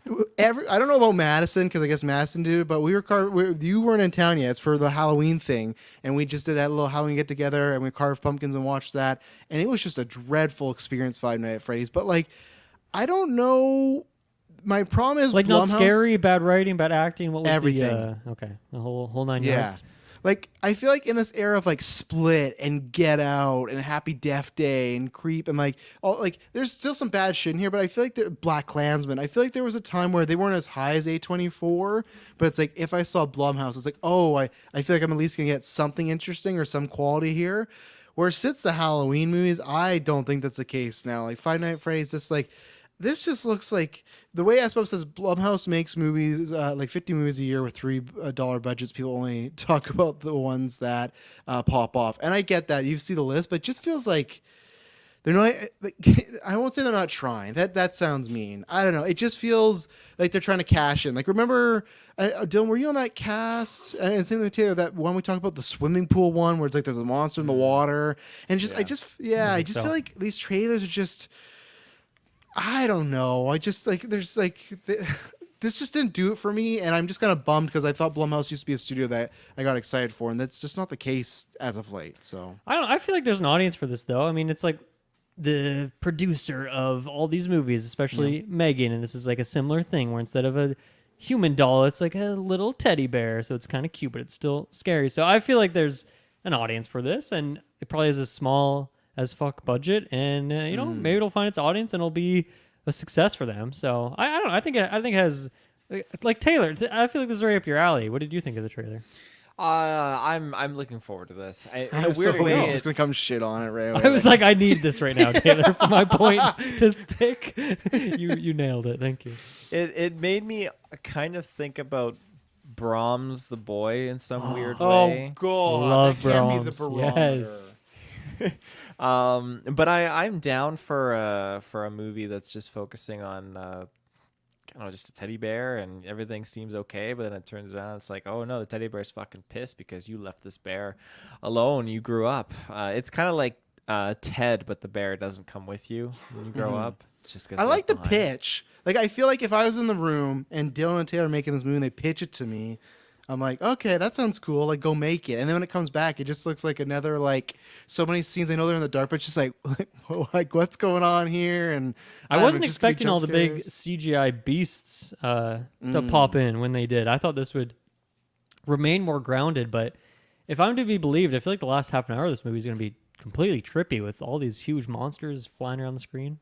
I don't know about Madison, because I guess Madison did it, but you weren't in town yet. It's for the Halloween thing, and we just did that little Halloween get together, and we carved pumpkins and watched that, and it was just a dreadful experience. Five Nights at Freddy's, but like, I don't know. my problem is Like not Blumhouse- scary, bad writing, bad acting. What was Everything. the whole nine Yeah. yards? Like, I feel like in this era of like Split and Get Out and Happy Death Day and Creep and like all like there's still some bad shit in here, but I feel like the Black Klansman, I feel like there was a time where they weren't as high as A24, but it's like if I saw Blumhouse, it's like, oh, I feel like I'm at least gonna get something interesting or some quality here. Where since the Halloween movies, I don't think that's the case now. Like Five Nights at Freddy's, just like this just looks like the way SBUB says Blumhouse makes movies, like 50 movies a year with $3 budgets. People only talk about the ones that pop off. And I get that. You see the list, but it just feels like they're not, like, I won't say they're not trying. That sounds mean. I don't know. It just feels like they're trying to cash in. Like, remember, Dylan, were you on that cast? And same thing with Taylor, that one we talked about, the swimming pool one, where it's like there's a monster in the water. And just, I just feel like these trailers are just, I don't know. I just like there's like this just didn't do it for me, and I'm just kind of bummed because I thought Blumhouse used to be a studio that I got excited for, and that's just not the case as of late. So I feel like there's an audience for this though. I mean, it's like the producer of all these movies, especially Megan, and this is like a similar thing where instead of a human doll, it's like a little teddy bear, so it's kind of cute, but it's still scary. So I feel like there's an audience for this, and it probably has a small as fuck budget, and maybe it'll find its audience and it'll be a success for them. So I don't know. I think it has like Taylor. I feel like this is right up your alley. What did you think of the trailer? I'm looking forward to this. In a I'm so weird way, he's just gonna come shit on it right away. I was like, I need this right now, Taylor, for my point to stick. You nailed it. Thank you. it made me kind of think about Brahms the boy in some weird oh way. god, Love that can't be the Brahms. barometer. Yes. But I'm down for a movie that's just focusing on I don't know, just a teddy bear and everything seems okay, but then it turns around it's like, oh no, the teddy bear's fucking pissed because you left this bear alone. You grew up. It's kind of like Ted, but the bear doesn't come with you when you grow up. It just gets I like left the behind. pitch. Like, I feel like if I was in the room and Dylan and Taylor are making this movie and they pitch it to me, I'm like, okay, that sounds cool. Like, go make it. And then when it comes back, it just looks like another, like, so many scenes. I know they're in the dark, but it's just like what's going on here? And I don't know, wasn't just gonna be expecting all the jump big scares. CGI beasts to pop in when they did. I thought this would remain more grounded, but if I'm to be believed, I feel like the last half an hour of this movie is going to be completely trippy with all these huge monsters flying around the screen.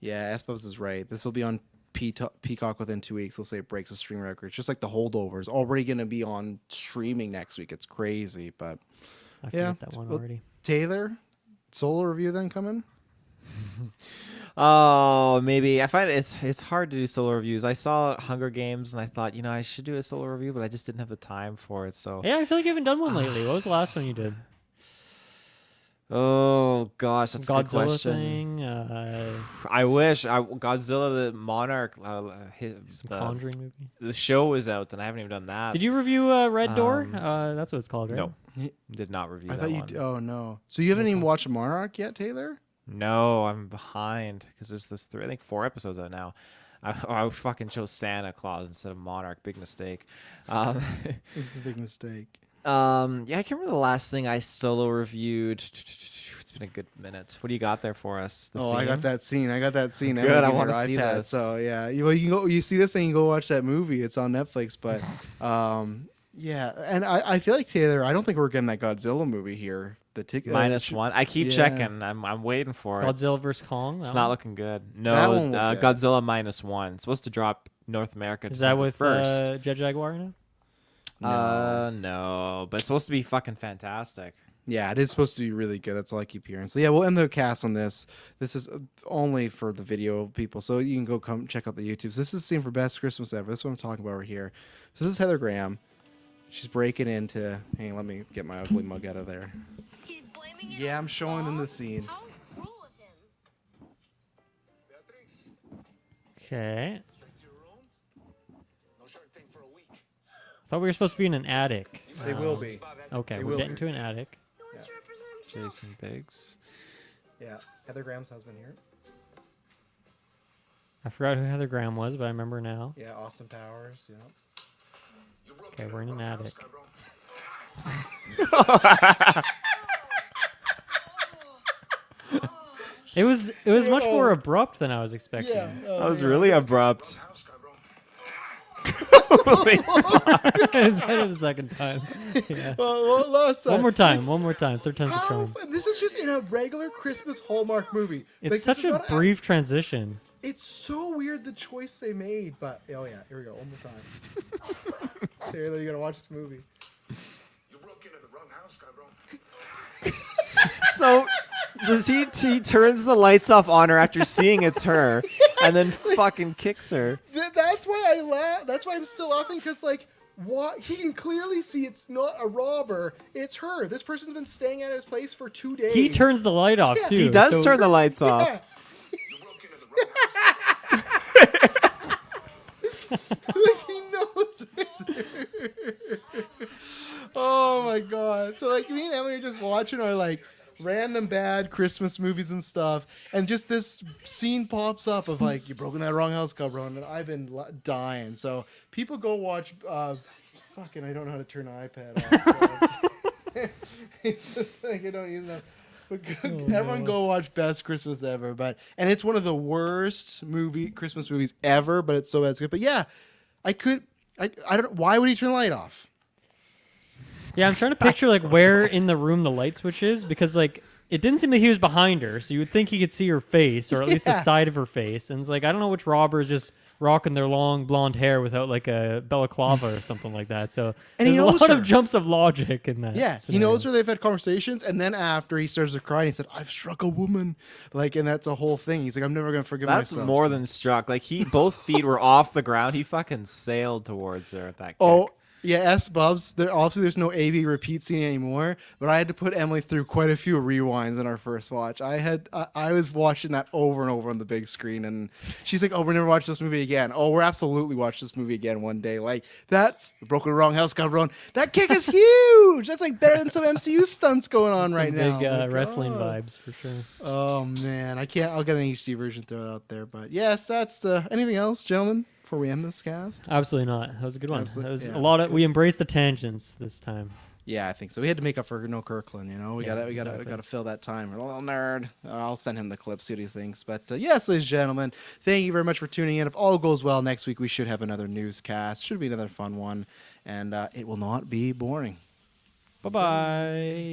Yeah, Aspos is right. This will be on Peacock within 2 weeks. They'll say it breaks the stream record. Just like the Holdovers, already going to be on streaming next week. It's crazy, but I yeah. forget that one already. Taylor, solo review then coming? Oh, maybe. I find it's hard to do solo reviews. I saw Hunger Games and I thought, I should do a solo review, but I just didn't have the time for it. So Yeah, I feel like you haven't done one lately. What was the last one you did? oh gosh, that's a good Godzilla question. thing? I wish Godzilla the Monarch, Some Conjuring movie? the show was out and I haven't even done that. Did you review Red Door? That's what it's called, right? No, did not review I that thought you. one. Oh no! So you haven't even watched Monarch yet, Taylor? No, I'm behind because there's this I think 4 episodes out now. I fucking chose Santa Claus instead of Monarch. Big mistake. It's a big mistake. Yeah, I can't remember the last thing I solo reviewed. It's been a good minute. What do you got there for us? The I got that scene. Good, Emma, I give me wanna your see iPad. this. So yeah, you can go. You see this and you can go watch that movie. It's on Netflix. But yeah, and I feel like Taylor. I don't think we're getting that Godzilla movie here. The ticket -1. I keep checking. I'm waiting for it. Godzilla vs. Kong? It's that not one? looking good. That No, one will get- Godzilla -1. It's supposed to drop North America. Is that December with 1st. Jet Jaguar in it? No, but it's supposed to be fucking fantastic. Yeah, it is supposed to be really good. That's all I keep hearing. So yeah, we'll end the cast on this. This is only for the video people, so you can go come check out the YouTubes. This is the scene for Best Christmas Ever. This is what I'm talking about right here. So this is Heather Graham. She's breaking into. Hey, let me get my ugly mug out of there. He's blaming it Yeah, on I'm showing them the scene. How cruel of him. Okay. Thought we were supposed to be in an attic. They will be. Okay, They we're will getting be. to an attic. He wants to represent himself. Jason Biggs. Yeah, Heather Graham's husband here. I forgot who Heather Graham was, but I remember now. Yeah, Austin Powers. Yeah. Okay, we're in an attic. It was much more abrupt than I was expecting. Yeah. That was really abrupt. It was better the second time. Yeah. Well, last time. One more time. Third time's a How? charm. This is just in a regular Christmas Hallmark movie. It's Like, such this is a not brief transition. It's so weird the choice they made, but oh yeah, here we go, one more time. Taylor, you gotta watch this movie. You broke into the wrong house, cabrón. So does he turns the lights off on her after seeing it's her, and then fucking kicks her. That's why I laugh. That's why I'm still laughing, because like, what he can clearly see it's not a robber, it's her. This person's been staying at his place for 2 days. He turns the light off Yeah, too. He does so- turn the lights off. Yeah. You broke into the wrong house. Like, he knows it's her. Oh my god. So like me and Emily are just watching our like random bad Christmas movies and stuff, and just this scene pops up of like, you broke in that wrong house, cabrón, and I've been dying. So people go watch fucking I don't know how to turn an iPad off. It's just like I don't even know. But everyone go watch Best Christmas Ever, and it's one of the worst Christmas movies ever, but it's so bad it's good. But yeah, I don't. Why would he turn the light off? Yeah, I'm trying to picture like where in the room the light switch is, because like it didn't seem like he was behind her, so you would think he could see her face, or at least the Yeah. side of her face. And it's like I don't know which robber is just rocking their long blonde hair without like a balaclava or something like that. So And he there's a knows lot her. of jumps of logic in that. Yeah, he scenario. knows where they've had conversations, and then after he starts to cry, and he said, "I've struck a woman," like, and that's a whole thing. He's like, "I'm never gonna forgive That's myself." more than struck. Like both feet were off the ground. He fucking sailed towards her at that kick. Oh. Yeah, S-Bubs. There's no AV repeat scene anymore, but I had to put Emily through quite a few rewinds in our first watch. I was watching that over and over on the big screen, and she's like, "Oh, we're never watching this movie again." Oh, we're absolutely watching this movie again one day. Like, that's broken the wrong house, cabrón. That kick is huge. That's like better than some MCU stunts going on Some right big now. Like, wrestling oh. vibes for sure. Oh man, I can't. I'll get an HD version thrown out there, but yes, that's the. Anything else, gentlemen? Before we end this cast? Absolutely not. That was a good one. Absolutely- That was yeah, a lot that's of. We embraced the tangents this time. Yeah, I think so. We had to make up for no Kirkland, you know. We Yeah, gotta exactly. fill that time. We're a little nerd. I'll send him the clip, see what he thinks. But yes, ladies and gentlemen, thank you very much for tuning in. If all goes well, next week we should have another newscast. Should be another fun one, and it will not be boring. Bye bye.